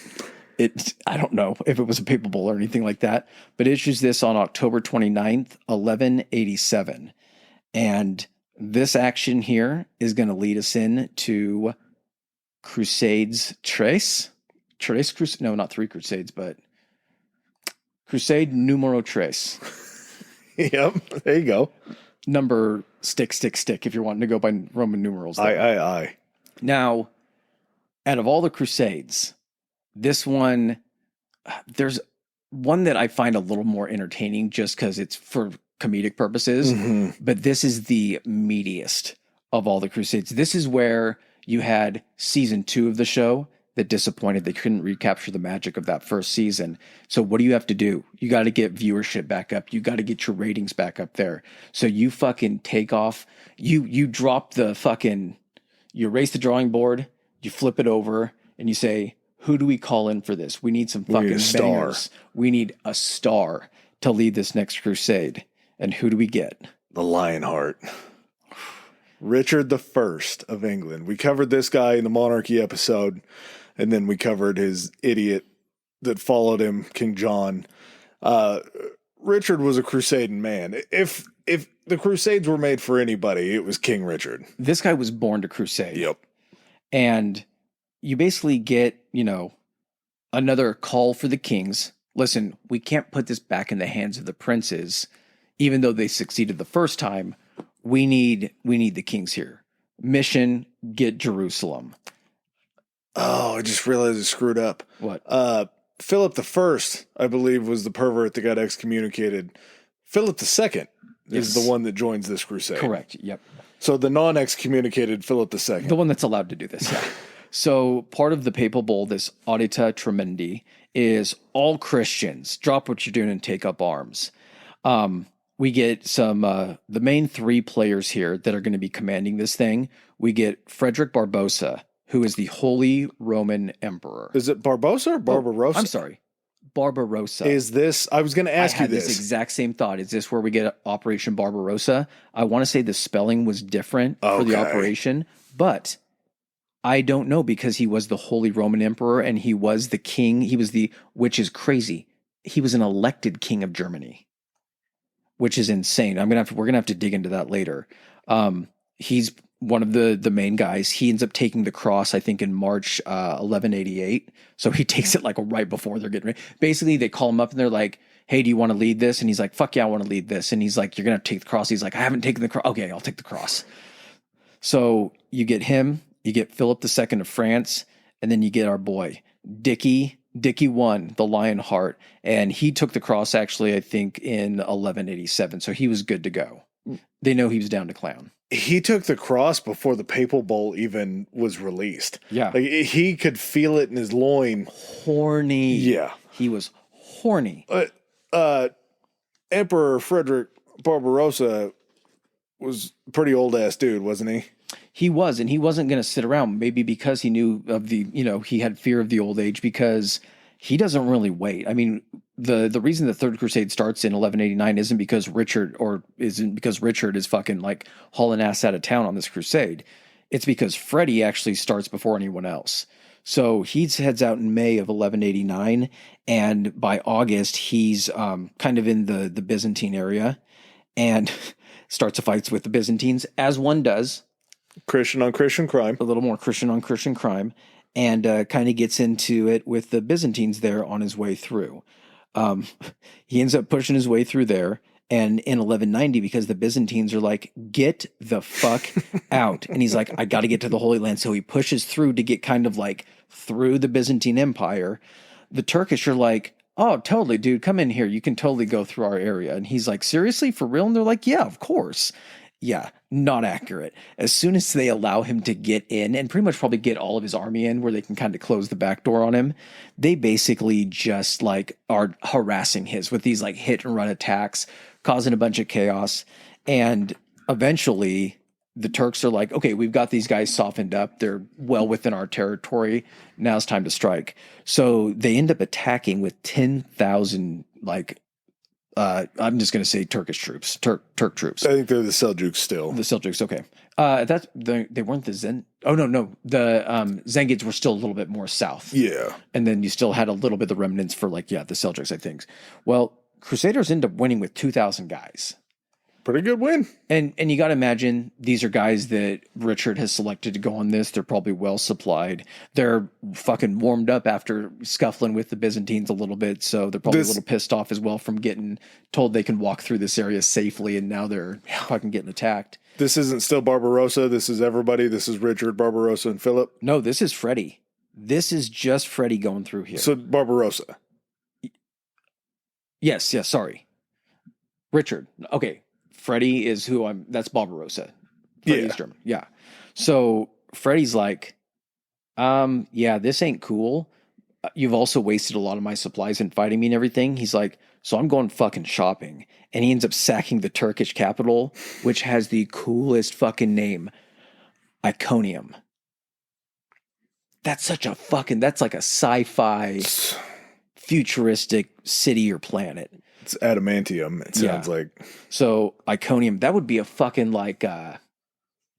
I don't know if it was a papal bull or anything like that, but it issues this on October 29th, 1187. And this action here is going to lead us in to Crusades Tres. No, not three Crusades, but Crusade numero tres. Yep, there you go. Number stick, if you're wanting to go by Roman numerals. Aye. Now, out of all the Crusades, this one, there's one that I find a little more entertaining just because it's for comedic purposes, but this is the meatiest of all the Crusades. This is where you had season 2 of the show that disappointed. They couldn't recapture the magic of that first season. So what do you have to do? You got to get viewership back up. You got to get your ratings back up there. So you fucking take off. You drop the fucking, you erase the drawing board, you flip it over, and you say, who do we call in for this? We need some fucking bangers. We need a star to lead this next crusade. And who do we get? The Lionheart. Richard I of England. We covered this guy in the monarchy episode, and then we covered his idiot that followed him, King John. Richard was a crusading man. If the Crusades were made for anybody, it was King Richard. This guy was born to crusade. Yep. And you basically get, another call for the kings. Listen, we can't put this back in the hands of the princes, even though they succeeded the first time. We need the kings here. Mission, get Jerusalem. Oh, I just realized I screwed up. What? Philip I, I believe, was the pervert that got excommunicated. Philip II is the one that joins this crusade. Correct. Yep. So the non-excommunicated Philip II. The one that's allowed to do this, yeah. So part of the papal bull, this Audita Tremendi, is all Christians, drop what you're doing and take up arms. We get some, the main 3 players here that are going to be commanding this thing. We get Frederick Barbarossa, who is the Holy Roman Emperor. Is it Barbossa or Barbarossa? I'm sorry. Barbarossa. Is this, I was going to ask you this. This exact same thought. Is this where we get Operation Barbarossa? I want to say the spelling was different for the operation, but I don't know because he was the Holy Roman Emperor and he was the king. He was which is crazy. He was an elected king of Germany, which is insane. We're going to have to dig into that later. He's one of the main guys. He ends up taking the cross, I think, in March 1188. So he takes it like right before they're getting ready. Basically, they call him up and they're like, hey, do you want to lead this? And he's like, fuck yeah, I want to lead this. And he's like, you're going to take the cross. He's like, I haven't taken the cross. Okay, I'll take the cross. So you get him. you get Philip II of France, and then you get our boy Dickie won the Lionheart, and he took the cross actually, I think, in 1187, so he was good to go. They know he was down to clown. He took the cross before the papal bull even was released. Yeah. Like, he could feel it in his loin. Horny. Yeah. He was horny. Emperor Frederick Barbarossa was a pretty old ass dude, wasn't he? He was, and he wasn't going to sit around, maybe because he knew of the, he had fear of the old age, because he doesn't really wait. I mean, the reason the Third Crusade starts in 1189 isn't because Richard is fucking like hauling ass out of town on this crusade. It's because Freddie actually starts before anyone else. So he heads out in May of 1189, and by August he's kind of in the Byzantine area, and starts a fight with the Byzantines, as one does. Christian on Christian crime. A little more Christian on Christian crime, and kind of gets into it with the Byzantines there on his way through. He ends up pushing his way through there, and in 1190, because the Byzantines are like, get the fuck out. And he's like, I got to get to the Holy Land. So he pushes through to get kind of like through the Byzantine Empire. The Turkish are like, oh, totally, dude, come in here. You can totally go through our area. And he's like, seriously, for real? And they're like, yeah, of course. Yeah, not accurate. As soon as they allow him to get in and pretty much probably get all of his army in where they can kind of close the back door on him, they basically just like are harassing with these like hit and run attacks, causing a bunch of chaos. And eventually the Turks are like, okay, we've got these guys softened up. They're well within our territory. Now it's time to strike. So they end up attacking with 10,000 I'm just going to say Turkish troops, Turk troops. I think they're the Seljuks still. The Seljuks, okay. They weren't the the Zengids were still a little bit more south. Yeah. And then you still had a little bit of the remnants for the Seljuks, I think. Well, Crusaders end up winning with 2,000 guys. Pretty good win. And you got to imagine these are guys that Richard has selected to go on this. They're probably well supplied. They're fucking warmed up after scuffling with the Byzantines a little bit. So they're probably a little pissed off as well from getting told they can walk through this area safely. And now they're fucking getting attacked. This isn't still Barbarossa. This is everybody. This is Richard, Barbarossa, and Philip. No, this is Freddie. This is just Freddie going through here. So Barbarossa. Yes, sorry. Richard. Okay. Freddie is that's Barbarossa. Freddie's German. Yeah. So Freddie's like, yeah, this ain't cool. You've also wasted a lot of my supplies in fighting me and everything. He's like, so I'm going fucking shopping. And he ends up sacking the Turkish capital, which has the coolest fucking name, Iconium. That's such a that's like a sci-fi futuristic city or planet. It's adamantium. It sounds like. So Iconium, that would be a fucking like, God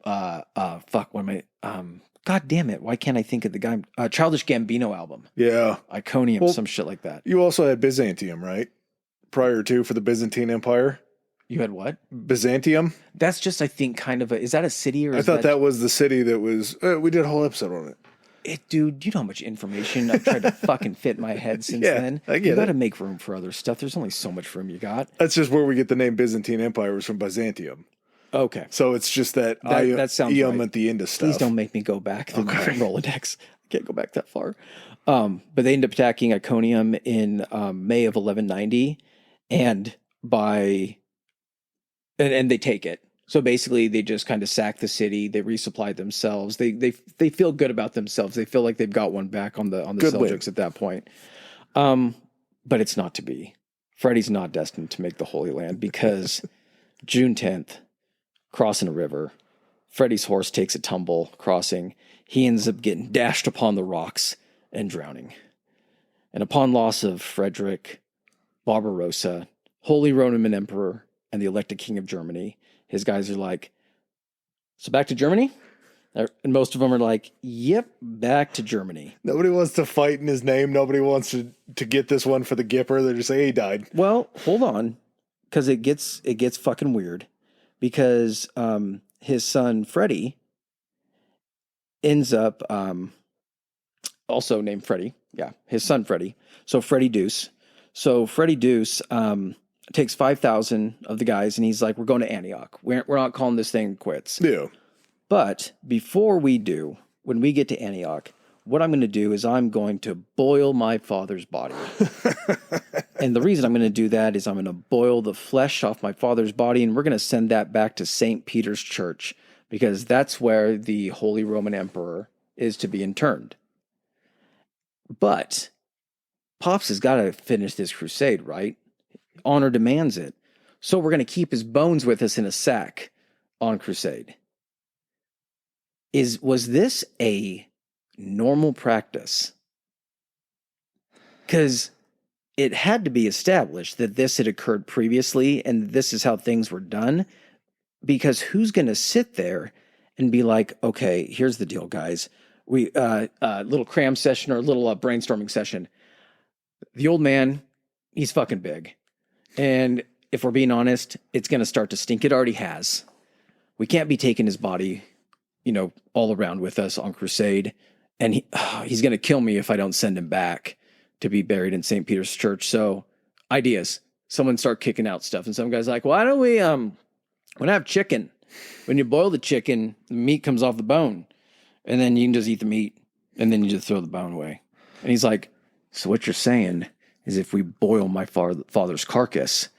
damn it. Why can't I think of the guy? Childish Gambino album. Yeah. Iconium, some shit like that. You also had Byzantium, right? Prior to, for the Byzantine Empire. You had what? Byzantium. That's just, I think, kind of is that a city or? I thought that was the city that was, we did a whole episode on it. Dude, you know how much information I've tried to fucking fit in my head since then? I get you got to make room for other stuff. There's only so much room you got. That's just where we get the name Byzantine Empire, was from Byzantium. Okay. So it's just that sounds ium right. at the end of stuff. Please don't make me go back to Rolodex. I can't go back that far. But they end up attacking Iconium in May of 1190, and they take it. So basically, they just kind of sack the city. They resupply themselves. They feel good about themselves. They feel like they've got one back on the Seljuks at that point. But it's not to be. Freddie's not destined to make the Holy Land, because June 10th, crossing a river, Freddie's horse takes a tumble crossing. He ends up getting dashed upon the rocks and drowning. And upon loss of Frederick Barbarossa, Holy Roman Emperor and the elected King of Germany, his guys are like, so back to Germany? And most of them are like, yep, back to Germany. Nobody wants to fight in his name. Nobody wants to get this one for the Gipper. They just say, hey, he died. Well, hold on, because it gets fucking weird. Because his son, Freddie, ends up also named Freddie. Yeah, his son, Freddie. So Freddie Deuce. So Freddie Deuce takes 5,000 of the guys, and he's like, we're going to Antioch. We're not calling this thing quits. Yeah. But before we do, when we get to Antioch, what I'm going to do is I'm going to boil my father's body. And the reason I'm going to do that is I'm going to boil the flesh off my father's body, and we're going to send that back to St. Peter's Church, because that's where the Holy Roman Emperor is to be interned. But Pops has got to finish this crusade, right? Honor demands it. So we're going to keep his bones with us in a sack on crusade. Was this a normal practice? Because it had to be established that this had occurred previously and this is how things were done. Because who's going to sit there and be like, okay, here's the deal, guys. We little cram session or a little brainstorming session. The old man, he's fucking big. And if we're being honest, it's going to start to stink. It already has. We can't be taking his body, all around with us on crusade. And he's going to kill me if I don't send him back to be buried in St. Peter's Church. So ideas. Someone start kicking out stuff. And some guy's like, why don't we have chicken? When you boil the chicken, the meat comes off the bone. And then you can just eat the meat. And then you just throw the bone away. And he's like, so what you're saying is if we boil my father's carcass,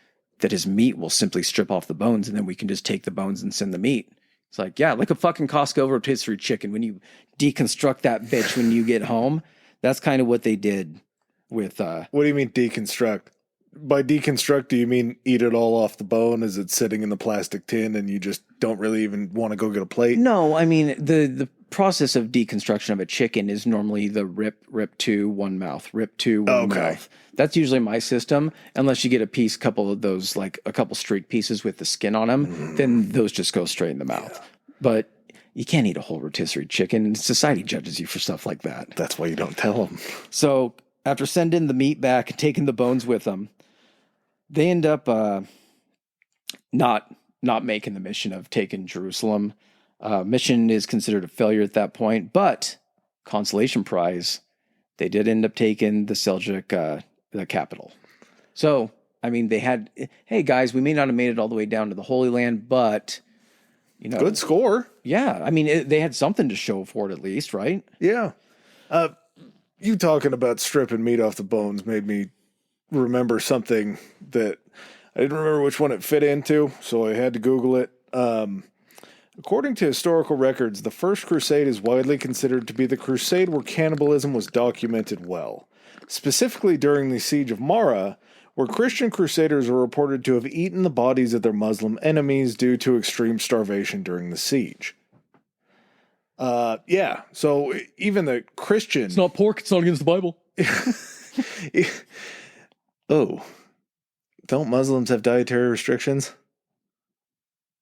that his meat will simply strip off the bones, and then we can just take the bones and send the meat. It's like, yeah, like a fucking Costco rotisserie chicken. When you deconstruct that bitch when you get home, that's kind of what they did with... What do you mean deconstruct? By deconstruct, do you mean eat it all off the bone as it's sitting in the plastic tin and you just don't really even want to go get a plate? No, I mean, the process of deconstruction of a chicken is normally the rip to one mouth, rip to one mouth. That's usually my system, unless you get a couple of those, like a couple streak pieces with the skin on them, then those just go straight in the mouth. Yeah. But you can't eat a whole rotisserie chicken, and society judges you for stuff like that. That's why you don't tell them. So after sending the meat back and taking the bones with them, they end up not making the mission of taking Jerusalem. Mission is considered a failure at that point, but consolation prize, they did end up taking the Seljuk, the capital. So, I mean, they had, hey guys, we may not have made it all the way down to the Holy Land, but, good score. Yeah. I mean, they had something to show for it at least, right? Yeah. You talking about stripping meat off the bones made me remember something that I didn't remember which one it fit into, so I had to Google it. According to historical records, the First Crusade is widely considered to be the crusade where cannibalism was documented well. Specifically during the Siege of Mara, where Christian crusaders were reported to have eaten the bodies of their Muslim enemies due to extreme starvation during the siege. Yeah, so even the Christian... It's not pork, it's not against the Bible. Oh, don't Muslims have dietary restrictions?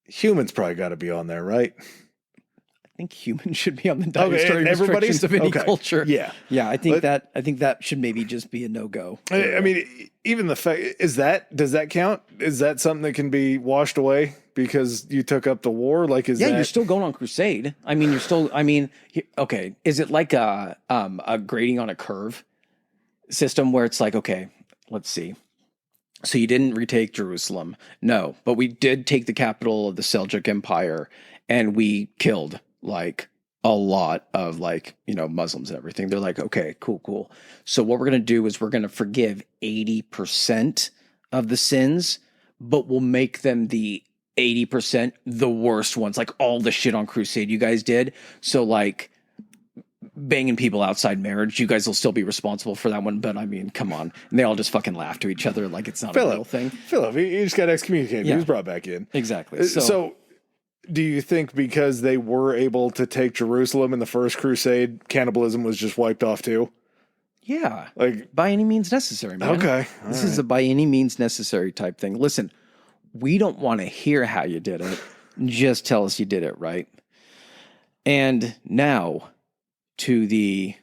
Humans probably got to be on there, right? I think humans should be on the dietary restrictions of any culture. Yeah. Yeah, I think that should maybe just be a no-go. I mean, even the fact, does that count? Is that something that can be washed away because you took up the war? Like, you're still going on crusade. I mean, okay, is it like a grading on a curve system where it's like, okay, let's see. So you didn't retake Jerusalem. No, but we did take the capital of the Seljuk Empire, and we killed like a lot of Muslims and everything. They're like, okay, cool. So what we're going to do is we're going to forgive 80% of the sins, but we'll make them the 80% the worst ones, like all the shit on crusade you guys did. So like banging people outside marriage, you guys will still be responsible for that one, but I mean, come on. And they all just fucking laugh to each other like it's not a real thing. Philip, he just got excommunicated. Yeah. He was brought back in. Exactly. So do you think because they were able to take Jerusalem in the First Crusade, cannibalism was just wiped off too? Yeah. Like by any means necessary, man. Okay. This is a by any means necessary type thing. Listen, we don't want to hear how you did it. Just tell us you did it, right? And now to the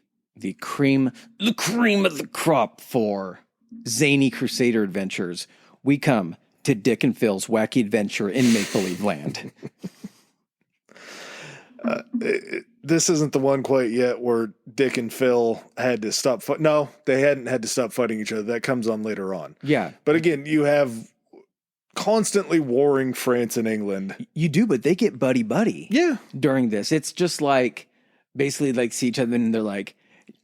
cream of the crop for zany Crusader adventures, we come to Dick and Phil's wacky adventure in make-believe land. This isn't the one quite yet where Dick and Phil had to stop. No, they hadn't had to stop fighting each other. That comes on later on. Yeah. But again, you have constantly warring France and England. You do, but they get buddy-buddy. Yeah. During this. It's just like basically like see each other and they're like,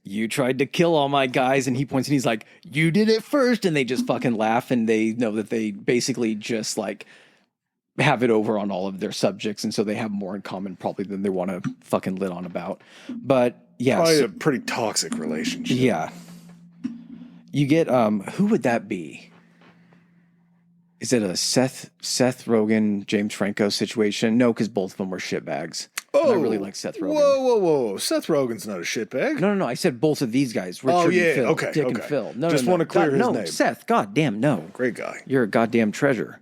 you tried to kill all my guys, and he points and he's like, you did it first, and they just fucking laugh, and they know that they basically just like have it over on all of their subjects, and so they have more in common probably than they want to fucking lit on about. But yeah, Probably a pretty toxic relationship. yeah. You get who would that be? Is it a Seth Rogen, James Franco situation? No, because both of them were shitbags. Oh, I really like Seth Rogen. Whoa. Seth Rogen's not a shitbag. No. I said both of these guys. Richard and Phil. Okay. Dick and Phil. No, Just want to clear his name. Seth. God damn, no. Great guy. You're a goddamn treasure.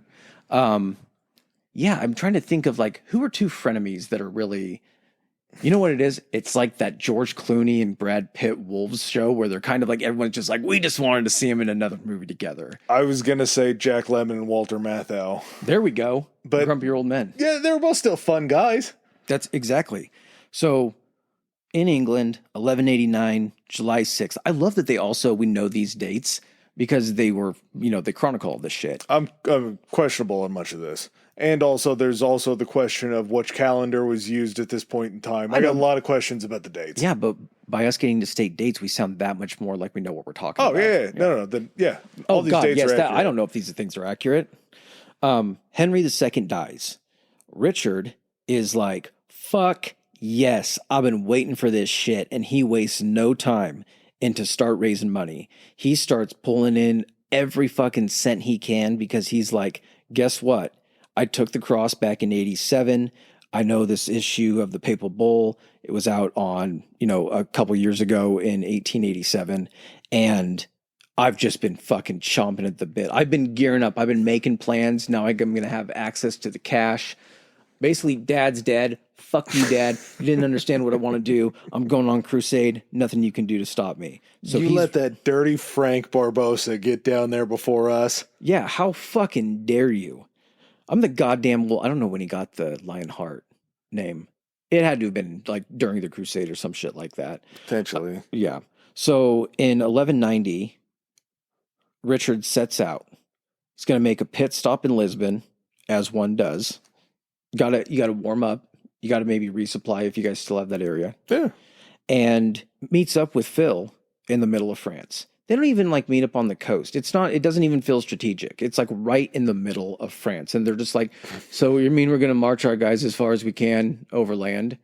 Yeah, I'm trying to think of like who are two frenemies that are really. You know what it is? It's like that George Clooney and Brad Pitt Wolves show where they're kind of like everyone's just like we just wanted to see them in another movie together. I was gonna say Jack Lemmon and Walter Matthau. There we go. But Grumpy Old Men. Yeah, they were both still fun guys. That's exactly. So in England, 1189, July 6th. I love that we know these dates because they were, they chronicle all this shit. I'm questionable on much of this. And also, there's also the question of which calendar was used at this point in time. I got a lot of questions about the dates. Yeah, but by us getting to state dates, we sound that much more like we know what we're talking about. Oh, yeah. No. Then, yeah. All these dates are accurate. I don't know if these things are accurate. Henry II dies. Richard is like, fuck yes, I've been waiting for this shit. And he wastes no time into start raising money. He starts pulling in every fucking cent he can because he's like, guess what? I took the cross back in 87. I know this issue of the Papal Bull. It was out on, a couple years ago in 1887. And I've just been fucking chomping at the bit. I've been gearing up. I've been making plans. Now I'm going to have access to the cash. Basically, Dad's dead. Fuck you, Dad. You didn't understand what I want to do. I'm going on crusade. Nothing you can do to stop me. So you let that dirty Frank Barbosa get down there before us. Yeah, how fucking dare you? I'm the goddamn wolf. I don't know when he got the Lionheart name. It had to have been like during the Crusade or some shit like that. Potentially. Yeah. So in 1190, Richard sets out. He's going to make a pit stop in Lisbon, as one does. You gotta warm up. You got to maybe resupply if you guys still have that area. Yeah. And meets up with Phil in the middle of France. They don't even like meet up on the coast. It doesn't even feel strategic. It's like right in the middle of France. And they're just like, so you mean we're going to march our guys as far as we can overland?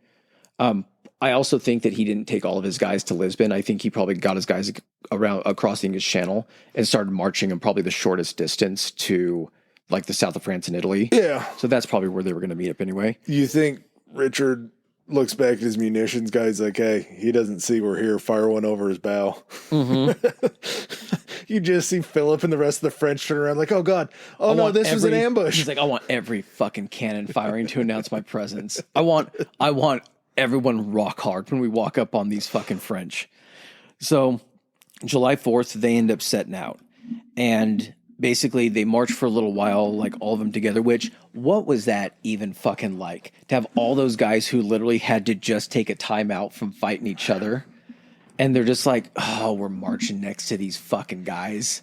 I also think that he didn't take all of his guys to Lisbon. I think he probably got his guys across the English Channel and started marching them probably the shortest distance to like the south of France and Italy. Yeah. So that's probably where they were going to meet up anyway. You think Richard looks back at his munitions guys like, hey, he doesn't see we're here. Fire one over his bow. Mm-hmm. You just see Philip and the rest of the French turn around like, oh, God. Oh, no, this was an ambush. He's like, I want every fucking cannon firing to announce my presence. I want everyone rock hard when we walk up on these fucking French. So July 4th, they end up setting out. And basically, they march for a little while, like all of them together, which, what was that even fucking like? To have all those guys who literally had to just take a time out from fighting each other. And they're just like, oh, we're marching next to these fucking guys.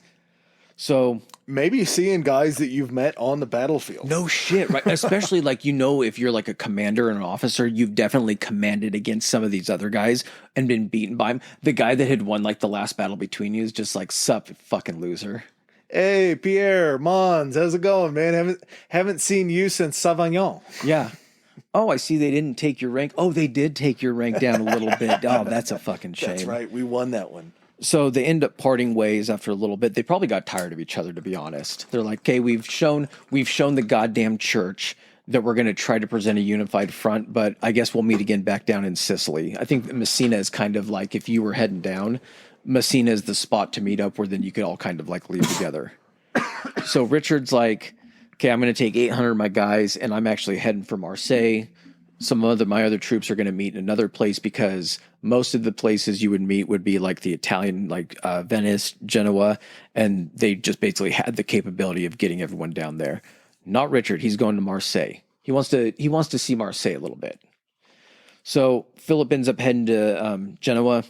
So maybe seeing guys that you've met on the battlefield. No shit, right? Especially like, if you're like a commander and an officer, you've definitely commanded against some of these other guys and been beaten by them. The guy that had won like the last battle between you is just like, sup, fucking loser. Hey, Pierre, Mons, how's it going, man? Haven't seen you since Savagnon. Yeah. Oh, I see they didn't take your rank. Oh, they did take your rank down a little bit. Oh, that's a fucking shame. That's right. We won that one. So they end up parting ways after a little bit. They probably got tired of each other, to be honest. They're like, okay, we've shown the goddamn church that we're going to try to present a unified front, but I guess we'll meet again back down in Sicily. I think Messina is kind of like, if you were heading down, Messina is the spot to meet up where then you could all kind of like leave together. So Richard's like, okay, I'm going to take 800 of my guys and I'm actually heading for Marseille. Some of my other troops are going to meet in another place because most of the places you would meet would be like the Italian, like Venice, Genoa, and they just basically had the capability of getting everyone down there. Not Richard. He's going to Marseille. He wants to see Marseille a little bit. So Philip ends up heading to Genoa.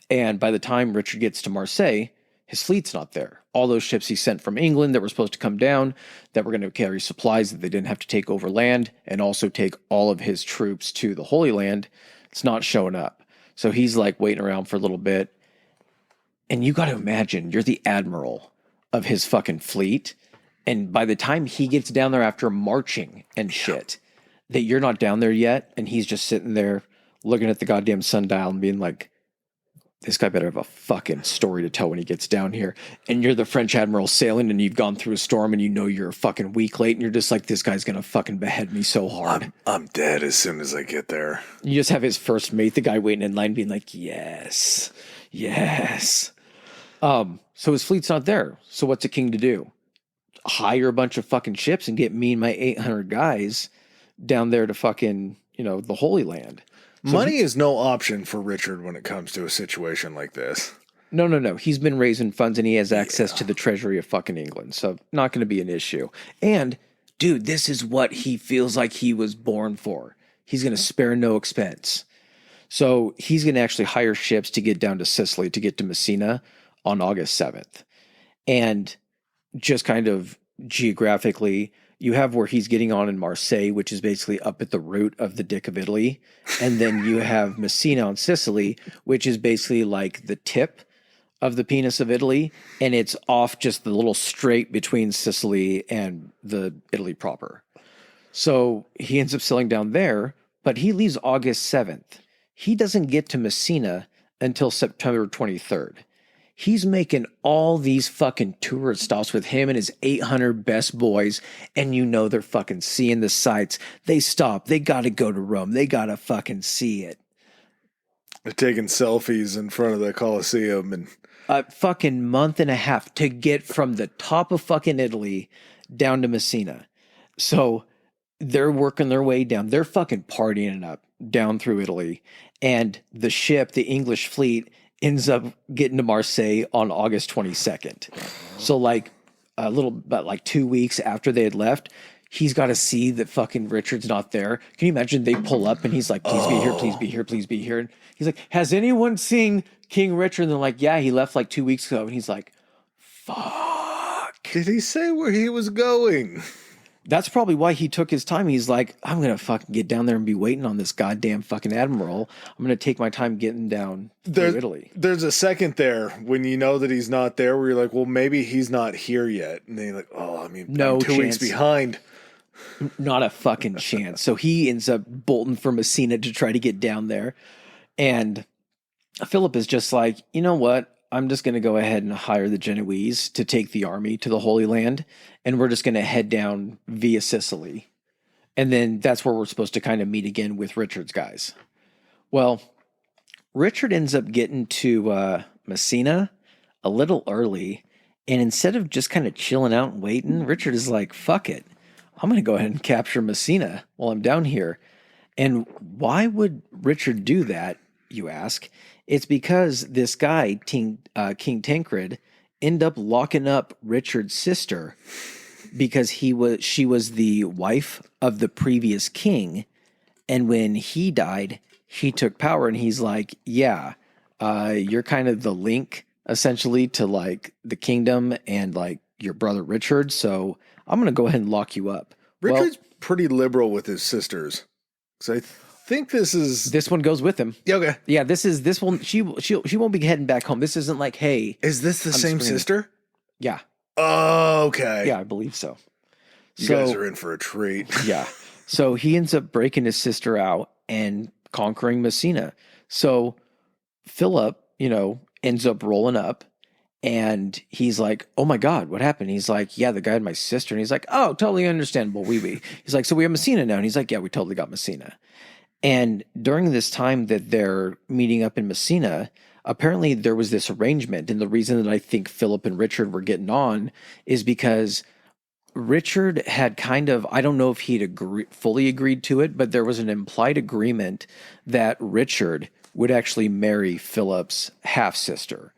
And by the time Richard gets to Marseille, his fleet's not there. All those ships he sent from England that were supposed to come down, that were going to carry supplies that they didn't have to take overland, and also take all of his troops to the Holy Land, It's not showing up. So he's like waiting around for a little bit. And you got to imagine you're the admiral of his fucking fleet. And by the time he gets down there after marching and shit, that you're not down there yet. And he's just sitting there looking at the goddamn sundial and being like, this guy better have a fucking story to tell when he gets down here. And you're the French admiral sailing and you've gone through a storm and you know you're a fucking week late and you're just like, this guy's going to fucking behead me so hard. I'm dead as soon as I get there. You just have his first mate, the guy waiting in line being like, yes, yes. So his fleet's not there. So what's a king to do? Hire a bunch of fucking ships and get me and my 800 guys down there to fucking, the Holy Land. So money is no option for Richard when it comes to a situation like this. No. He's been raising funds and he has access to the treasury of fucking England. So not going to be an issue. And dude, this is what he feels like he was born for. He's going to spare no expense. So he's going to actually hire ships to get down to Sicily, to get to Messina on August 7th. And just kind of geographically, you have where he's getting on in Marseille, which is basically up at the root of the dick of Italy. And then you have Messina on Sicily, which is basically like the tip of the penis of Italy. And it's off just the little strait between Sicily and the Italy proper. So he ends up sailing down there, but he leaves August 7th. He doesn't get to Messina until September 23rd. He's making all these fucking tourist stops with him and his 800 best boys, and they're fucking seeing the sights. They stop. They got to go to Rome. They got to fucking see it. They're taking selfies in front of the Colosseum. And a fucking month and a half to get from the top of fucking Italy down to Messina. So they're working their way down. They're fucking partying it up down through Italy. And the ship, the English fleet, ends up getting to Marseille on August 22nd. So like about 2 weeks after they had left, he's got to see that fucking Richard's not there. Can you imagine they pull up and he's like, please be here, please be here, please be here. And he's like, has anyone seen King Richard? And they're like, yeah, he left like 2 weeks ago. And he's like, fuck. Did he say where he was going? That's probably why he took his time. He's like, I'm going to fucking get down there and be waiting on this goddamn fucking admiral. I'm going to take my time getting down through Italy. There's a second there when you know that he's not there where you're like, well, maybe he's not here yet. And then you're like, I'm 2 weeks behind. Not a fucking chance. So he ends up bolting for Messina to try to get down there. And Philip is just like, you know what? I'm just going to go ahead and hire the Genoese to take the army to the Holy Land. And we're just going to head down via Sicily. And then that's where we're supposed to kind of meet again with Richard's guys. Well, Richard ends up getting to Messina a little early. And instead of just kind of chilling out and waiting, Richard is like, fuck it. I'm going to go ahead and capture Messina while I'm down here. And why would Richard do that, you ask? It's because this guy, King Tancred, ended up locking up Richard's sister because she was the wife of the previous king. And when he died, he took power and he's like, yeah, you're kind of the link essentially to like the kingdom and like your brother Richard. So I'm going to go ahead and lock you up. Richard's pretty liberal with his sisters. So I think this one goes with him. Yeah, okay. Yeah, this one she won't be heading back home. This isn't like, hey, is this the same sister? Yeah. Oh, okay. Yeah, I believe so. You guys are in for a treat. Yeah. So he ends up breaking his sister out and conquering Messina. So Philip, ends up rolling up and he's like, oh my God, what happened? He's like, yeah, the guy had my sister. And he's like, oh, totally understandable. He's like, so we have Messina now. And he's like, yeah, we totally got Messina. And during this time that they're meeting up in Messina, apparently there was this arrangement. And the reason that I think Philip and Richard were getting on is because Richard had kind of, I don't know if he'd fully agreed to it, but there was an implied agreement that Richard would actually marry Philip's half-sister,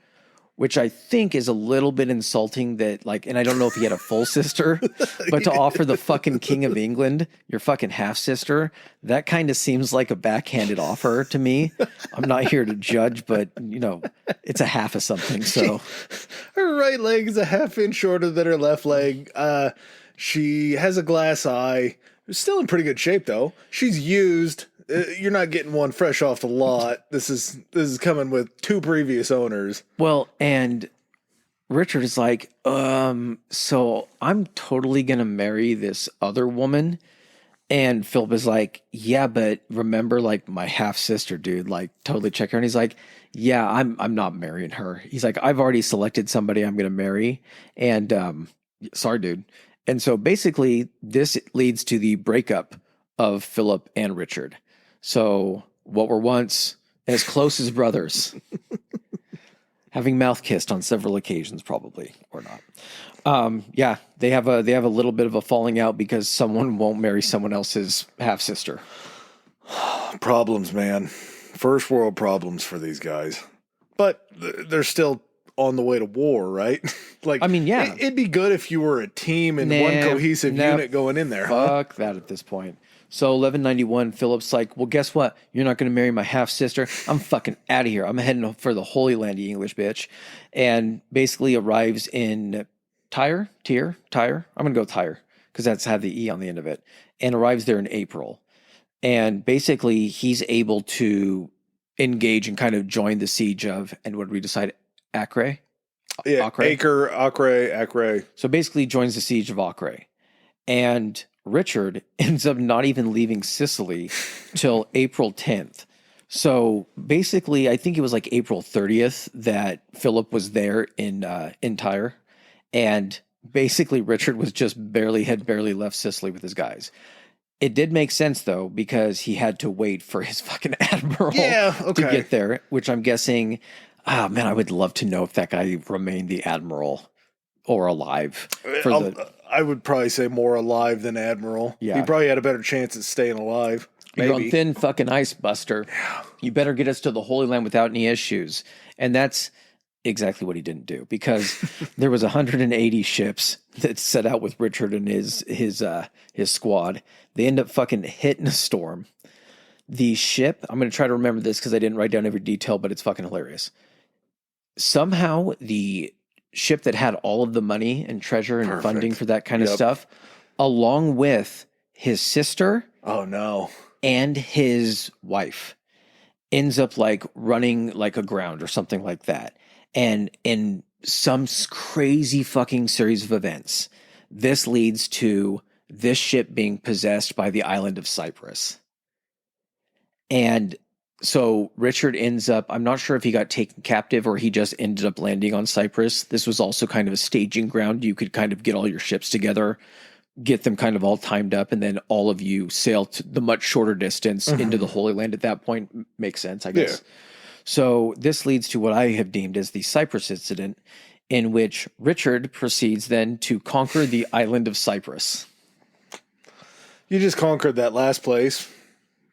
which I think is a little bit insulting that and I don't know if he had a full sister, but to offer the fucking King of England your fucking half-sister, that kind of seems like a backhanded offer to me. I'm not here to judge, but it's a half of something. So her right leg is a half inch shorter than her left leg. She has a glass eye. Still in pretty good shape though. She's used. You're not getting one fresh off the lot. This is coming with 2 previous owners. Well, and Richard is like, so I'm totally gonna marry this other woman. And Philip is like, yeah, but remember, like, my half sister, dude, like, totally check her. And he's like, yeah, I'm not marrying her. He's like, I've already selected somebody I'm gonna marry, and sorry, dude. And so basically, this leads to the breakup of Philip and Richard. So what were once as close as brothers, having mouth kissed on several occasions, probably or not. Yeah, they have a little bit of a falling out because someone won't marry someone else's half sister. Problems, man. First world problems for these guys. But they're still on the way to war, right? Like, I mean, yeah, it'd be good if you were a team and one cohesive unit going in there. Fuck that at this point. So 1191, Philip's like, well, guess what? You're not going to marry my half sister. I'm fucking out of here. I'm heading for the Holy Land, you English bitch. And basically arrives in Tyre. I'm going to go Tyre because that's had the E on the end of it. And arrives there in April. And basically he's able to engage and kind of join the siege of, and what did we decide? Acre? Yeah, Acre. So basically joins the siege of Acre. And Richard ends up not even leaving Sicily till April 10th. So basically, I think it was like April 30th that Philip was there in Tyre. And basically, Richard was had barely left Sicily with his guys. It did make sense, though, because he had to wait for his fucking admiral to get there, which I'm guessing, man, I would love to know if that guy remained the admiral or alive. I would probably say more alive than admiral. Yeah. He probably had a better chance at staying alive. Maybe. You're on thin fucking ice, Buster. Yeah. You better get us to the Holy Land without any issues. And that's exactly what he didn't do, because there was 180 ships that set out with Richard and his squad. They end up fucking hitting a storm. The ship, I'm going to try to remember this because I didn't write down every detail, but it's fucking hilarious. Somehow the ship that had all of the money and treasure and funding for that kind of stuff, along with his sister, and his wife, ends up like running like aground or something like that. And in some crazy fucking series of events, this leads to this ship being possessed by the island of Cyprus. And so Richard ends up, I'm not sure if he got taken captive or he just ended up landing on Cyprus. This was also kind of a staging ground. You could kind of get all your ships together, get them kind of all timed up, and then all of you sail to the much shorter distance into the Holy Land at that point. Makes sense, I guess. Yeah. So this leads to what I have deemed as the Cyprus incident, in which Richard proceeds then to conquer the island of Cyprus. You just conquered that last place.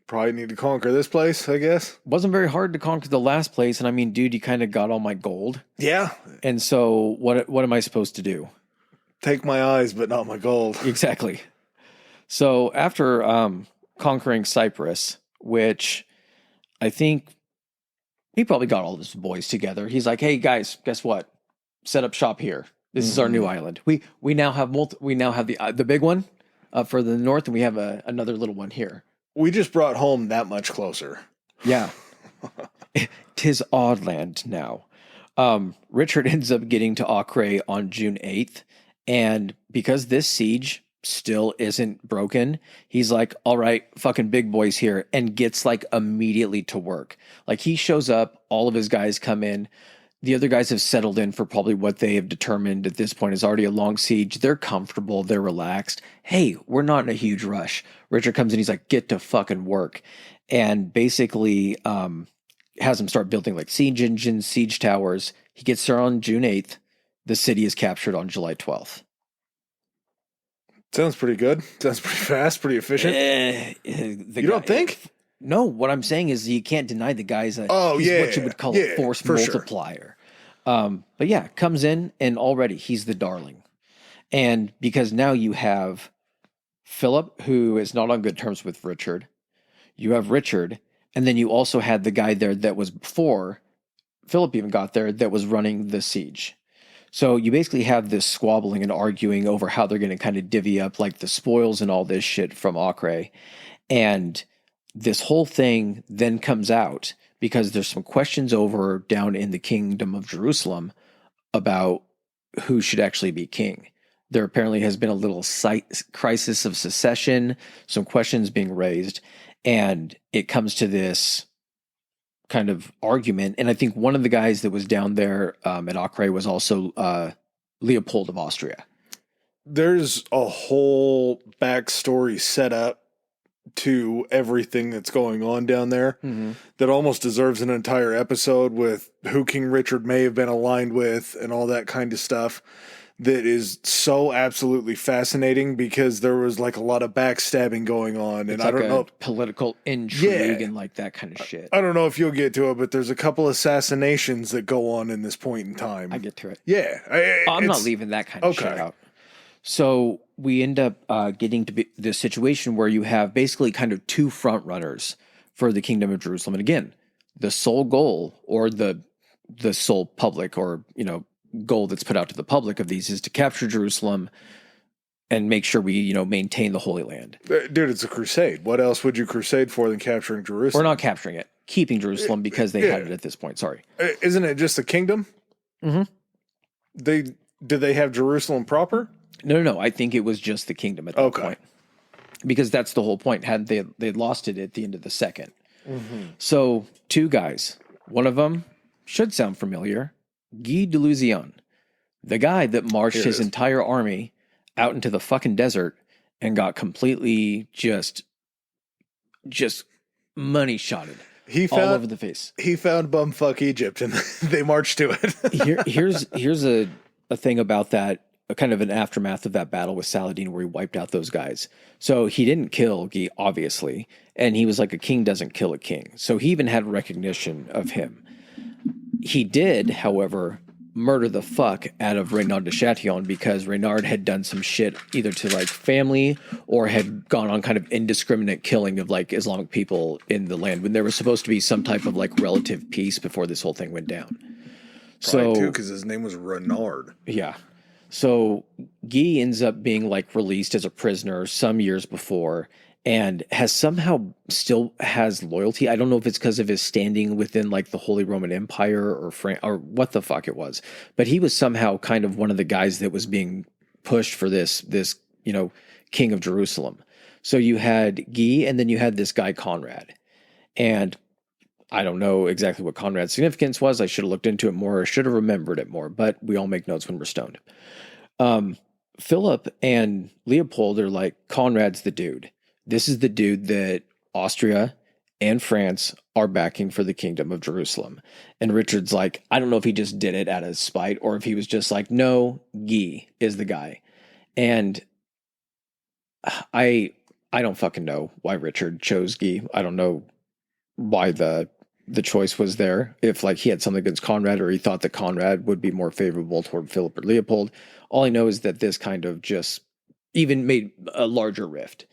Probably need to conquer this place, I guess. Wasn't very hard to conquer the last place, and I mean, dude, you kind of got all my gold. Yeah. And so what am I supposed to do? Take my eyes, but not my gold. Exactly. So after conquering Cyprus, which I think he probably got all of his boys together, he's like, "Hey guys, guess what? Set up shop here. This is our new island. We now have the big one up further in the north, and we have another little one here. We just brought home that much closer." Yeah. 'Tis odd land now. Richard ends up getting to Acre on June 8th. And because this siege still isn't broken, he's like, all right, fucking big boys here, and gets like immediately to work. Like he shows up, all of his guys come in. The other guys have settled in for probably what they have determined at this point is already a long siege. They're comfortable. They're relaxed. Hey, we're not in a huge rush. Richard comes in. He's like, get to fucking work. And basically has them start building like siege engines, siege towers. He gets there on June 8th. The city is captured on July 12th. Sounds pretty good. Sounds pretty fast, pretty efficient. You don't think? No, what I'm saying is you can't deny the guy's what you would call a force multiplier. Sure. But yeah, comes in and already he's the darling. And because now you have Philip, who is not on good terms with Richard. You have Richard, and then you also had the guy there that was before Philip even got there that was running the siege. So you basically have this squabbling and arguing over how they're going to kind of divvy up like the spoils and all this shit from Acre. And this whole thing then comes out because there's some questions over down in the kingdom of Jerusalem about who should actually be king. There apparently has been a little crisis of secession, some questions being raised, and it comes to this kind of argument. And I think one of the guys that was down there at H.R.E was also Leopold of Austria. There's a whole backstory set up to everything that's going on down there that almost deserves an entire episode, with who King Richard may have been aligned with and all that kind of stuff. That is so absolutely fascinating, because there was like a lot of backstabbing going on, and It's I like don't know, political intrigue and like that kind of shit. I don't know if you'll get to it, but there's a couple assassinations that go on in this point in time. I get to it. Yeah, I'm not leaving that kind of shit out. So we end up getting to this situation where you have basically kind of two front runners for the kingdom of Jerusalem. And again, the sole goal, or the sole public, or, goal that's put out to the public of these, is to capture Jerusalem and make sure we, maintain the Holy Land. Dude, it's a crusade. What else would you crusade for than capturing Jerusalem? We're not capturing it, keeping Jerusalem, because they had it at this point. Sorry. Isn't it just a kingdom? Mm-hmm. Did they have Jerusalem proper? No. I think it was just the kingdom at that point, because that's the whole point. Had they lost it at the end of the second. So two guys, one of them should sound familiar, Guy de Lusignan, the guy that marched his entire army out into the fucking desert and got completely just money shotted all over the face. He found bumfuck Egypt, and they marched to it. Here's a thing about that, a kind of an aftermath of that battle with Saladin, where he wiped out those guys. So he didn't kill Guy, obviously, and he was like, a king doesn't kill a king. So he even had recognition of him. He did, however, murder the fuck out of Reynard de Chatillon, because Reynard had done some shit either to like family, or had gone on kind of indiscriminate killing of like Islamic people in the land, when there was supposed to be some type of like relative peace before this whole thing went down. Probably too, because his name was Renard. Yeah. So Guy ends up being like released as a prisoner some years before, and has somehow still has loyalty. I don't know if it's because of his standing within like the Holy Roman Empire or France, or what the fuck it was, but he was somehow kind of one of the guys that was being pushed for this king of Jerusalem. So you had Guy, and then you had this guy Conrad, and I don't know exactly what Conrad's significance was. I should have looked into it more, or should have remembered it more, but we all make notes when we're stoned. Philip and Leopold are like, Conrad's the dude. This is the dude that Austria and France are backing for the kingdom of Jerusalem. And Richard's like, I don't know if he just did it out of spite, or if he was just like, no, Guy is the guy. And I don't fucking know why Richard chose Guy. I don't know why the choice was there. If like he had something against Conrad, or he thought that Conrad would be more favorable toward Philip or Leopold. All I know is that this kind of just even made a larger rift.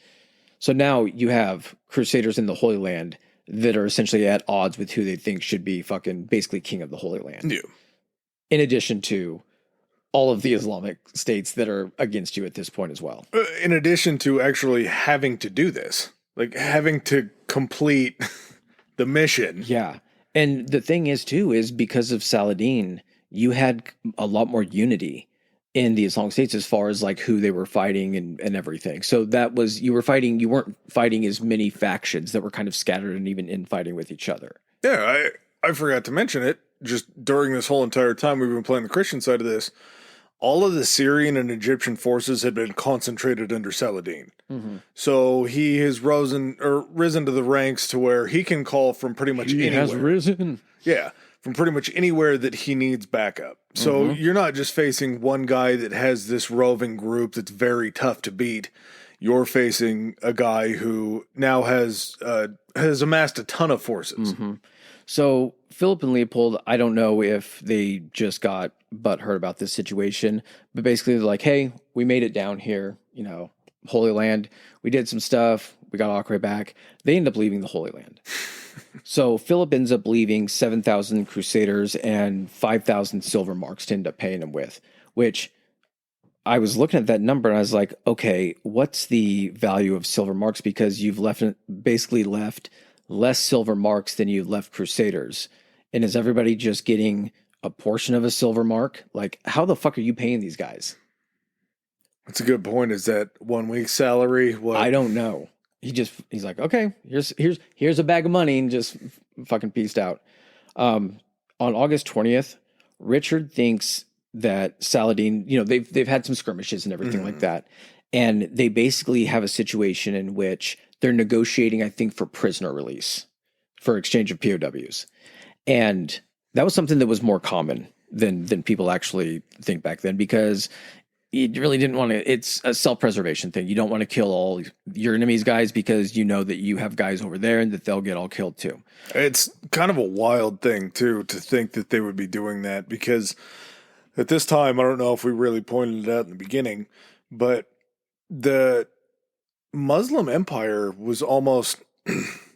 So now you have crusaders in the Holy Land that are essentially at odds with who they think should be fucking basically king of the Holy Land. Yeah. In addition to all of the Islamic states that are against you at this point as well. In addition to actually having to do this, like having to complete the mission. Yeah. And the thing is too, is because of Saladin, you had a lot more unity in the Islamic states as far as like who they were fighting and everything. So that was, you weren't fighting as many factions that were kind of scattered and even infighting with each other. Yeah, I forgot to mention it. Just during this whole entire time we've been playing the Christian side of this, all of the Syrian and Egyptian forces had been concentrated under Saladin. Mm-hmm. So he has risen to the ranks to where he can call from pretty much anywhere. He has risen. Yeah, from pretty much anywhere that he needs backup. So you're not just facing one guy that has this roving group that's very tough to beat. You're facing a guy who now has amassed a ton of forces. Mm-hmm. So Philip and Leopold, I don't know if they just got butthurt about this situation, but basically they're like, hey, we made it down here, Holy Land. We did some stuff. We got H.R.E back. They end up leaving the Holy Land. So Philip ends up leaving 7,000 crusaders and 5,000 silver marks to end up paying him with, which I was looking at that number and I was like, okay, what's the value of silver marks? Because you've basically left less silver marks than you've left crusaders. And is everybody just getting a portion of a silver mark? Like, how the fuck are you paying these guys? That's a good point. Is that 1 week's salary? What? I don't know. He's like, okay, here's a bag of money, and just fucking peaced out. On August 20th, Richard thinks that Saladin, they've had some skirmishes and everything like that. And they basically have a situation in which they're negotiating, I think, for prisoner release, for exchange of POWs. And that was something that was more common than people actually think back then, because you really didn't want to, it's a self-preservation thing. You don't want to kill all your enemies' guys because you know that you have guys over there and that they'll get all killed too. It's kind of a wild thing too, to think that they would be doing that, because at this time, I don't know if we really pointed it out in the beginning, but the Muslim Empire was almost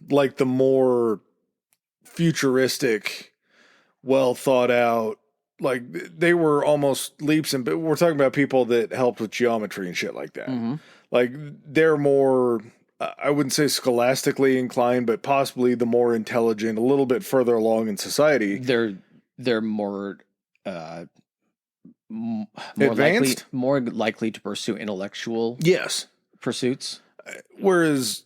like the more futuristic, well thought out, like they were almost leaps and we're talking about people that helped with geometry and shit like that. Mm-hmm. Like they're more, I wouldn't say scholastically inclined, but possibly the more intelligent, a little bit further along in society. They're more advanced, more likely to pursue intellectual pursuits. Whereas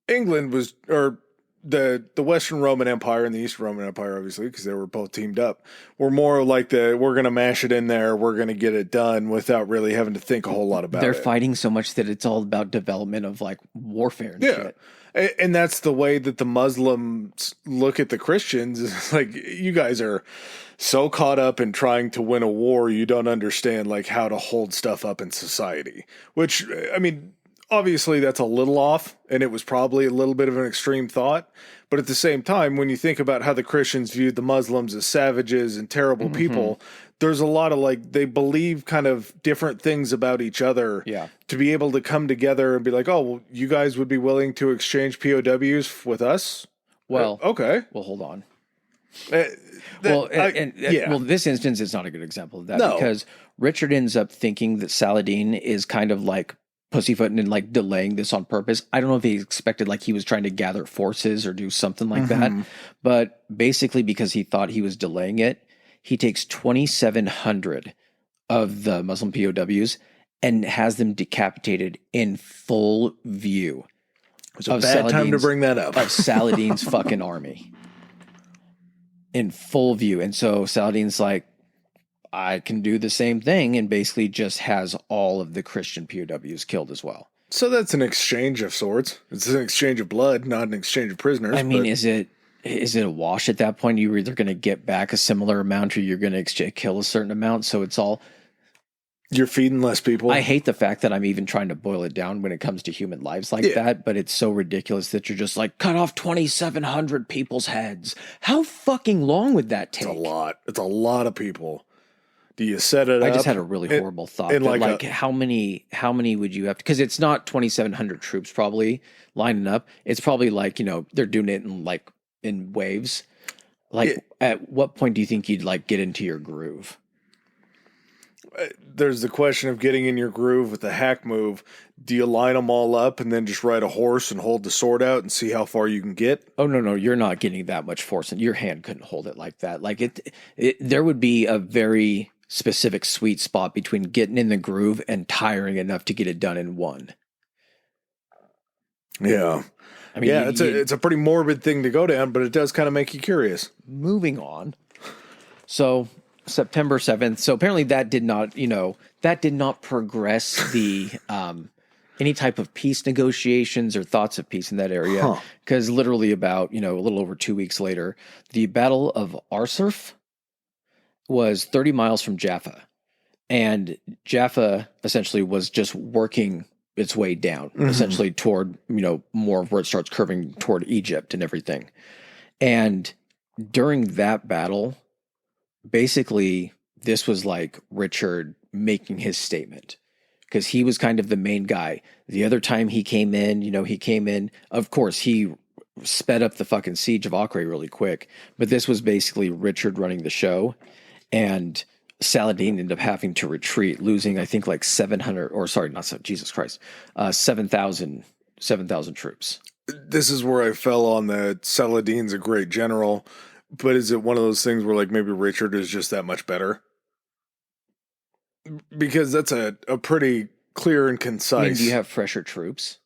England was, or the Western Roman Empire and the Eastern Roman Empire, obviously, because they were both teamed up, were more like we're going to mash it in there, we're going to get it done without really having to think a whole lot about it. They're fighting so much that it's all about development of like warfare and shit. And that's the way that the Muslims look at the Christians. It's like, you guys are so caught up in trying to win a war, you don't understand like how to hold stuff up in society. Which, I mean, obviously that's a little off, and it was probably a little bit of an extreme thought. But at the same time, when you think about how the Christians viewed the Muslims as savages and terrible people, there's a lot of like, they believe kind of different things about each other. Yeah. To be able to come together and be like, oh, well, you guys would be willing to exchange POWs with us? Well, okay. Well, hold on. Well, this instance is not a good example of that, because Richard ends up thinking that Saladin is kind of like pussyfooting and like delaying this on purpose. I don't know if he expected like he was trying to gather forces or do something like that, but basically because he thought he was delaying it, he takes 2,700 of the Muslim POWs and has them decapitated in full view. It was a bad time to bring that up. Of Saladin's fucking army. In full view. And so Saladin's like, I can do the same thing, and basically just has all of the Christian POWs killed as well. So that's an exchange of sorts. It's an exchange of blood, not an exchange of prisoners. I mean, is it a wash at that point? You're either going to get back a similar amount or you're going to kill a certain amount. So it's all... You're feeding less people. I hate the fact that I'm even trying to boil it down when it comes to human lives like that, but it's so ridiculous that you're just like, cut off 2,700 people's heads. How fucking long would that take? It's a lot. It's a lot of people. Do you set it up? I just had a really horrible thought. Like how many would you have to, because it's not 2,700 troops probably lining up. It's probably like, they're doing it in waves. Like at what point do you think you'd like get into your groove? There's the question of getting in your groove with the hack move. Do you line them all up and then just ride a horse and hold the sword out and see how far you can get? Oh, no, you're not getting that much force, and your hand couldn't hold it like that. Like there would be a very specific sweet spot between getting in the groove and tiring enough to get it done in one. Yeah. I mean, it's a pretty morbid thing to go down, but it does kind of make you curious. Moving on. So September 7th. So apparently that did not progress the any type of peace negotiations or thoughts of peace in that area. Because literally about, a little over 2 weeks later, the Battle of Arsuf was 30 miles from Jaffa. And Jaffa essentially was just working its way down, essentially toward, more of where it starts curving toward Egypt and everything. And during that battle, basically, this was like Richard making his statement, because he was kind of the main guy. The other time he came in, of course, he sped up the fucking siege of H.R.E. really quick, but this was basically Richard running the show. And Saladin ended up having to retreat, losing, I think, like 700, or sorry, not so, Jesus Christ, 7,000 troops. This is where I fell on that Saladin's a great general, but is it one of those things where like maybe Richard is just that much better? Because that's a pretty clear and concise. I mean, do you have fresher troops?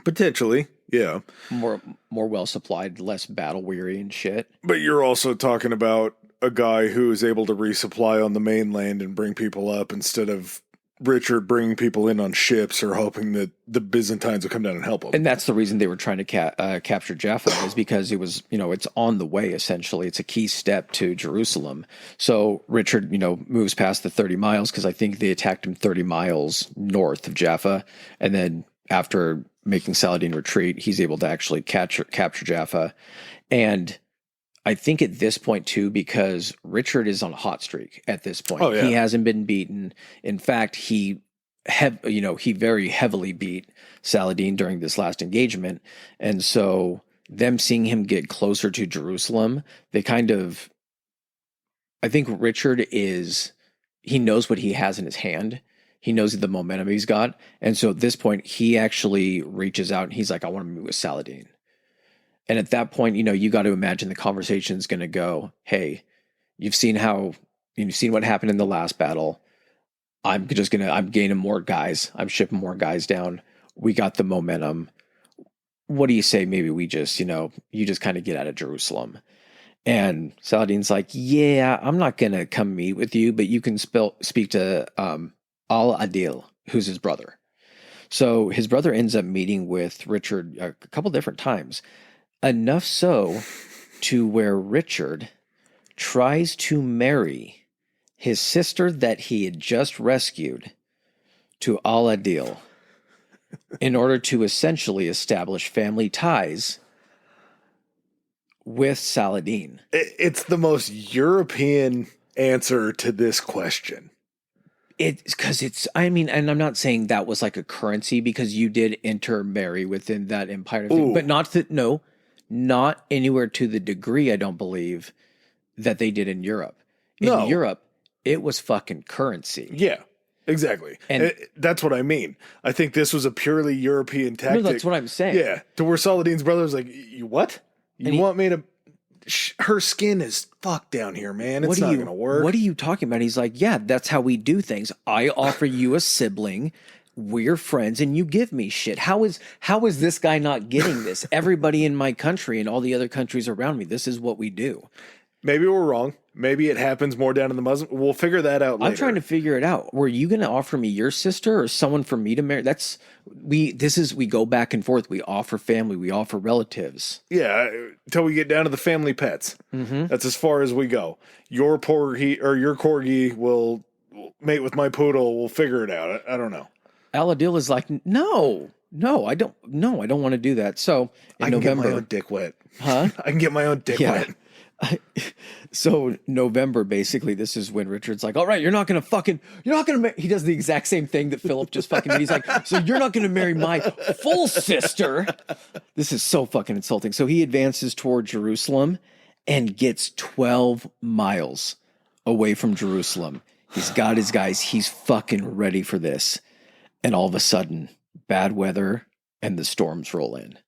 Potentially, yeah. More well supplied, less battle weary and shit. But you're also talking about a guy who is able to resupply on the mainland and bring people up instead of Richard bringing people in on ships or hoping that the Byzantines will come down and help him. And that's the reason they were trying to capture Jaffa, is because it was, it's on the way, essentially. It's a key step to Jerusalem. So Richard, moves past the 30 miles because I think they attacked him 30 miles north of Jaffa. And then after making Saladin retreat, he's able to actually capture Jaffa. And I think at this point too, because Richard is on a hot streak at this point. Oh, yeah. He hasn't been beaten. In fact, he very heavily beat Saladin during this last engagement. And so them seeing him get closer to Jerusalem, I think Richard he knows what he has in his hand. He knows the momentum he's got. And so at this point, he actually reaches out and he's like, I want to meet with Saladin. And at that point, you got to imagine the conversation is going to go, hey, you've seen what happened in the last battle. I'm gaining more guys. I'm shipping more guys down. We got the momentum. What do you say? Maybe we just, you just kind of get out of Jerusalem. And Saladin's like, yeah, I'm not going to come meet with you, but you can speak to Al-Adil, who's his brother. So his brother ends up meeting with Richard a couple different times. Enough so to where Richard tries to marry his sister that he had just rescued to Al-Adil in order to essentially establish family ties with Saladin. It's the most European answer to this question. It's because and I'm not saying that was like a currency, because you did intermarry within that empire thing, but not anywhere to the degree, I don't believe, that they did in Europe. In Europe, it was fucking currency. Yeah, exactly. And that's what I mean. I think this was a purely European tactic. No, that's what I'm saying. Yeah, to where Saladin's brother was like, you what? You want me to... Her skin is fucked down here, man. It's not going to work. What are you talking about? He's like, yeah, that's how we do things. I offer you a sibling. We're friends and you give me shit. How is this guy not getting this? Everybody in my country and all the other countries around me, this is what we do. Maybe we're wrong. Maybe it happens more down in the Muslim. We'll figure that out later. I'm trying to figure it out. Were you going to offer me your sister or someone for me to marry? We go back and forth. We offer family. We offer relatives. Yeah, until we get down to the family pets. Mm-hmm. That's as far as we go. Your corgi will mate with my poodle. We'll figure it out. I don't know. Al-Adil is like, no, I don't want to do that. So in November, get my own dick wet. Huh? I can get my own dick wet. So November, basically, this is when Richard's like, all right, you're not going to he does the exact same thing that Philip just fucking did. He's like, so you're not going to marry my full sister. This is so fucking insulting. So he advances toward Jerusalem and gets 12 miles away from Jerusalem. He's got his guys. He's fucking ready for this. And all of a sudden, bad weather and the storms roll in.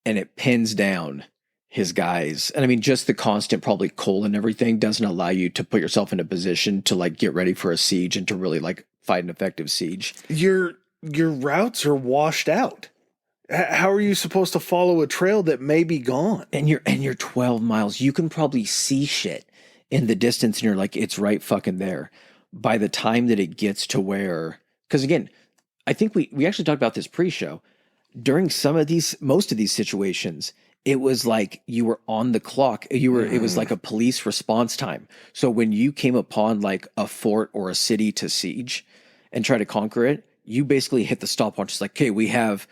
And it pins down his guys. And I mean, just the constant probably cold and everything doesn't allow you to put yourself in a position to like get ready for a siege and to really like fight an effective siege. Your routes are washed out. How are you supposed to follow a trail that may be gone? And you're 12 miles. You can probably see shit in the distance and you're like, it's right fucking there. By the time that it gets to where, because again, I think we actually talked about this pre-show. During most of these situations, it was like you were on the clock. It was like a police response time. So when you came upon like a fort or a city to siege and try to conquer it, you basically hit the stopwatch. It's like, okay, we have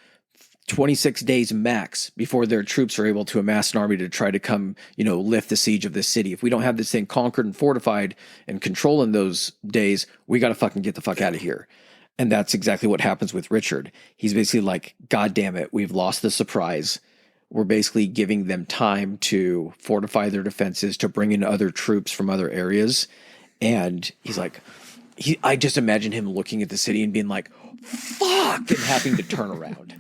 26 days max before their troops are able to amass an army to try to come, lift the siege of this city. If we don't have this thing conquered and fortified and control in those days, we got to fucking get the fuck out of here. And that's exactly what happens with Richard. He's basically like, God damn it, we've lost the surprise. We're basically giving them time to fortify their defenses, to bring in other troops from other areas. And he's like, I just imagine him looking at the city and being like, fuck, and having to turn around.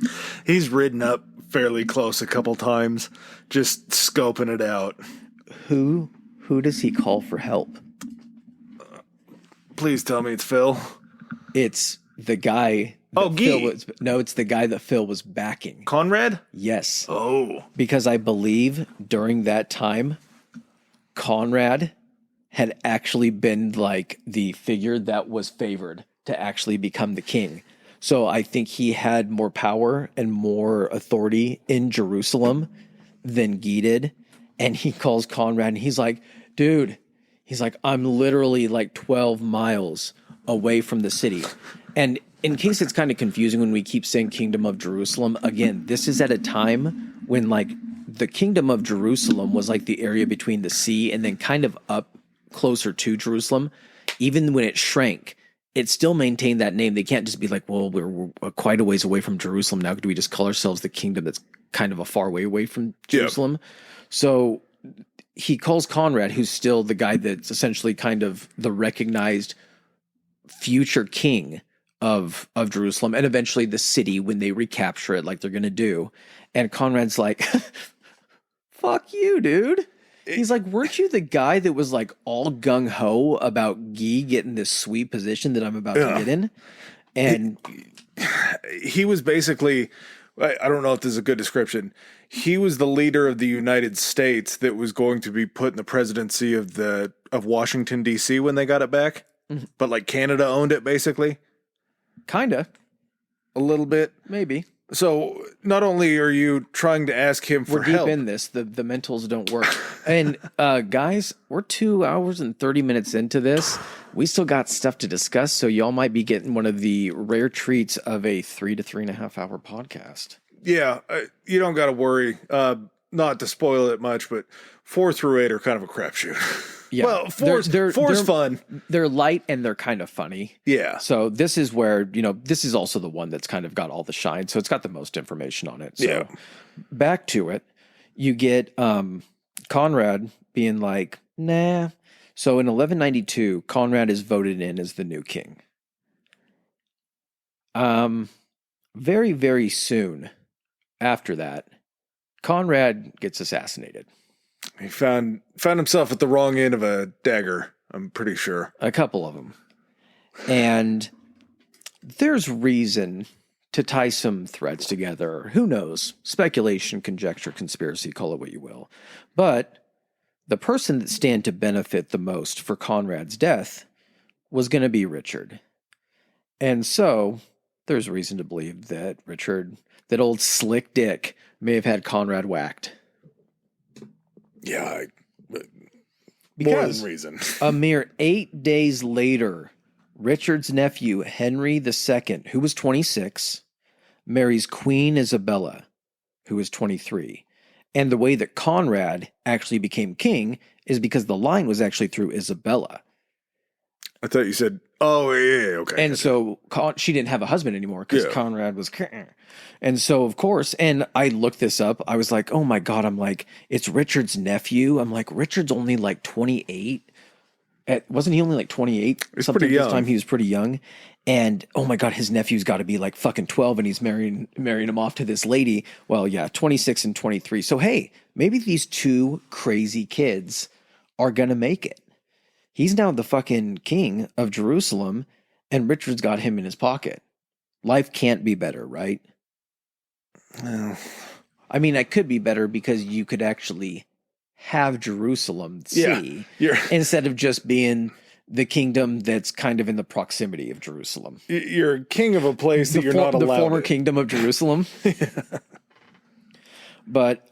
He's ridden up fairly close a couple times, just scoping it out. Who does he call for help? Please tell me it's Phil. It's the guy. It's the guy that Phil was backing. Conrad? Yes. Oh. Because I believe during that time, Conrad had actually been like the figure that was favored to actually become the king. So I think he had more power and more authority in Jerusalem than Guy did. And he calls Conrad and he's like, dude, he's like, I'm literally like 12 miles away from the city. And in case it's kind of confusing when we keep saying Kingdom of Jerusalem, again, this is at a time when like the Kingdom of Jerusalem was like the area between the sea and then kind of up closer to Jerusalem. Even when it shrank, it still maintained that name. They can't just be like, well, we're quite a ways away from Jerusalem now. Do we just call ourselves the kingdom that's kind of a far way away from Jerusalem? Yep. So he calls Conrad, who's still the guy that's essentially kind of the recognized future king of Jerusalem and eventually the city when they recapture it like they're going to do. And Conrad's like, fuck you, dude. He's like, weren't you the guy that was like all gung-ho about Guy getting this sweet position that I'm about to get in? And he was basically, I don't know if this is a good description. He was the leader of the United States that was going to be put in the presidency of Washington, D.C. when they got it back. Mm-hmm. But like Canada owned it basically. Kinda. A little bit. Maybe. So not only are you trying to ask him for help. We're deep in this. The mentals don't work. And guys, we're 2 hours and 30 minutes into this. We still got stuff to discuss, so y'all might be getting one of the rare treats of a 3 to 3.5 hour podcast. Yeah, you don't got to worry. Not to spoil it much, but 4 through 8 are kind of a crapshoot. Yeah. Well, four's fun. They're light and they're kind of funny. Yeah. So this is where, this is also the one that's kind of got all the shine. So it's got the most information on it. So yeah. Back to it. You get Conrad being like, nah. So in 1192, Conrad is voted in as the new king. Very, very soon after that, Conrad gets assassinated. He found himself at the wrong end of a dagger, I'm pretty sure. A couple of them. And there's reason to tie some threads together. Who knows? Speculation, conjecture, conspiracy, call it what you will. But the person that stand to benefit the most for Conrad's death was going to be Richard. And so there's reason to believe that Richard, that old slick dick, may have had Conrad whacked. Yeah, because more than reason. A mere 8 days later, Richard's nephew, Henry II, who was 26, marries Queen Isabella, who was 23. And the way that Conrad actually became king is because the line was actually through Isabella. I thought you said, oh, yeah, okay. And so she didn't have a husband anymore because Conrad was... And so, of course, and I looked this up. I was like, oh my God. I'm like, it's Richard's nephew. I'm like, Richard's only like 28. Wasn't he only like 28? He's pretty young. This time he was pretty young. And oh my God, his nephew's got to be like fucking 12 and he's marrying him off to this lady. Well, yeah, 26 and 23. So, hey, maybe these two crazy kids are going to make it. He's now the fucking king of Jerusalem and Richard's got him in his pocket. Life can't be better, right? Well, I mean, it could be better because you could actually have Jerusalem see instead of just being the kingdom that's kind of in the proximity of Jerusalem. You're king of a place that you're not allowed. The former kingdom of Jerusalem. But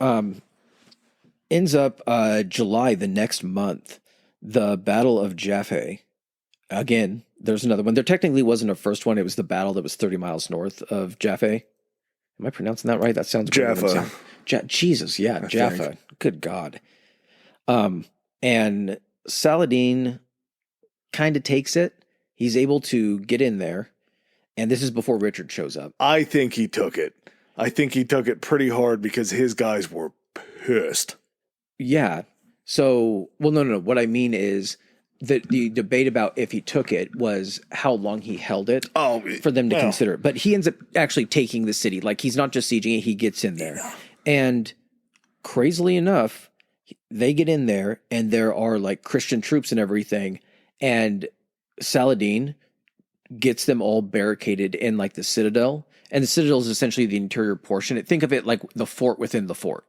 ends up July the next month, the Battle of Jaffa. Again, there's another one. There technically wasn't a first one. It was the battle that was 30 miles north of Jaffa. Am I pronouncing that right? That sounds Jaffa. Jesus, yeah, Jaffa. Good God. And Saladin kind of takes it. He's able to get in there. And this is before Richard shows up. I think he took it. I think he took it pretty hard because his guys were pissed. Yeah. So, well, no. What I mean is the debate about if he took it was how long he held it for them to consider it. But he ends up actually taking the city. Like, he's not just sieging it, he gets in there. Yeah. And crazily enough, they get in there and there are like Christian troops and everything. And Saladin gets them all barricaded in like the citadel. And the citadel is essentially the interior portion. Think of it like the fort within the fort.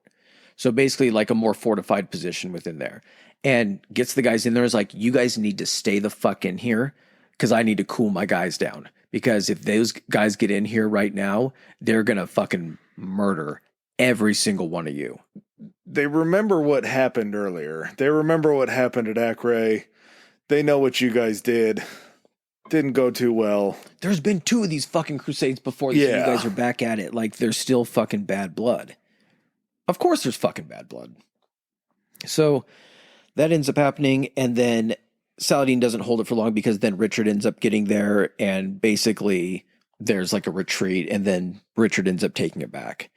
So basically like a more fortified position within there. And gets the guys in there, is like, you guys need to stay the fuck in here because I need to cool my guys down. Because if those guys get in here right now, they're going to fucking murder every single one of you. They remember what happened earlier. They remember what happened at H.R.E. They know what you guys did. Didn't go too well. There's been 2 of these fucking crusades before this, and you guys are back at it. Like, there's still fucking bad blood. Of course there's fucking bad blood. So that ends up happening, and then Saladin doesn't hold it for long because then Richard ends up getting there, and basically there's like a retreat, and then Richard ends up taking it back.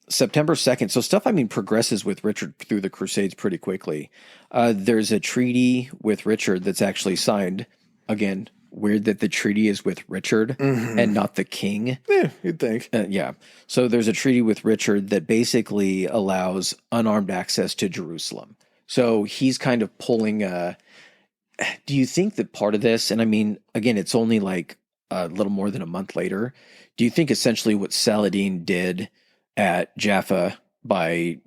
September 2nd. So stuff, progresses with Richard through the Crusades pretty quickly. There's a treaty with Richard that's actually signed. Again, weird that the treaty is with Richard and not the king. Yeah, you'd think. Yeah. So there's a treaty with Richard that basically allows unarmed access to Jerusalem. So he's kind of pulling do you think that part of this, and again, it's only like a little more than a month later. Do you think essentially what Saladin did at Jaffa by,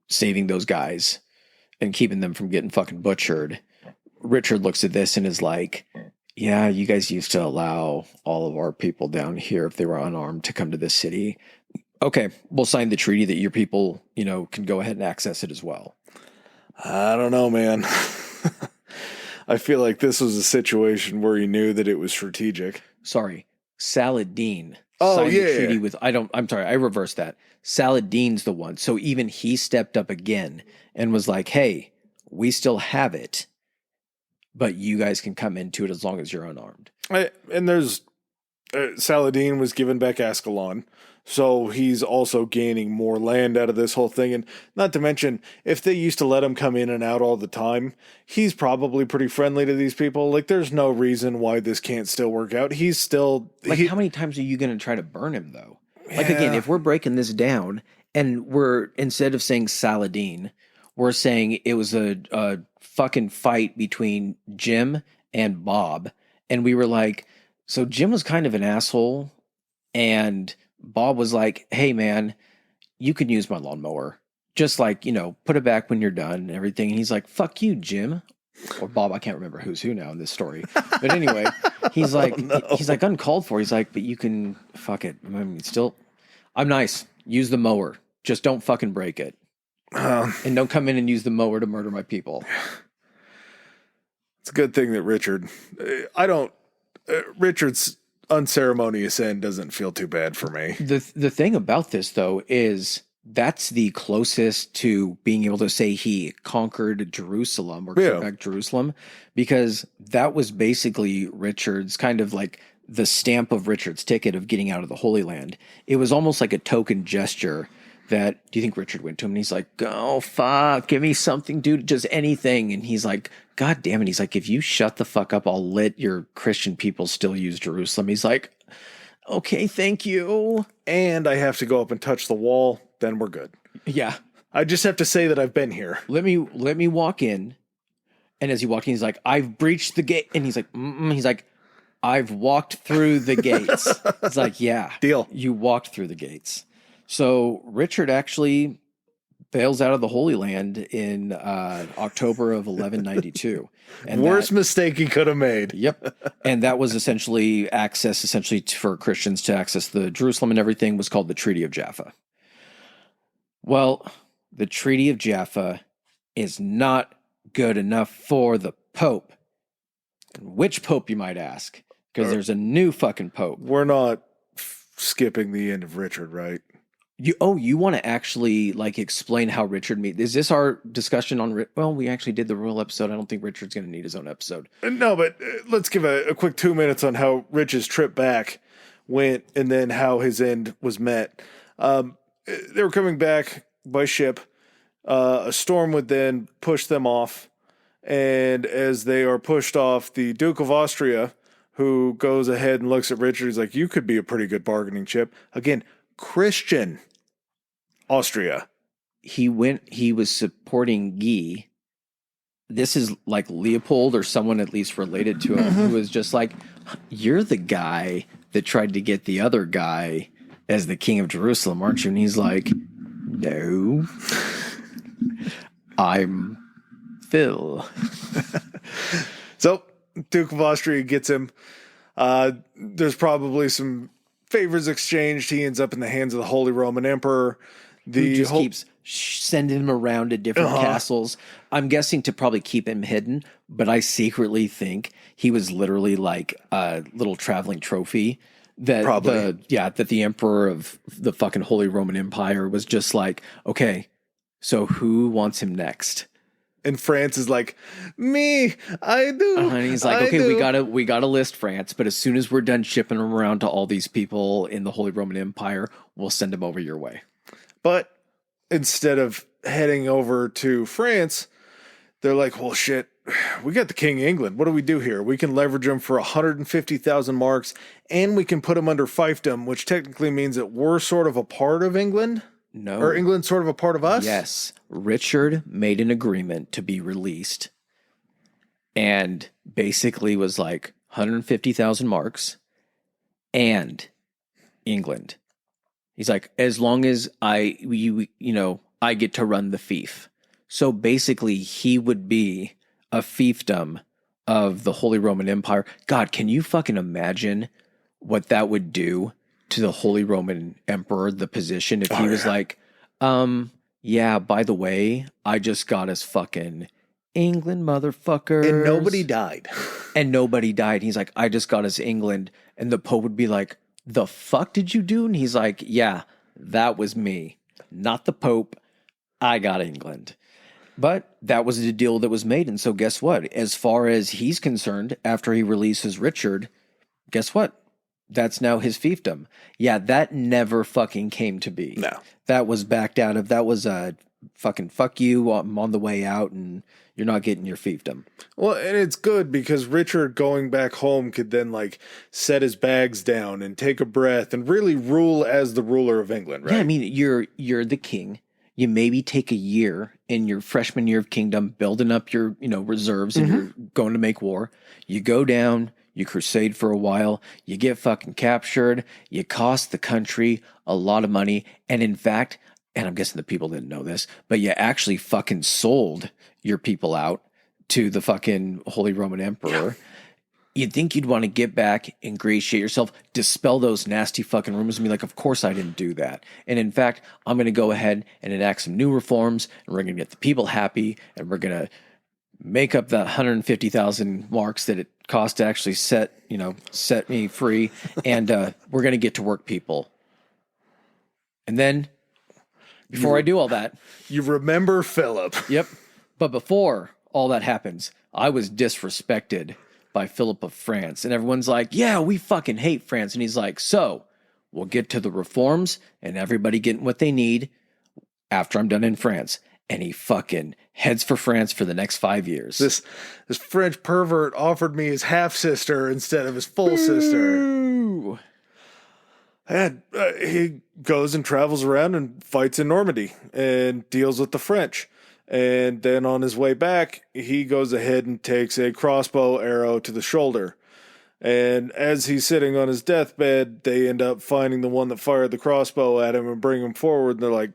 saving those guys and keeping them from getting fucking butchered, Richard looks at this and is like, yeah, you guys used to allow all of our people down here, if they were unarmed, to come to this city. Okay, we'll sign the treaty that your people, can go ahead and access it as well. I don't know, man. I feel like this was a situation where he knew that it was strategic. Sorry, Saladin signed the treaty with, I'm sorry, I reversed that. Saladin's the one. So even he stepped up again and was like, hey, we still have it, but you guys can come into it as long as you're unarmed. And there's Saladin was given back Ascalon, so he's also gaining more land out of this whole thing. And not to mention, if they used to let him come in and out all the time, he's probably pretty friendly to these people. Like, there's no reason why this can't still work out. He's still... how many times are you going to try to burn him, though? Like, again, if we're breaking this down and we're, instead of saying Saladin, we're saying it was a fucking fight between Jim and Bob. And we were like, so Jim was kind of an asshole. And Bob was like, hey, man, you can use my lawnmower. Just like, put it back when you're done and everything. And he's like, fuck you, Jim. Or Bob, I can't remember who's who now in this story. But anyway, he's like, he's like uncalled for. He's like, but you can, fuck it. I'm nice. Use the mower. Just don't fucking break it. And don't come in and use the mower to murder my people. It's a good thing that Richard's unceremonious end doesn't feel too bad for me. The thing about this, though, is that's the closest to being able to say he conquered Jerusalem or took back Jerusalem, because that was basically Richard's kind of like the stamp of Richard's ticket of getting out of the Holy Land. It was almost like a token gesture that, do you think Richard went to him and he's like, oh, fuck, give me something, dude, just anything. And he's like, God damn it. He's like, if you shut the fuck up, I'll let your Christian people still use Jerusalem. He's like, okay, thank you. And I have to go up and touch the wall. Then we're good. Yeah. I just have to say that I've been here. Let me walk in. And as he walked in, he's like, I've breached the gate. And he's like, he's like, I've walked through the gates. It's like, yeah. Deal. You walked through the gates. So Richard actually bails out of the Holy Land in October of 1192. And worst mistake he could have made. Yep. And that was essentially for Christians to access the Jerusalem and everything was called the Treaty of Jaffa. Well, the Treaty of Jaffa is not good enough for the Pope. Which Pope, you might ask? Because there's a new fucking Pope. We're not skipping the end of Richard, right? You want to actually explain how Richard meet? Is this our discussion on? Well, we actually did the royal episode. I don't think Richard's going to need his own episode. No, but let's give a quick 2 minutes on how Rich's trip back went, and then how his end was met. They were coming back by ship. A storm would then push them off, And as they are pushed off, the Duke of Austria, who goes ahead and looks at Richard, he's like, you could be a pretty good bargaining chip. Again, Christian Austria. He was supporting Guy. This is like Leopold or someone at least related to him who was just like, you're the guy that tried to get the other guy as the king of Jerusalem, aren't you? And he's like, no, I'm Phil. So Duke of Austria gets him. There's probably some favors exchanged. He ends up in the hands of the Holy Roman Emperor. Who just keeps sending him around to different castles. I'm guessing to probably keep him hidden, but I secretly think he was literally like a little traveling trophy that that the emperor of the fucking Holy Roman Empire was just like, okay, so who wants him next? And France is like, me, I do. And he's like, okay, we gotta list France, but as soon as we're done shipping them around to all these people in the Holy Roman Empire, we'll send them over your way. But instead of heading over to France, they're like, well, shit, we got the King of England. What do we do here? We can leverage him for 150,000 marks, and we can put him under fiefdom, which technically means that we're sort of a part of England. No. Or England's sort of a part of us? Yes. Richard made an agreement to be released and basically was like 150,000 marks and England. He's like, as long as I get to run the fief. So basically he would be a fiefdom of the Holy Roman Empire. God, can you fucking imagine what that would do to the Holy Roman Emperor, the position, if he was like, yeah, by the way, I just got us fucking England, motherfuckers. And nobody died. And nobody died. He's like, I just got us England. And the Pope would be like, the fuck did you do? And he's like, yeah, that was me, not the Pope. I got England. But that was the deal that was made. And so guess what? As far as he's concerned, after he releases Richard, guess what? That's now his fiefdom. Yeah, that never fucking came to be. No. That was backed out of. That was a fucking fuck you. I'm on the way out and you're not getting your fiefdom. Well, and it's good because Richard going back home could then like set his bags down and take a breath and really rule as the ruler of England, right? Yeah, I mean, you're the king. You maybe take a year in your freshman year of kingdom, building up your, reserves and you're going to make war. You go down, you crusade for a while, you get fucking captured, you cost the country a lot of money. And in fact, and I'm guessing the people didn't know this, but you actually fucking sold your people out to the fucking Holy Roman Emperor. You'd think you'd want to get back, ingratiate yourself, dispel those nasty fucking rumors and be like, of course I didn't do that. And in fact, I'm going to go ahead and enact some new reforms and we're going to get the people happy and we're going to make up the 150,000 marks that it cost to actually set me free. And we're going to get to work, people. And then before I do all that, you remember Philip. Yep. But before all that happens, I was disrespected by Philip of France. And everyone's like, yeah, we fucking hate France. And he's like, so we'll get to the reforms and everybody getting what they need after I'm done in France. And he fucking heads for France for the next 5 years. This French pervert offered me his half-sister instead of his full sister. And he goes and travels around and fights in Normandy and deals with the French. And then on his way back, he goes ahead and takes a crossbow arrow to the shoulder. And as he's sitting on his deathbed, they end up finding the one that fired the crossbow at him and bring him forward. And they're like,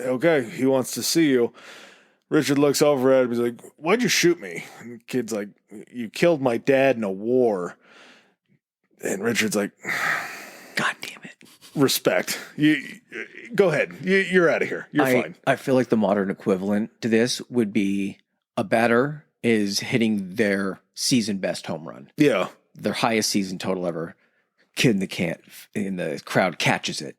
okay, he wants to see you. Richard looks over at him. He's like, why'd you shoot me? And the kid's like, you killed my dad in a war. And Richard's like, God damn it. Respect. You go ahead. You're out of here. You're fine. I feel like the modern equivalent to this would be a batter is hitting their season best home run. Yeah. Their highest season total ever. Kid in the crowd catches it.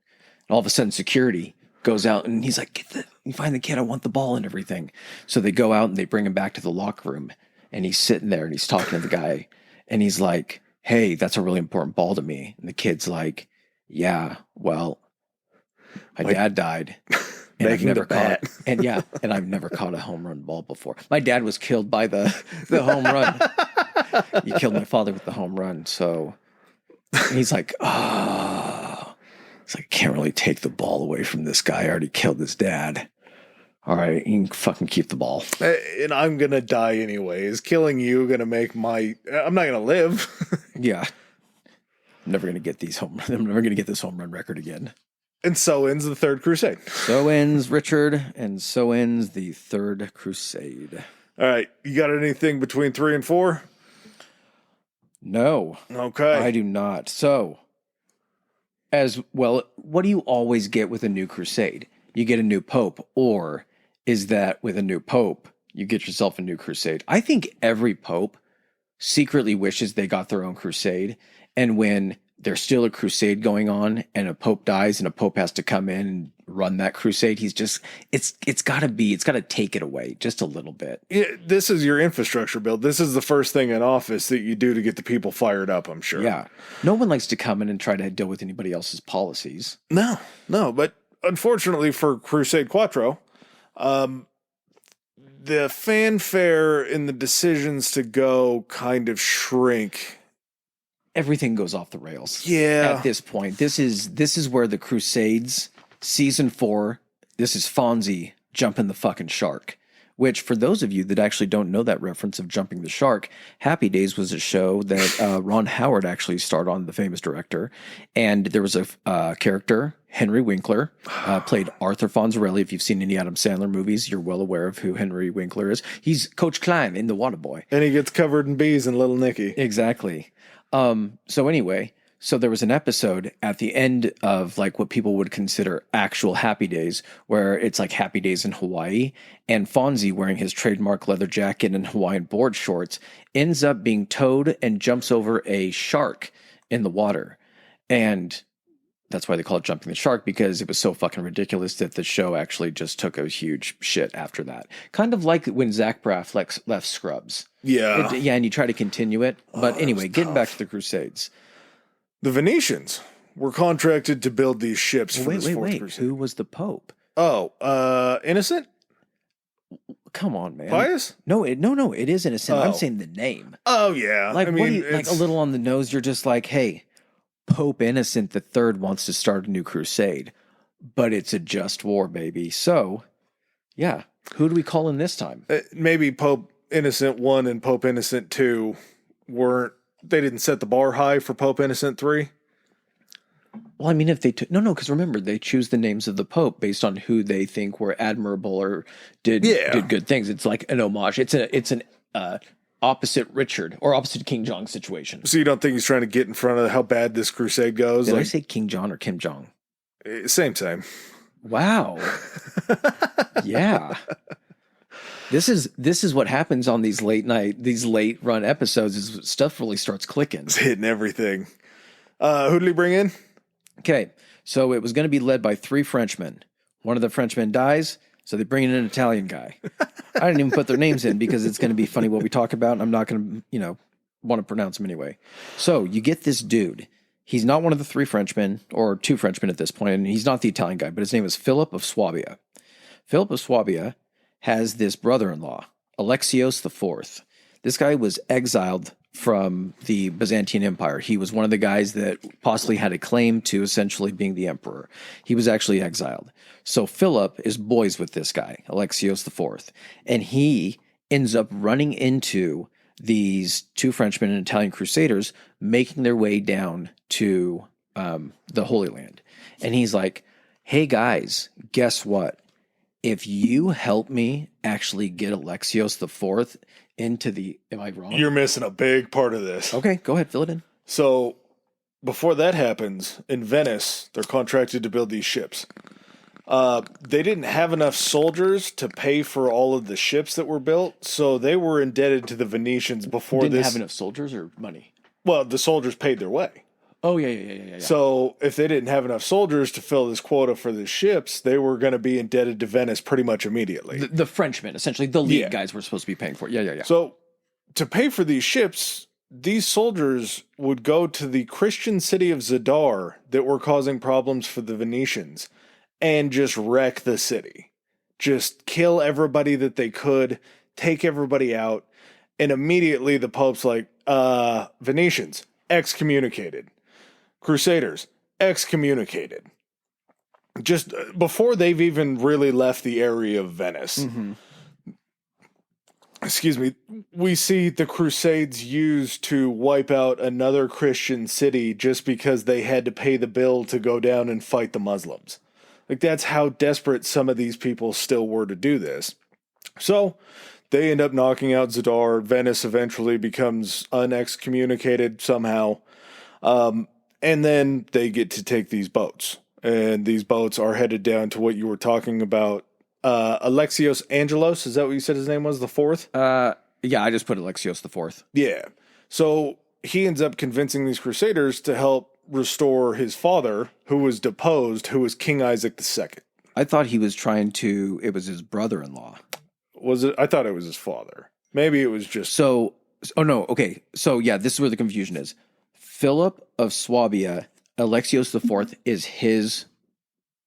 And all of a sudden security goes out and he's like, you find the kid, I want the ball and everything. So they go out and they bring him back to the locker room and he's sitting there and he's talking to the guy and he's like, hey, that's a really important ball to me. And the kid's like, yeah, well, my dad died And Making I've never the bet. caught, and yeah, and I've never caught a home run ball before. My dad was killed by the home run. He killed my father with the home run. So he's like, oh, it's like, I can't really take the ball away from this guy. I already killed his dad. All right, you can fucking keep the ball. And I'm going to die anyways. Killing you going to make I'm not going to live. Yeah. I'm never going to get I'm never going to get this home run record again. And so ends the Third Crusade. So ends Richard, and so ends the Third Crusade. All right. You got anything between 3 and 4? No. Okay. I do not. So, as well, what do you always get with a new crusade? You get a new pope, or is that with a new pope, you get yourself a new crusade? I think every pope secretly wishes they got their own crusade, and when there's still a crusade going on and a pope dies and a pope has to come in and run that crusade, it's got to take it away just a little bit. This is your infrastructure build. This is the first thing in office that you do to get the people fired up, I'm sure. Yeah. No one likes to come in and try to deal with anybody else's policies. No, but unfortunately for Crusade Quattro, the fanfare and the decisions to go kind of shrink. Everything goes off the rails. Yeah. At this point, this is where the Crusades season 4. This is Fonzie jumping the fucking shark. Which, for those of you that actually don't know that reference of jumping the shark, Happy Days was a show that Ron Howard actually starred on, the famous director, and there was a character, Henry Winkler, played Arthur Fonzarelli. If you've seen any Adam Sandler movies, you're well aware of who Henry Winkler is. He's Coach Klein in The Waterboy. And he gets covered in bees in Little Nicky. Exactly. So anyway, so there was an episode at the end of like what people would consider actual Happy Days, where it's like Happy Days in Hawaii, and Fonzie, wearing his trademark leather jacket and Hawaiian board shorts, ends up being towed and jumps over a shark in the water. And that's why they call it jumping the shark, because it was so fucking ridiculous that the show actually just took a huge shit after that. Kind of like when Zach Braff left Scrubs. Yeah. And you try to continue it. But anyway, getting back to the Crusades. The Venetians were contracted to build these ships for this Fourth Crusade. Who was the Pope? Oh, Innocent? Come on, man. Pius? No, it is Innocent. I'm saying the name. Oh, yeah. Like, like a little on the nose, you're just like, hey, Pope Innocent III wants to start a new crusade, but it's a just war, baby. So, yeah, who do we call in this time? Maybe Pope Innocent I and Pope Innocent II they didn't set the bar high for Pope Innocent III? Well, I mean, if they no, because remember, they choose the names of the Pope based on who they think were admirable or did good things. It's like an homage. It's an opposite Richard or opposite King Jong situation. So you don't think he's trying to get in front of how bad this crusade goes? Did I say King John or Kim Jong? Same. Wow. Yeah. This is what happens on these late run episodes, is stuff really starts clicking. It's hitting everything. Who did he bring in? Okay. So it was going to be led by 3 Frenchmen. One of the Frenchmen dies, so they bring in an Italian guy. I didn't even put their names in because it's going to be funny what we talk about, and I'm not going to, want to pronounce them anyway. So you get this dude. He's not one of the 3 Frenchmen, or 2 Frenchmen at this point, and he's not the Italian guy, but his name is Philip of Swabia. Philip of Swabia has this brother-in-law, Alexios IV. This guy was exiled from the Byzantine Empire. He was one of the guys that possibly had a claim to essentially being the emperor. He was actually exiled. So Philip is boys with this guy, Alexios IV, and he ends up running into these 2 Frenchmen and Italian crusaders making their way down to the Holy Land. And he's like, hey guys, guess what? If you help me actually get Alexios IV into the... Am I wrong? You're missing a big part of this. Okay, go ahead, fill it in. So, before that happens, in Venice, they're contracted to build these ships. They didn't have enough soldiers to pay for all of the ships that were built, so they were indebted to the Venetians before Didn't have enough soldiers or money? Well, the soldiers paid their way. Oh, yeah. So if they didn't have enough soldiers to fill this quota for the ships, they were going to be indebted to Venice pretty much immediately. The Frenchmen, essentially, the lead guys were supposed to be paying for it. Yeah. So to pay for these ships, these soldiers would go to the Christian city of Zadar that were causing problems for the Venetians and just wreck the city. Just kill everybody that they could, take everybody out, and immediately the Pope's like, Venetians, excommunicated. Crusaders, excommunicated. Just before they've even really left the area of Venice. Mm-hmm. Excuse me, we see the Crusades used to wipe out another Christian city just because they had to pay the bill to go down and fight the Muslims. Like, that's how desperate some of these people still were to do this. So, they end up knocking out Zadar. Venice eventually becomes unexcommunicated somehow. And then they get to take these boats. And these boats are headed down to what you were talking about. Alexios Angelos, is that what you said his name was? The fourth? Yeah, I just put Alexios the Fourth. Yeah. So he ends up convincing these crusaders to help restore his father, who was deposed, who was King Isaac II. I thought he was it was his brother-in-law. Was it? I thought it was his father. Maybe it was just... Oh no, okay. So yeah, this is where the confusion is. Philip of Swabia, Alexios the Fourth is his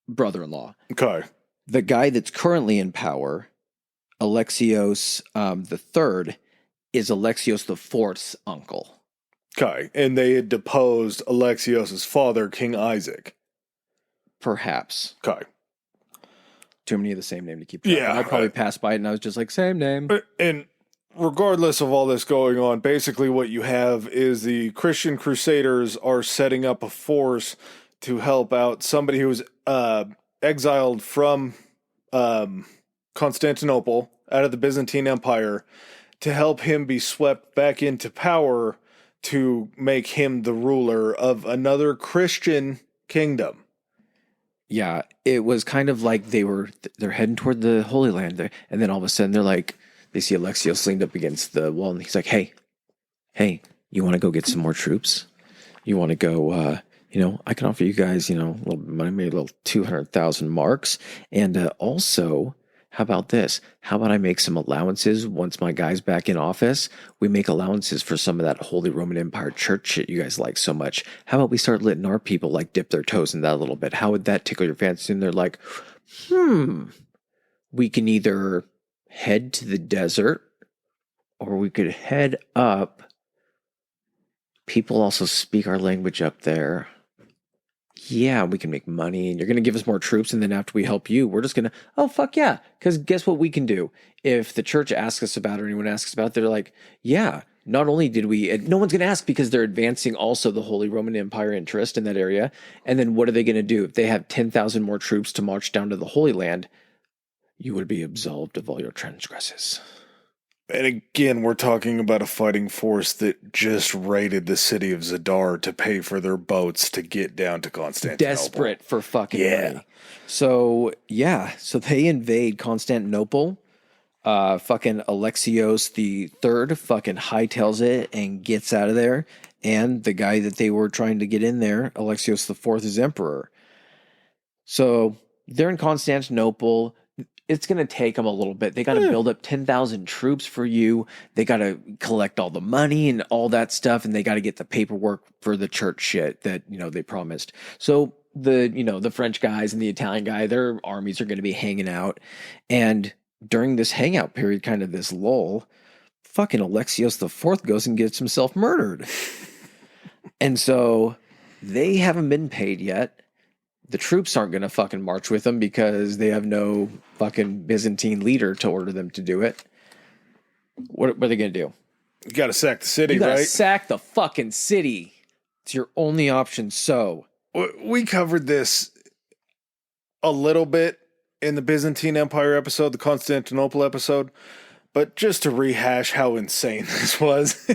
brother-in-law. Okay. The guy that's currently in power, Alexios the Third, is Alexios the Fourth's uncle. Okay, and they had deposed Alexios' father, King Isaac. Perhaps. Okay. Too many of the same name to keep track. Yeah. I probably passed by it and I was just like, same name. And regardless of all this going on, basically what you have is the Christian Crusaders are setting up a force to help out somebody who was exiled from Constantinople out of the Byzantine Empire to help him be swept back into power to make him the ruler of another Christian kingdom. Yeah, it was kind of like they're heading toward the Holy Land there, and then all of a sudden they see Alexios leaned up against the wall, and he's like, hey, you want to go get some more troops? You want to go, I can offer you guys, a little money, maybe a little 200,000 marks, and also, how about this? How about I make some allowances once my guy's back in office? We make allowances for some of that Holy Roman Empire church shit you guys like so much. How about we start letting our people like dip their toes in that a little bit? How would that tickle your fancy? And they're like, we can either head to the desert or we could head up. People also speak our language up there. Yeah, we can make money and you're going to give us more troops. And then after we help you, we're just going to, oh, fuck yeah. Because guess what we can do? If the church asks us about it or anyone asks about it, they're like, yeah, not only did we, no one's going to ask because they're advancing also the Holy Roman Empire interest in that area. And then what are they going to do? If they have 10,000 more troops to march down to the Holy Land, you would be absolved of all your transgressions. And again, we're talking about a fighting force that just raided the city of Zadar to pay for their boats to get down to Constantinople. Desperate for fucking money. So they invade Constantinople. Fucking Alexios the Third fucking hightails it and gets out of there. And the guy that they were trying to get in there, Alexios the Fourth, is emperor. So they're in Constantinople. It's going to take them a little bit. They got to build up 10,000 troops for you. They got to collect all the money and all that stuff. And they got to get the paperwork for the church shit that, they promised. So the French guys and the Italian guy, their armies are going to be hanging out. And during this hangout period, kind of this lull, fucking Alexios the Fourth goes and gets himself murdered. And so they haven't been paid yet. The troops aren't going to fucking march with them because they have no fucking Byzantine leader to order them to do it. What are they going to do? You got to sack the city, you gotta right? Sack the fucking city. It's your only option. So we covered this a little bit in the Byzantine Empire episode, the Constantinople episode. But just to rehash how insane this was,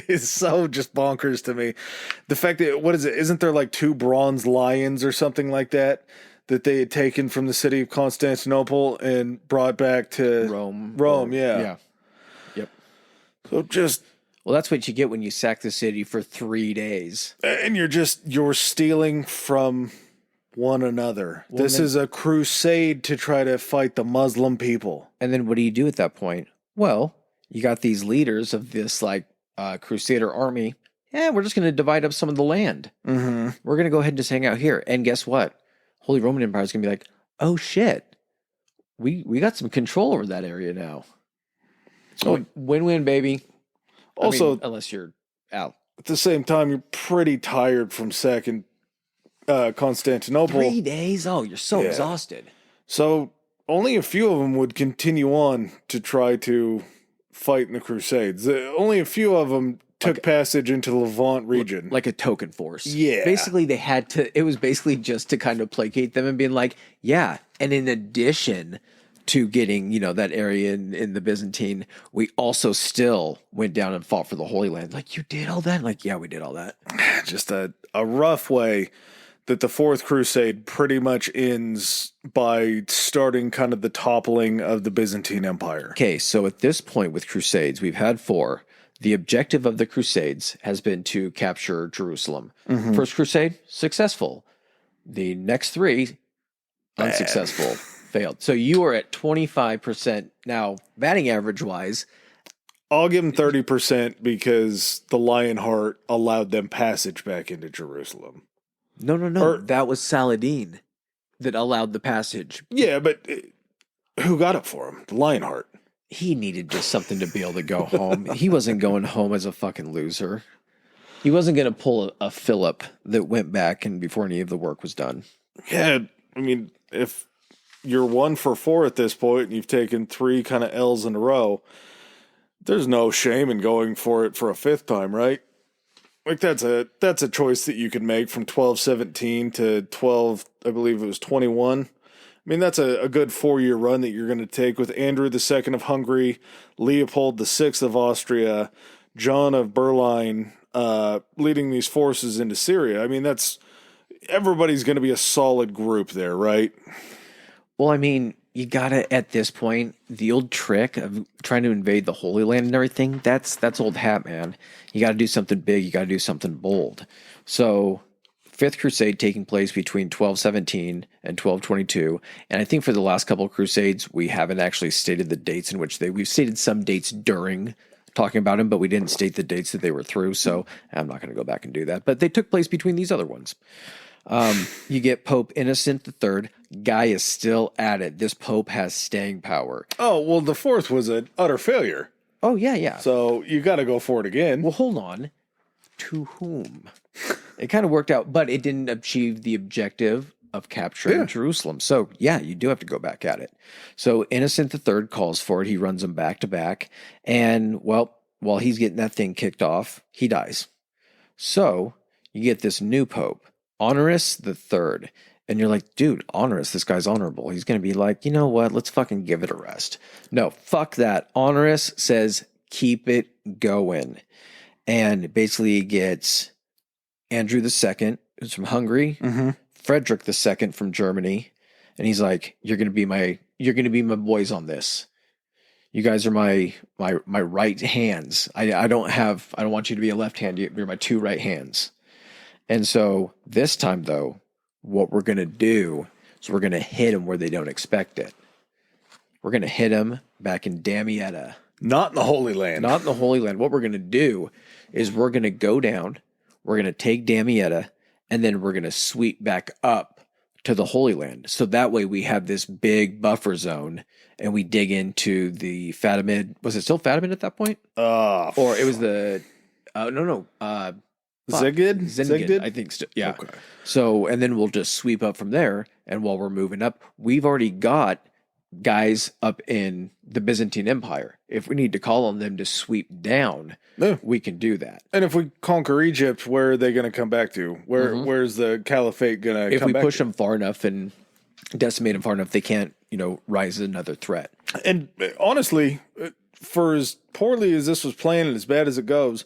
is so just bonkers to me. The fact that, what is it? Isn't there like 2 bronze lions or something like that they had taken from the city of Constantinople and brought back to Rome, yeah. Yep. So well, that's what you get when you sack the city for 3 days. And you're stealing from one another. Well, this is a crusade to try to fight the Muslim people. And then what do you do at that point? Well, you got these leaders of this crusader army. Yeah, we're just going to divide up some of the land. Mm-hmm. We're going to go ahead and just hang out here. And guess what? Holy Roman Empire is going to be like, oh shit, we got some control over that area now. So win-win, baby. Also, unless you're out. at the same time, you're pretty tired from second Constantinople. 3 days? Oh, you're so exhausted. So only a few of them would continue on to try to fight in the Crusades. Only a few of them took passage into the Levant region. Like a token force. Yeah. Basically, they had to, it was basically just to kind of placate them and being like, yeah. And in addition to getting, that area in the Byzantine, we also still went down and fought for the Holy Land. Like, you did all that? Like, yeah, we did all that. Just a rough way that the Fourth Crusade pretty much ends by starting kind of the toppling of the Byzantine Empire. Okay, so at this point with Crusades, we've had 4. The objective of the Crusades has been to capture Jerusalem. Mm-hmm. First Crusade, successful. The next 3, unsuccessful, failed. So you are at 25% now, batting average-wise. I'll give them 30% because the Lionheart allowed them passage back into Jerusalem. No. That was Saladin that allowed the passage. Yeah, but who got it for him? The Lionheart. He needed just something to be able to go home. He wasn't going home as a fucking loser. He wasn't going to pull a Philip that went back and before any of the work was done. Yeah, I mean, if you're 1 for 4 at this point and you've taken 3 kind of L's in a row, there's no shame in going for it for a 5th time, right? Like that's a choice that you can make from 1217 to 12, I believe it was 21. I mean, that's a good 4-year run that you're going to take with Andrew II of Hungary, Leopold VI of Austria, John of Berlin leading these forces into Syria. I mean, everybody's going to be a solid group there, right? Well, I mean, you gotta, at this point, the old trick of trying to invade the Holy Land and everything, that's old hat, man. You gotta do something big, you gotta do something bold. So, 5th Crusade taking place between 1217 and 1222, and I think for the last couple of Crusades, we haven't actually stated the dates in which we've stated some dates during talking about them, but we didn't state the dates that they were through, so I'm not gonna go back and do that. But they took place between these other ones. You get Pope Innocent III. Guy is still at it. This Pope has staying power. Oh, well, the 4th was an utter failure. Oh, yeah. So you got to go for it again. Well, hold on. To whom? It kind of worked out, but it didn't achieve the objective of capturing Jerusalem. So, yeah, you do have to go back at it. So Innocent III calls for it. He runs them back to back. And, well, while he's getting that thing kicked off, he dies. So you get this new Pope, Honorius III. And you're like, dude, Honorius, this guy's honorable. He's going to be like, you know what? Let's fucking give it a rest. No, fuck that. Honorius says, keep it going. And basically he gets Andrew II, who's from Hungary, Frederick II from Germany. And he's like, you're going to be my boys on this. You guys are my right hands. I don't want you to be a left hand. You're my 2 right hands. And so this time, though, what we're going to do is we're going to hit them where they don't expect it. We're going to hit them back in Damietta. Not in the Holy Land. Not in the Holy Land. What we're going to do is we're going to go down, we're going to take Damietta, and then we're going to sweep back up to the Holy Land. So that way we have this big buffer zone, and we dig into the Fatimid. Was it still Fatimid at that point? Or it was the... Zengid? I think so. Yeah. Okay. So, and then we'll just sweep up from there. And while we're moving up, we've already got guys up in the Byzantine Empire. If we need to call on them to sweep down, we can do that. And if we conquer Egypt, where are they going to come back to? Where's the caliphate going to come back to? If we push them far enough and decimate them far enough, they can't, rise another threat. And honestly, for as poorly as this was planned and as bad as it goes,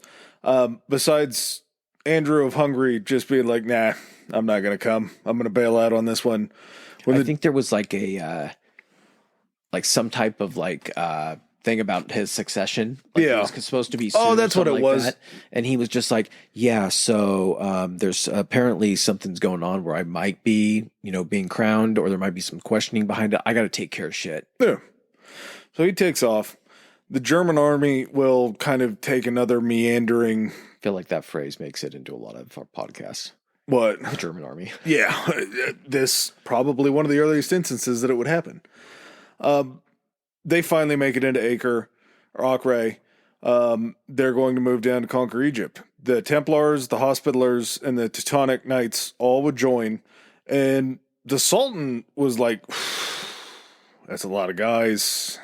besides Andrew of Hungary just being like, nah, I'm not going to come. I'm going to bail out on this one. I think there was like a, some type of thing about his succession. He was supposed to be sued. Oh, that's what it was. That. And he was just like, yeah, so there's apparently something's going on where I might be, being crowned, or there might be some questioning behind it. I got to take care of shit. Yeah. So he takes off. The German army will kind of take another meandering... I feel like that phrase makes it into a lot of our podcasts. What? The German army. Yeah, this probably one of the earliest instances that it would happen. They finally make it into H.R.E. They're going to move down to conquer Egypt. The Templars, the Hospitallers, and the Teutonic Knights all would join, and the Sultan was like, that's a lot of guys.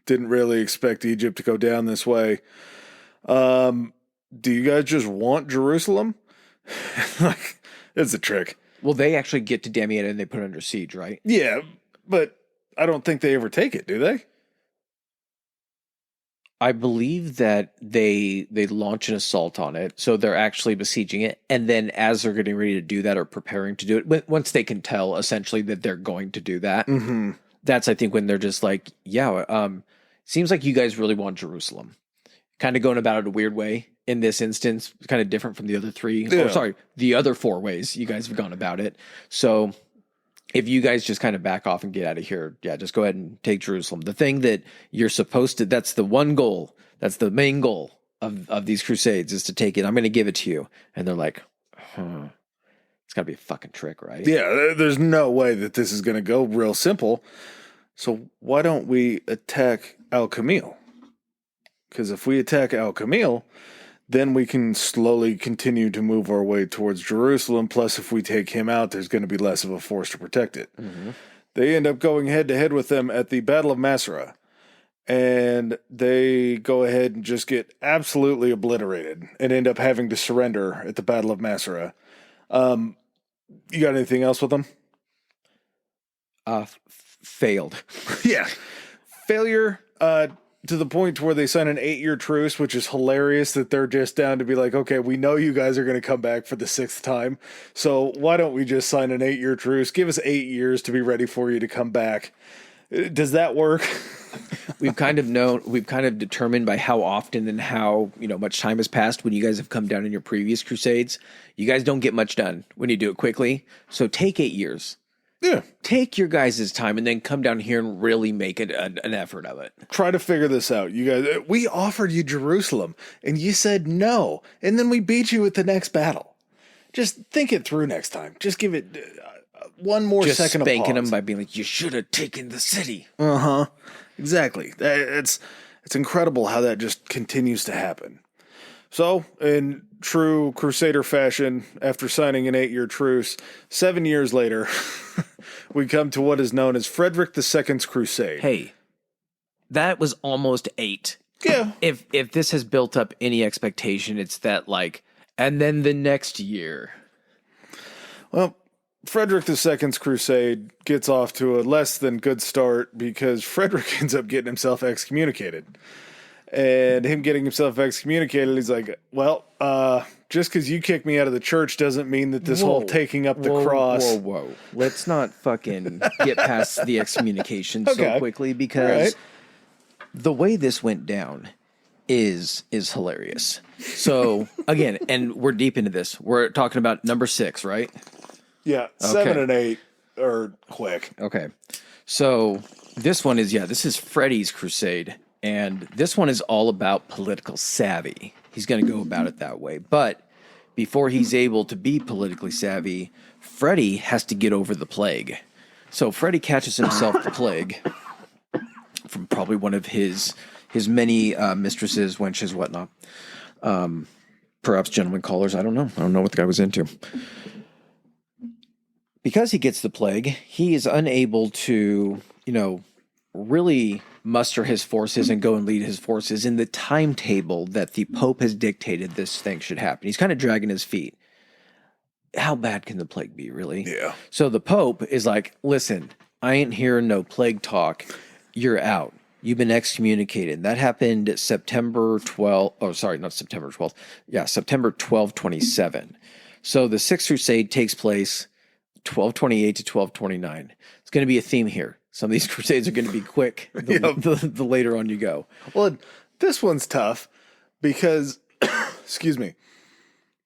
Didn't really expect Egypt to go down this way. Do you guys just want Jerusalem? Like, it's a trick. Well, they actually get to Damietta and they put it under siege, right? Yeah, but I don't think they ever take it, do they? I believe that they launch an assault on it, so they're actually besieging it, and then as they're getting ready to do that or preparing to do it, once they can tell essentially that they're going to do that, that's I think when they're just like, yeah, seems like you guys really want Jerusalem. Kind of going about it a weird way in this instance, kind of different from the other three. Yeah. The other 4 ways you guys have gone about it. So if you guys just kind of back off and get out of here, yeah, just go ahead and take Jerusalem. The thing that you're supposed to, that's the one goal, that's the main goal of these crusades is to take it. I'm going to give it to you. And they're like, it's got to be a fucking trick, right? Yeah, there's no way that this is going to go real simple. So why don't we attack Al-Kamil? Because if we attack Al-Kamil, then we can slowly continue to move our way towards Jerusalem. Plus, if we take him out, there's going to be less of a force to protect it. They end up going head-to-head with them at the Battle of Masra. And they go ahead and just get absolutely obliterated and end up having to surrender at the Battle of Masra. You got anything else with them? Failed. Yeah. Failure to the point where they sign an 8-year truce, which is hilarious that they're just down to be like, okay, we know you guys are going to come back for the 6th time, so why don't we just sign an 8-year truce? Give us 8 years to be ready for you to come back. Does that work? We've kind of determined by how often and how, much time has passed when you guys have come down in your previous crusades. You guys don't get much done when you do it quickly. So take 8 years. Yeah. Take your guys' time and then come down here and really make it an effort of it. Try to figure this out. You guys, we offered you Jerusalem and you said no. And then we beat you at the next battle. Just think it through next time. Just give it one more second of pause. Just spanking them by being like, you should have taken the city. Exactly. It's incredible how that just continues to happen. So, in true Crusader fashion, after signing an 8-year truce, 7 years later, we come to what is known as Frederick II's Crusade. Hey, that was almost 8. Yeah. If this has built up any expectation, it's that and then the next year. Well, Frederick II's Crusade gets off to a less than good start because Frederick ends up getting himself excommunicated. And him getting himself excommunicated, he's like, well, just because you kicked me out of the church doesn't mean that this whole taking up the cross. Whoa. Let's not fucking get past the excommunication so quickly because the way this went down is hilarious. So, again, and we're deep into this. We're talking about number 6, right? Yeah, 7 and 8 are quick. Okay. So, this one is, this is Freddie's Crusade. And this one is all about political savvy. He's going to go about it that way. But before he's able to be politically savvy, Freddie has to get over the plague. So Freddie catches himself the plague from probably one of his many mistresses, wenches, whatnot. Perhaps gentlemen callers. I don't know. I don't know what the guy was into. Because he gets the plague, he is unable to, really muster his forces and go and lead his forces in the timetable that the Pope has dictated this thing should happen. He's kind of dragging his feet. How bad can the plague be, really? Yeah. So the Pope is like, listen, I ain't hearing no plague talk. You're out. You've been excommunicated. That happened September 12th. Oh, sorry, not September 12th. Yeah, September 1227. So the Sixth Crusade takes place 1228 to 1229. It's going to be a theme here. Some of these crusades are going to be quick the later on you go. Well, this one's tough because, excuse me,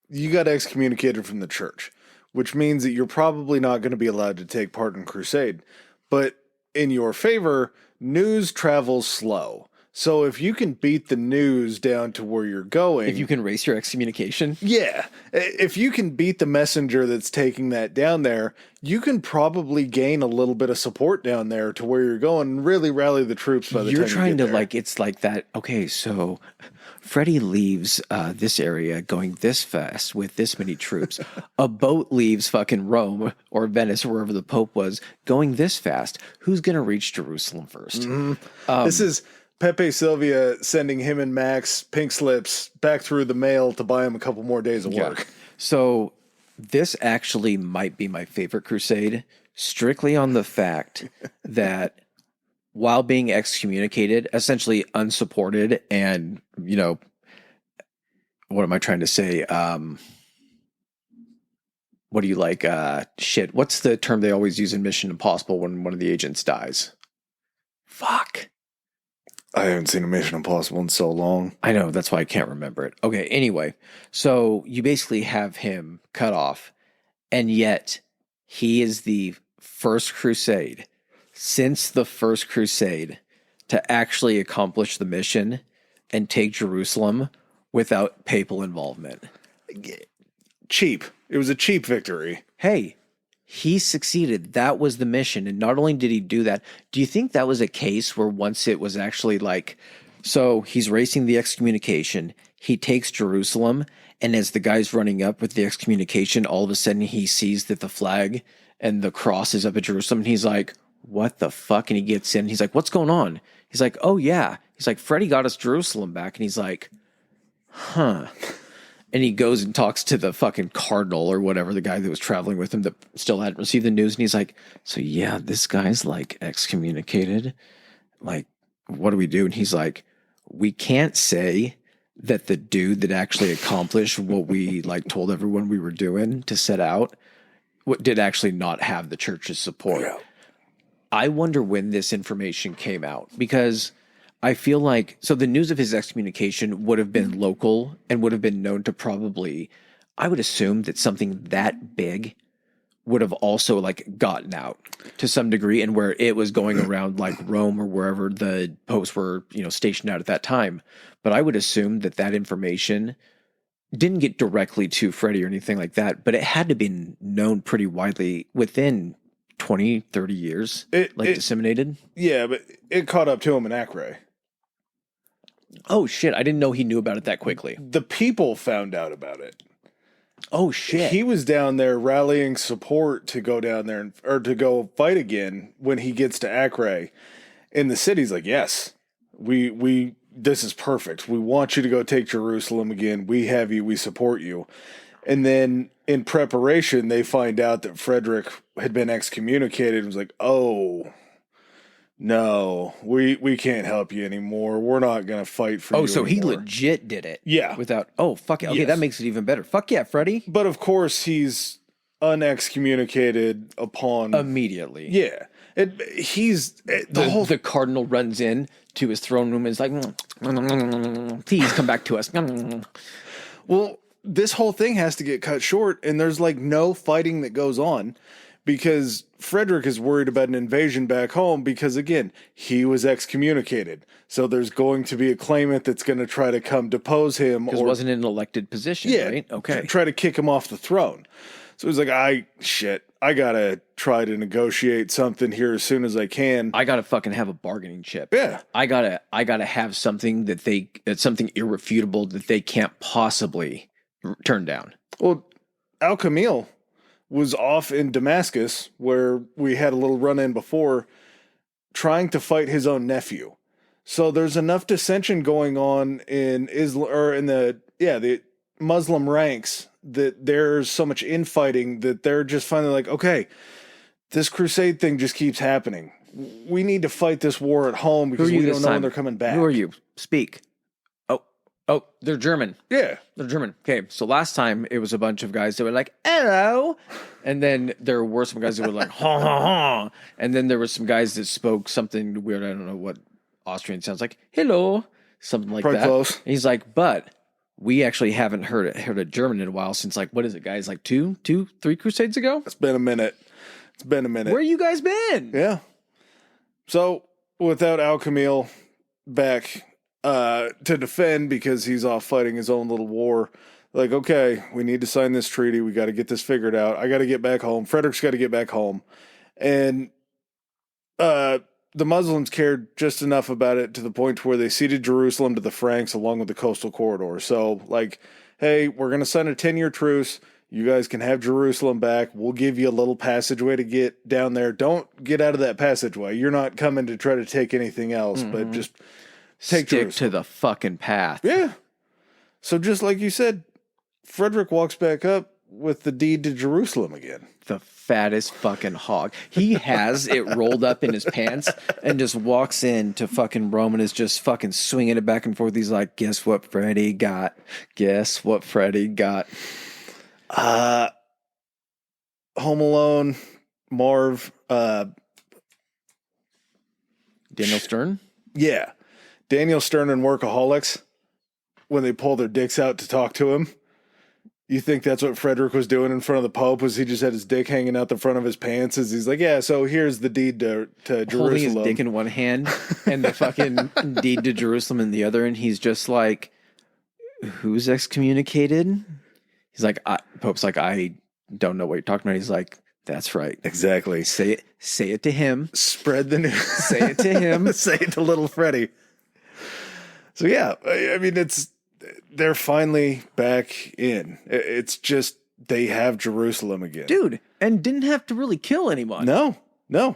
you got excommunicated from the church, which means that you're probably not going to be allowed to take part in crusade. But in your favor, news travels slow. So if you can beat the news down to where you're going, If you can race your excommunication. yeah, if you can beat the messenger that's taking that down there, you can probably gain a little bit of support down there to where you're going and really rally the troops by the You're time trying you to get there. like, it's like that. Okay, so Freddie leaves this area going this fast with this many troops. A boat leaves fucking Rome or Venice or wherever the Pope was going this fast. Who's going to reach Jerusalem first? This is Pepe Sylvia sending him and Max pink slips back through the mail to buy him a couple more days of work. So this actually might be my favorite crusade, strictly on the fact that while being excommunicated, essentially unsupported, and, you know, what am I trying to say? What do you like? Shit. What's the term they always use in Mission Impossible when one of the agents dies? Fuck. I haven't seen a Mission Impossible in so long. I know, that's why I can't remember it. Okay, anyway, so you basically have him cut off, and yet he is the first crusade since the first crusade to actually accomplish the mission and take Jerusalem without papal involvement. Cheap. It was a cheap victory. Hey, he succeeded. That was the mission. And not only did he do that, do you think that was a case where once it was actually like, so he's racing the excommunication, he takes Jerusalem, and as the guy's running up with the excommunication, all of a sudden he sees that the flag and the cross is up at Jerusalem, and he's like, what the fuck? And he gets in, he's like, what's going on? He's like, oh yeah. He's like, Freddie got us Jerusalem back. And he's like, huh. And he goes and talks to the fucking cardinal or whatever, the guy that was traveling with him that still hadn't received the news. And he's like, so yeah, this guy's like excommunicated. Like, what do we do? And he's like, we can't say that the dude that actually accomplished what we like told everyone we were doing to set out, what did actually not have the church's support. Yeah. I wonder when this information came out, because I feel like, so the news of his excommunication would have been local and would have been known to probably, I would assume that something that big would have also like gotten out to some degree, and where it was going around like Rome or wherever the popes were, you know, stationed out at that time. But I would assume that that information didn't get directly to Freddie or anything like that, but it had to have been known pretty widely within 20, 30 years, disseminated. Yeah, but it caught up to him in H.R.E. Oh shit, I didn't know he knew about it that quickly. The people found out about it. Oh shit. He was down there rallying support to go down there or to go fight again when he gets to H.R.E. And the city's like, yes, we this is perfect. We want you to go take Jerusalem again. We have you. We support you. And then in preparation, they find out that Frederick had been excommunicated and was like, oh, no, we can't help you anymore. We're not going to fight for you Oh, so anymore. he legit did it. Yeah. Without, oh, fuck it. Okay, Yes. that makes it even better. Fuck yeah, Freddie. But of course, he's unexcommunicated upon... Immediately. Yeah. The cardinal runs in to his throne room and is like, please come back to us. Well, this whole thing has to get cut short, and there's like no fighting that goes on because Frederick is worried about an invasion back home because, again, he was excommunicated. So there's going to be a claimant that's going to try to come depose him. Because it wasn't an elected position, right? Okay. Try to kick him off the throne. So he's like, I got to try to negotiate something here as soon as I can. I gotta fucking have a bargaining chip. Yeah. I gotta have something that's something irrefutable that they can't possibly turn down. Well, Al-Kamil was off in Damascus, where we had a little run-in before, trying to fight his own nephew. So there's enough dissension going on in Islam or in the Muslim ranks that there's so much infighting that they're just finally like, okay, this crusade thing just keeps happening. We need to fight this war at home because we don't know when they're coming back. Who are you? Speak. Oh, they're German. Yeah. They're German. Okay, so last time it was a bunch of guys that were like, hello. And then there were some guys that were like, ha, ha, ha. And then there were some guys that spoke something weird. I don't know what Austrian sounds like. Hello. Something like Probably that. Close. And he's like, but we actually haven't heard a German in a while since, like, what is it, guys? Like 3 crusades ago? It's been a minute. Where you guys been? Yeah. So without Al-Kamil, back to defend because he's off fighting his own little war. Like, okay, we need to sign this treaty. We got to get this figured out. I got to get back home. Frederick's got to get back home. And the Muslims cared just enough about it to the point where they ceded Jerusalem to the Franks along with the coastal corridor. So, like, hey, we're going to sign a 10-year truce. You guys can have Jerusalem back. We'll give you a little passageway to get down there. Don't get out of that passageway. You're not coming to try to take anything else, but just take Stick Jerusalem. to the fucking path. Yeah. So just like you said, Frederick walks back up with the deed to Jerusalem again. The fattest fucking hog. He has it rolled up in his pants and just walks in to fucking Rome and is just fucking swinging it back and forth. He's like, guess what Freddie got? Guess what Freddie got? Home Alone, Marv, Daniel Stern? yeah. Daniel Stern and Workaholics, when they pull their dicks out to talk to him. You think that's what Frederick was doing in front of the Pope? Was he just had his dick hanging out the front of his pants? As he's like, yeah, so here's the deed to Jerusalem. Holding his dick in one hand and the fucking deed to Jerusalem in the other, and he's just like, who's excommunicated? He's like, Pope's like, I don't know what you're talking about. He's like, that's right. Exactly. Say it to him. Spread the news. Say it to him. Say it to little Freddie. So yeah, I mean, they're finally back in. It's just they have Jerusalem again. Dude, and didn't have to really kill anyone. No.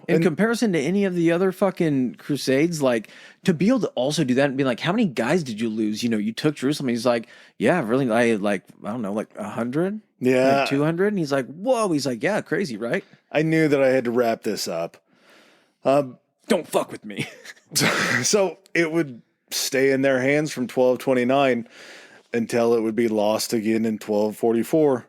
In comparison to any of the other fucking crusades, like, to be able to also do that and be like, how many guys did you lose? You know, you took Jerusalem. And he's like, yeah, really, I don't know, like 100? Yeah. Like 200? And he's like, whoa. He's like, yeah, crazy, right? I knew that I had to wrap this up. Don't fuck with me. So it would stay in their hands from 1229 until it would be lost again in 1244.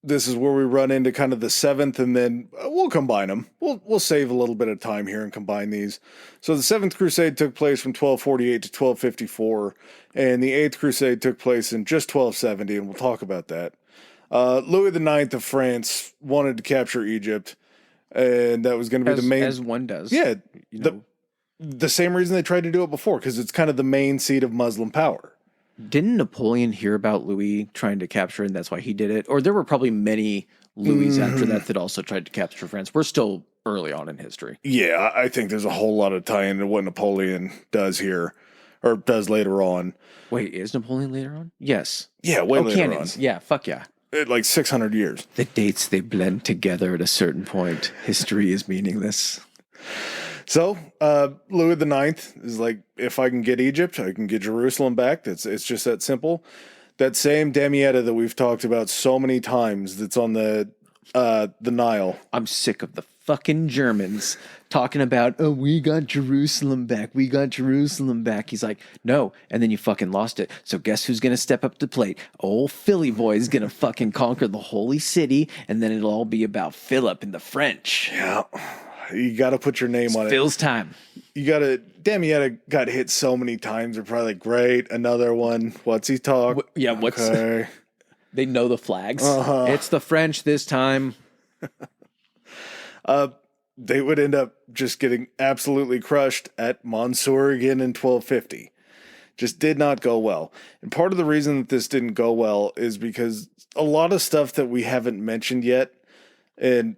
This is where we run into kind of the seventh, and then we'll combine them. We'll save a little bit of time here and combine these. So the Seventh Crusade took place from 1248 to 1254, and the Eighth Crusade took place in just 1270, and we'll talk about that. Louis IX of France wanted to capture Egypt, and that was going to be the main... As one does. Yeah, You know, the same reason they tried to do it before, because it's kind of the main seat of Muslim power. didn't Napoleon hear about Louis trying to capture, and that's why he did it? Or there were probably many Louis after that also tried to capture France. We're still early on in history. Yeah, I think there's a whole lot of tie into what Napoleon does here, or does later on. Wait, is Napoleon later on? Yes. Yeah, way later canons. on. Yeah, fuck yeah. Like 600 years. The dates, they blend together at a certain point. History is meaningless. So, Louis IX is like, if I can get Egypt, I can get Jerusalem back. It's just that simple. That same Damietta that we've talked about so many times that's on the Nile. I'm sick of the fucking Germans talking about, oh, we got Jerusalem back. We got Jerusalem back. He's like, no. And then you fucking lost it. So guess who's going to step up to the plate? Old Philly boy is going to fucking conquer the holy city. And then it'll all be about Philip and the French. Yeah. You got to put your name on it. Phil's time. You got to... Damietta got hit so many times. They're probably like, great, another one. What's he talk? What's... Okay. They know the flags. Uh-huh. It's the French this time. They would end up just getting absolutely crushed at Mansour again in 1250. Just did not go well. And part of the reason that this didn't go well is because a lot of stuff that we haven't mentioned yet and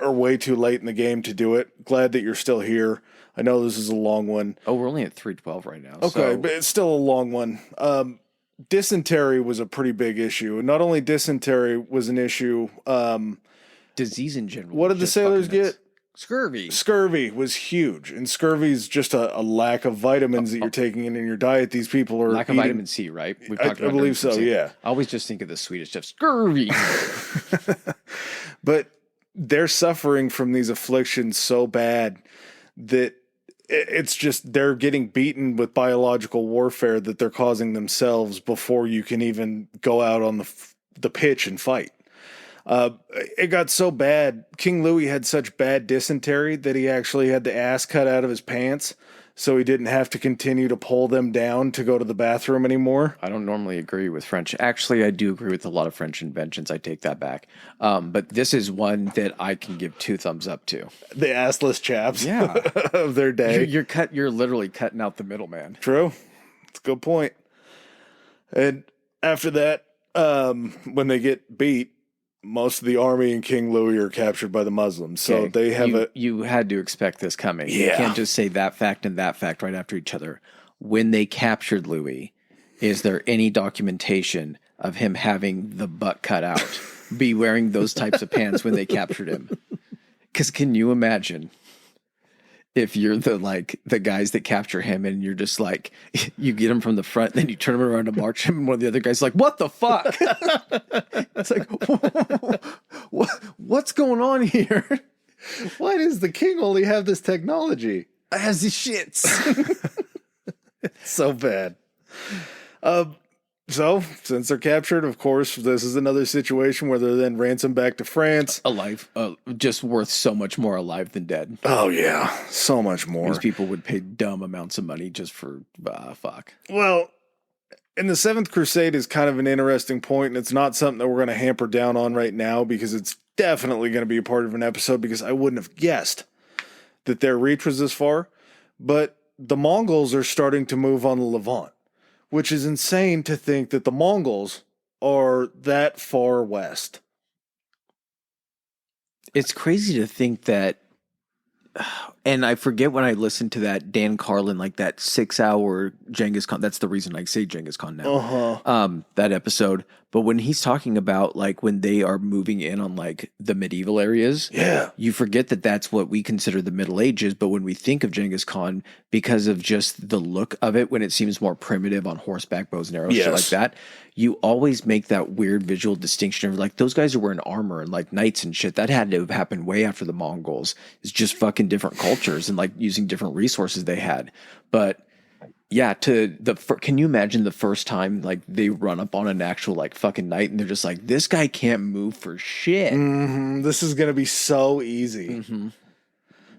are way too late in the game to do it. Glad that you're still here. I know this is a long one. Oh, we're only at 312 right now. Okay, so. but it's still a long one. Dysentery was a pretty big issue. And not only dysentery was an issue. Disease in general. What did the sailors get? Scurvy. Scurvy was huge. And scurvy is just a lack of vitamins that you're taking in your diet. These people are lack of vitamin C, right? We've talked about I believe so, yeah. I always just think of the Swedish stuff. Scurvy. But they're suffering from these afflictions so bad that it's just they're getting beaten with biological warfare that they're causing themselves before you can even go out on the pitch and fight. It got so bad. King Louis had such bad dysentery that he actually had the ass cut out of his pants so he didn't have to continue to pull them down to go to the bathroom anymore. I don't normally agree with French. Actually, I do agree with a lot of French inventions. I take that back. But this is one that I can give 2 thumbs up to. The assless chaps Yeah. of their day. You're literally cutting out the middleman. True. That's a good point. And after that, when they get beat, most of the army and King Louis are captured by the Muslims. So Okay, they have you had to expect this coming. You Yeah. can't just say that fact and that fact right after each other. When they captured Louis, is there any documentation of him having the butt cut out, be wearing those types of pants when they captured him? Because can you imagine if you're the guys that capture him and you're just like, you get him from the front, then you turn him around to march him, and one of the other guys is like, what the fuck? It's like, what's going on here? Why does the king only have this technology? As he shits. It's so bad. So, since they're captured, of course, this is another situation where they're then ransomed back to France. Alive. Just worth so much more alive than dead. Oh, yeah. So much more. These people would pay dumb amounts of money just for fuck. Well, and the Seventh Crusade is kind of an interesting point, and it's not something that we're going to hamper down on right now because it's definitely going to be a part of an episode because I wouldn't have guessed that their reach was this far. But the Mongols are starting to move on the Levant, which is insane to think that the Mongols are that far west. It's crazy to think that, and I forget when I listened to that Dan Carlin, like that 6-hour Genghis Khan. That's the reason I say Genghis Khan now. That episode. But when he's talking about like when they are moving in on like the medieval areas, Yeah. you forget that that's what we consider the Middle Ages. But when we think of Genghis Khan, because of just the look of it, when it seems more primitive on horseback, bows and arrows, shit like that, you always make that weird visual distinction of like those guys are wearing armor and like knights and shit. That had to have happened way after the Mongols. It's just fucking different cultures and like using different resources they had. But yeah, can you imagine the first time like they run up on an actual like fucking knight and they're just like, this guy can't move for shit. Mm-hmm. This is going to be so easy. Mm-hmm.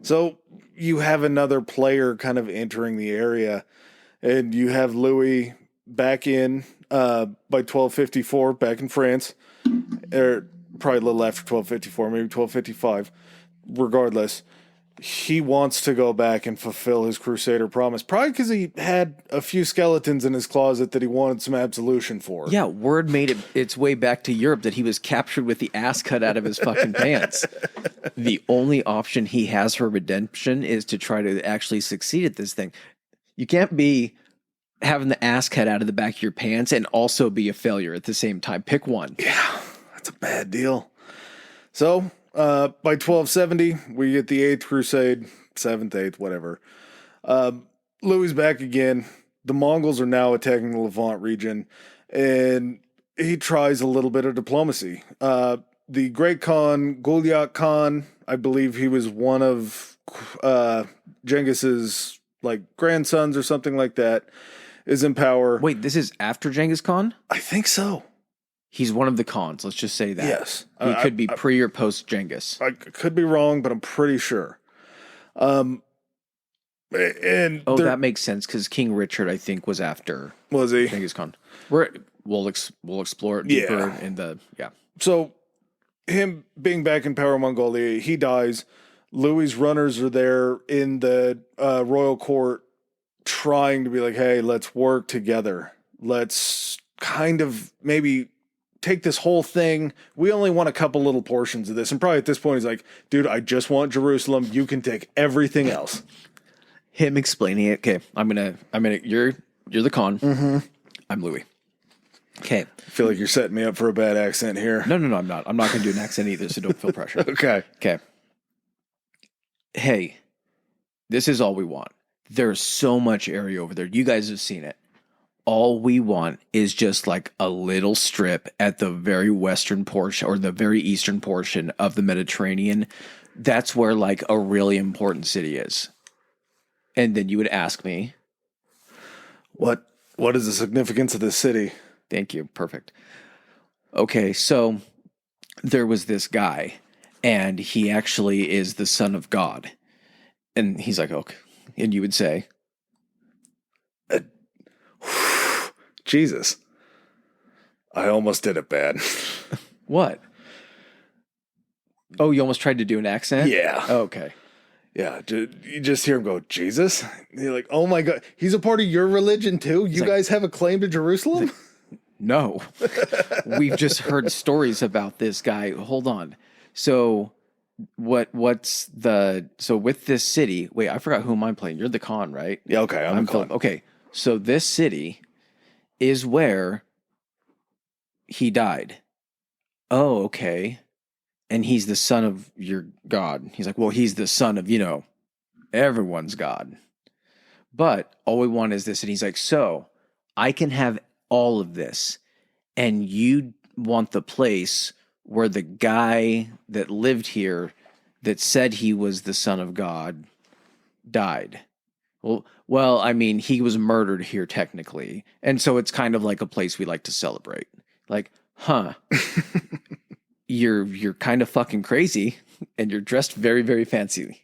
So you have another player kind of entering the area, and you have Louis back in by 1254, back in France, or probably a little after 1254, maybe 1255. Regardless, he wants to go back and fulfill his crusader promise, probably because he had a few skeletons in his closet that he wanted some absolution for. Yeah, word made its way back to Europe that he was captured with the ass cut out of his fucking pants. The only option he has for redemption is to try to actually succeed at this thing. You can't be having the ass cut out of the back of your pants and also be a failure at the same time. Pick one. Yeah, that's a bad deal. So, by 1270, we get the 8th Crusade, 7th, 8th, whatever. Louis back again. The Mongols are now attacking the Levant region, and he tries a little bit of diplomacy. The Great Khan, Gulyak Khan, I believe he was one of Genghis's like grandsons or something like that, is in power. Wait, this is after Genghis Khan? I think so. He's one of the Khans. Let's just say that. Yes. He could be pre or post Genghis. I could be wrong, but I'm pretty sure. And that makes sense because King Richard, I think, was after was he? Genghis Khan. We'll explore it deeper in the So him being back in power in Mongolia, he dies. Louis' runners are there in the royal court trying to be like, hey, let's work together. Let's kind of maybe take this whole thing. We only want a couple little portions of this. And probably at this point, he's like, dude, I just want Jerusalem. You can take everything else. Him explaining it. Okay, you're the Khan. Mm-hmm. I'm Louis. Okay. I feel like you're setting me up for a bad accent here. No, I'm not. I'm not going to do an accent either, so don't feel pressure. Okay. Hey, this is all we want. There's so much area over there. You guys have seen it. All we want is just like a little strip at the very western portion or the very eastern portion of the Mediterranean. That's where like a really important city is. And then you would ask me, what is the significance of this city? Thank you. Perfect. Okay, so there was this guy, and he actually is the son of God. And he's like, okay. And you would say, Jesus. I almost did it bad. What? Oh, you almost tried to do an accent? Yeah. Oh, okay. Yeah, you just hear him go, Jesus? And you're like, oh my God, he's a part of your religion too? You guys have a claim to Jerusalem? No. We've just heard stories about this guy. Hold on. So so with this city, wait, I forgot who I'm playing. You're the Khan, right? Yeah, okay, I'm the Khan. Okay. So this city is where he died. Oh, okay. And he's the son of your God. He's like, well, he's the son of, everyone's God. But all we want is this. And he's like, so I can have all of this. And you want the place where the guy that lived here that said he was the son of God died. Well, I mean, he was murdered here technically. And so it's kind of like a place we like to celebrate. Like, huh. You're kind of fucking crazy and you're dressed very, very fancy.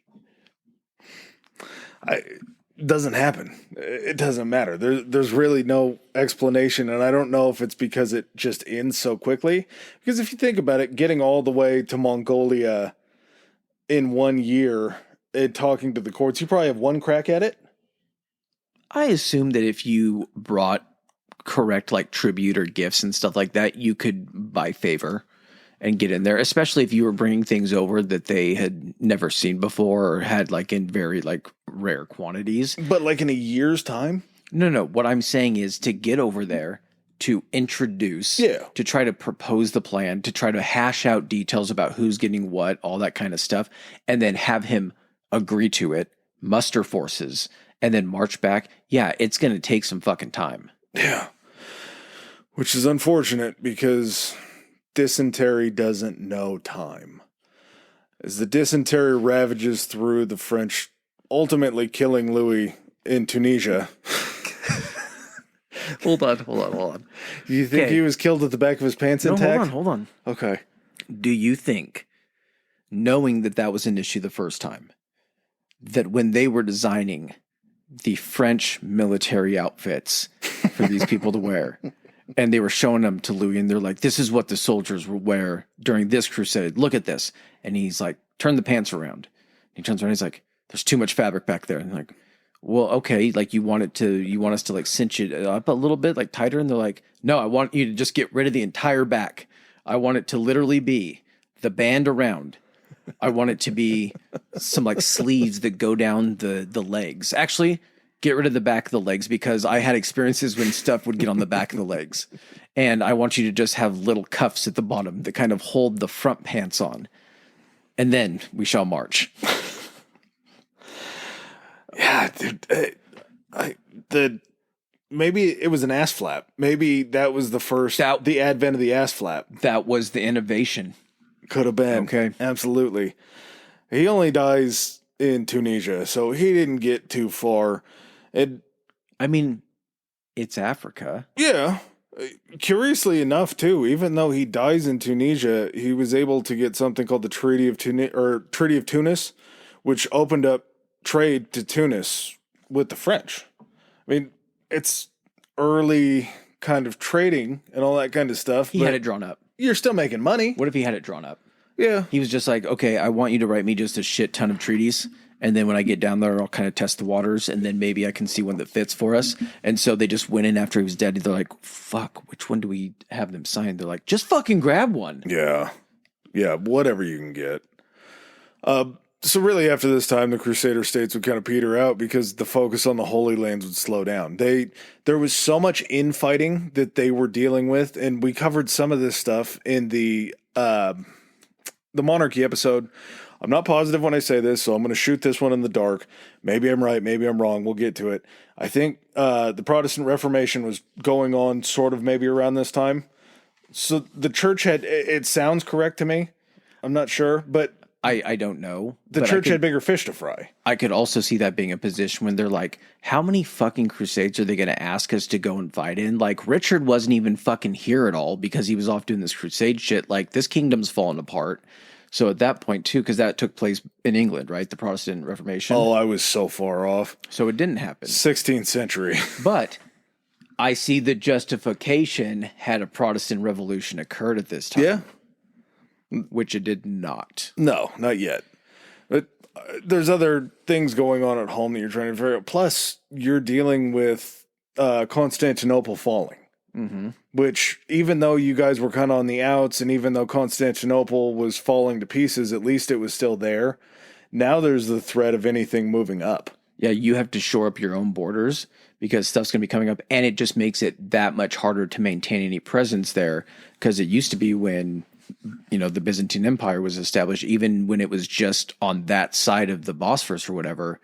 It doesn't happen. It doesn't matter. There's really no explanation, and I don't know if it's because it just ends so quickly. Because if you think about it, getting all the way to Mongolia in 1 year and talking to the courts, you probably have one crack at it. I assume that if you brought correct like tribute or gifts and stuff like that, you could buy favor and get in there, especially if you were bringing things over that they had never seen before or had like in very like rare quantities. But like in a year's time? No. What I'm saying is to get over there, to introduce, to try to propose the plan, to try to hash out details about who's getting what, all that kind of stuff, and then have him agree to it, muster forces, and then march back. Yeah, it's going to take some fucking time. Yeah. Which is unfortunate because dysentery doesn't know time. As the dysentery ravages through the French, ultimately killing Louis in Tunisia. Hold on. You think he was killed at the back of his pants intact? Hold on. Okay. Do you think, knowing that was an issue the first time, that when they were designing the French military outfits for these people to wear, and they were showing them to Louis, and they're like, this is what the soldiers will wear during this crusade. Look at this. And he's like, turn the pants around. He turns around, he's like, there's too much fabric back there. And they're like, well, okay, like you want us to like cinch it up a little bit, like tighter. And they're like, no, I want you to just get rid of the entire back. I want it to literally be the band around. I want it to be some like sleeves that go down the legs. Actually, get rid of the back of the legs because I had experiences when stuff would get on the back of the legs. And I want you to just have little cuffs at the bottom that kind of hold the front pants on. And then we shall march. Yeah, dude. Maybe it was an ass flap. Maybe that was the advent of the ass flap. That was the innovation. Could have been. Okay. Absolutely. He only dies in Tunisia, so he didn't get too far. I mean, it's Africa. Yeah. Curiously enough, too, even though he dies in Tunisia, he was able to get something called the Treaty of Tunis, which opened up trade to Tunis with the French. I mean, it's early kind of trading and all that kind of stuff. He had it drawn up. You're still making money. What if he had it drawn up? Yeah. He was just like, okay, I want you to write me just a shit ton of treaties. And then when I get down there, I'll kind of test the waters. And then maybe I can see one that fits for us. And so they just went in after he was dead. They're like, fuck, which one do we have them sign? They're like, just fucking grab one. Yeah. Yeah. Whatever you can get. So really after this time, the Crusader states would kind of peter out because the focus on the Holy Lands would slow down. There was so much infighting that they were dealing with. And we covered some of this stuff in the monarchy episode. I'm not positive when I say this, so I'm going to shoot this one in the dark. Maybe I'm right, maybe I'm wrong. We'll get to it. I think the Protestant Reformation was going on sort of maybe around this time. So the church it sounds correct to me. I'm not sure, but I don't know. The church had bigger fish to fry. I could also see that being a position when they're like, how many fucking crusades are they going to ask us to go and fight in? Like, Richard wasn't even fucking here at all because he was off doing this crusade shit. Like, this kingdom's falling apart. So at that point, too, because that took place in England, right? The Protestant Reformation. Oh, I was so far off. So it didn't happen. 16th century. But I see the justification had a Protestant revolution occurred at this time. Yeah. Which it did not. No, not yet. But there's other things going on at home that you're trying to figure out. Plus, you're dealing with Constantinople falling. Mm-hmm. Which, even though you guys were kind of on the outs, and even though Constantinople was falling to pieces, at least it was still there. Now there's the threat of anything moving up. Yeah, you have to shore up your own borders because stuff's going to be coming up, and it just makes it that much harder to maintain any presence there, because it used to be when, you know, the Byzantine Empire was established, even when it was just on that side of the Bosphorus or whatever,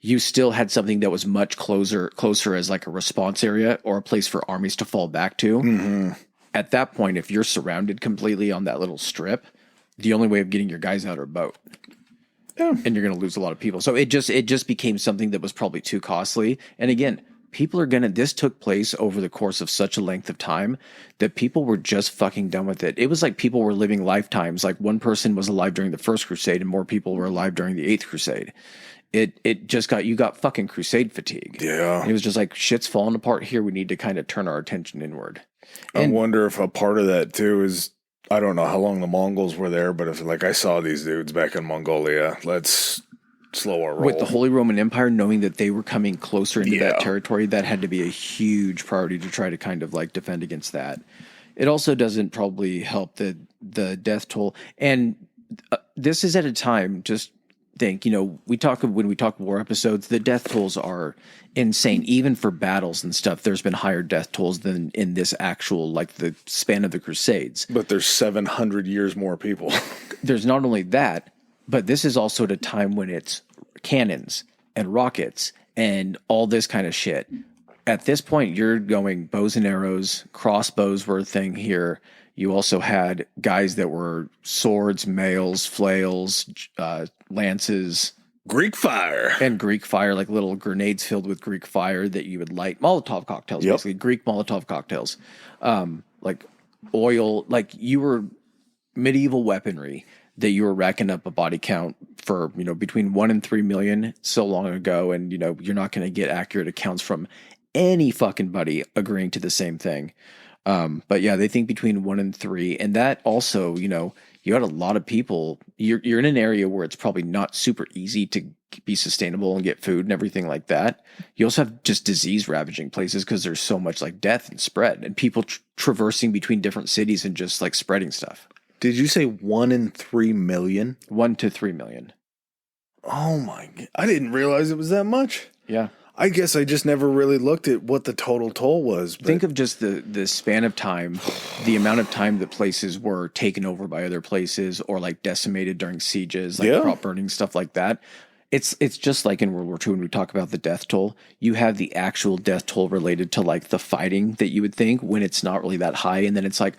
you still had something that was much closer as like a response area or a place for armies to fall back to. Mm-hmm. At that point, if you're surrounded completely on that little strip, the only way of getting your guys out are boat. Yeah. And you're going to lose a lot of people. So it just became something that was probably too costly. And again, this took place over the course of such a length of time that people were just fucking done with it. It was like people were living lifetimes. Like one person was alive during the First Crusade and more people were alive during the Eighth Crusade. It just you got fucking crusade fatigue. Yeah. And it was just like, shit's falling apart here. We need to kind of turn our attention inward. I wonder if a part of that too is, I don't know how long the Mongols were there, but if like I saw these dudes back in Mongolia, let's slow our roll. With the Holy Roman Empire, knowing that they were coming closer into that territory, that had to be a huge priority to try to kind of like defend against that. It also doesn't probably help the death toll. And this is at a time, just think, you know, when we talk war episodes, the death tolls are insane. Even for battles and stuff, there's been higher death tolls than in this actual, like the span of the Crusades. But there's 700 years more people. There's not only that, but this is also at a time when it's cannons and rockets and all this kind of shit. At this point, you're going bows and arrows, crossbows were a thing here. You also had guys that were swords, mails, flails, lances. Greek fire. And Greek fire, like little grenades filled with Greek fire that you would light. Molotov cocktails, basically. Greek Molotov cocktails. Like oil, like you were medieval weaponry that you were racking up a body count for, you know, between 1 and 3 million so long ago. And, you know, you're not going to get accurate accounts from any fucking buddy agreeing to the same thing. But yeah, they think between 1 and 3. And that also, you know, you had a lot of people. You're in an area where it's probably not super easy to be sustainable and get food and everything like that. You also have just disease ravaging places because there's so much like death and spread and people traversing between different cities and just like spreading stuff. Did you say 1 in 3 million? 1 to 3 million. Oh my God. I didn't realize it was that much. Yeah. I guess I just never really looked at what the total toll was. But think of just the span of time, the amount of time that places were taken over by other places or like decimated during sieges, like crop burning, stuff like that. It's just like in World War II when we talk about the death toll. You have the actual death toll related to like the fighting that you would think when it's not really that high. And then it's like,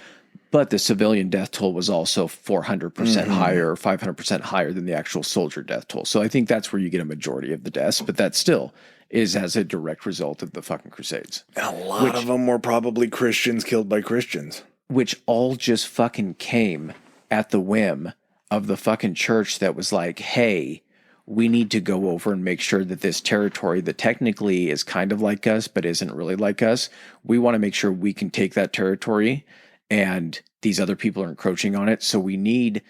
but the civilian death toll was also 400% higher or 500% higher than the actual soldier death toll. So I think that's where you get a majority of the deaths, but that still is as a direct result of the fucking Crusades. A lot of them were probably Christians killed by Christians. Which all just fucking came at the whim of the fucking church that was like, hey, we need to go over and make sure that this territory that technically is kind of like us, but isn't really like us, we want to make sure we can take that territory and these other people are encroaching on it. So we need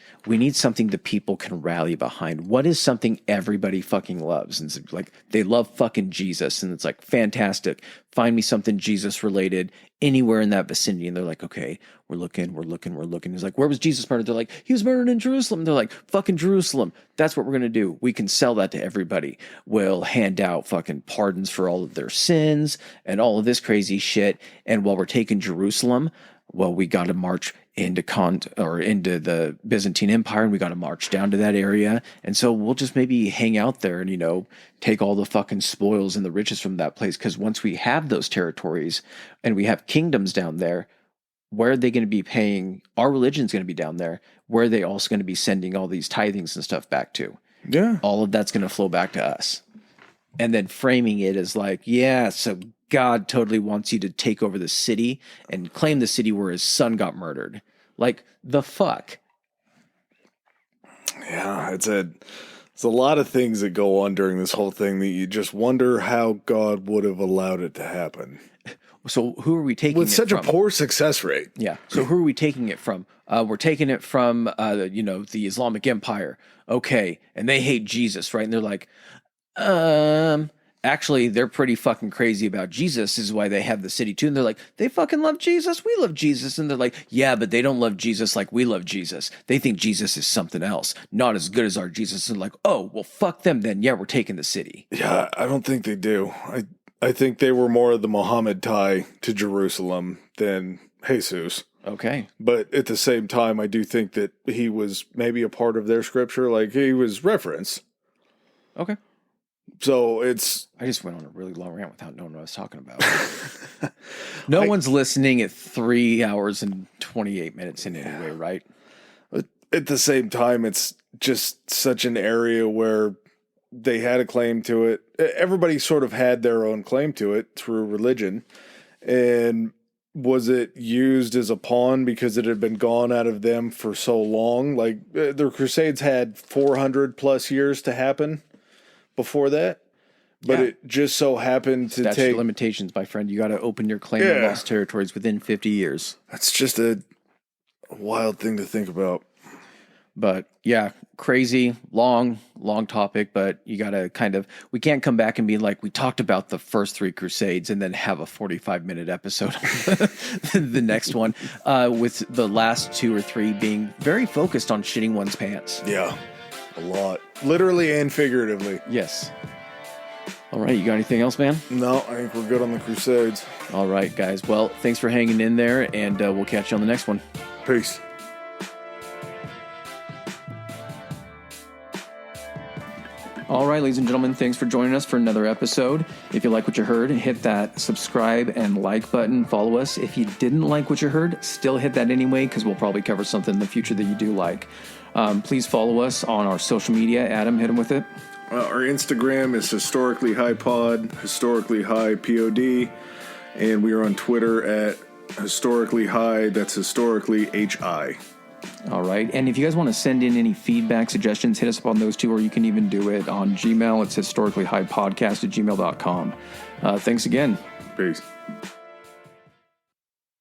something that people can rally behind. What is something everybody fucking loves? And it's like, they love fucking Jesus. And it's like, fantastic. Find me something Jesus related anywhere in that vicinity. And they're like, okay, we're looking. He's like, where was Jesus murdered? They're like, he was murdered in Jerusalem. They're like, fucking Jerusalem. That's what we're going to do. We can sell that to everybody. We'll hand out fucking pardons for all of their sins and all of this crazy shit. And while we're taking Jerusalem, well, we got to march into the Byzantine Empire, and we got to march down to that area. And so we'll just maybe hang out there and, you know, take all the fucking spoils and the riches from that place. Because once we have those territories and we have kingdoms down there, where are they going to be paying? Our religion's going to be down there. Where are they also going to be sending all these tithings and stuff back to? Yeah. All of that's going to flow back to us. And then framing it as like, yeah, so God totally wants you to take over the city and claim the city where his son got murdered. Like, the fuck? Yeah, it's a lot of things that go on during this whole thing that you just wonder how God would have allowed it to happen. So who are we taking with it such from? a poor success rate. Yeah. So who are we taking it from? We're taking it from, the Islamic Empire. Okay. And they hate Jesus, right? And they're like, actually, they're pretty fucking crazy about Jesus, is why they have the city too. And they're like, they fucking love Jesus. We love Jesus. And they're like, yeah, but they don't love Jesus like we love Jesus. They think Jesus is something else, not as good as our Jesus. And like, oh, well, fuck them then. Yeah, we're taking the city. Yeah, I don't think they do. I think they were more of the Muhammad tie to Jerusalem than Jesus. Okay. But at the same time, I do think that he was maybe a part of their scripture, like he was referenced. Okay. So it's... I just went on a really long rant without knowing what I was talking about. No one's listening at 3 hours and 28 minutes in anyway, right? At the same time, it's just such an area where they had a claim to it. Everybody sort of had their own claim to it through religion. And was it used as a pawn because it had been gone out of them for so long? Like, the Crusades had 400 plus years to happen before that. But it just so happened to Statute take... of limitations, my friend. You got to open your claim to lost territories within 50 years. That's just a wild thing to think about. But yeah, crazy, long topic, but you got to kind of, we can't come back and be like, we talked about the first 3 Crusades and then have a 45-minute episode on the next one, with the last 2 or 3 being very focused on shitting one's pants. Yeah, a lot. Literally and figuratively. Yes. All right, you got anything else, man? No, I think we're good on the Crusades. All right, guys. Well, thanks for hanging in there, and we'll catch you on the next one. Peace. All right, ladies and gentlemen, thanks for joining us for another episode. If you like what you heard, hit that subscribe and like button. Follow us. If you didn't like what you heard, still hit that anyway, because we'll probably cover something in the future that you do like. Please follow us on our social media. Adam, hit him with it. Our Instagram is historically high pod, historically high pod, and we are on Twitter at historically high. That's historically HI. All right. And if you guys want to send in any feedback, suggestions, hit us up on those two, or you can even do it on Gmail. It's historicallyhighpodcast@gmail.com. Thanks again. Peace.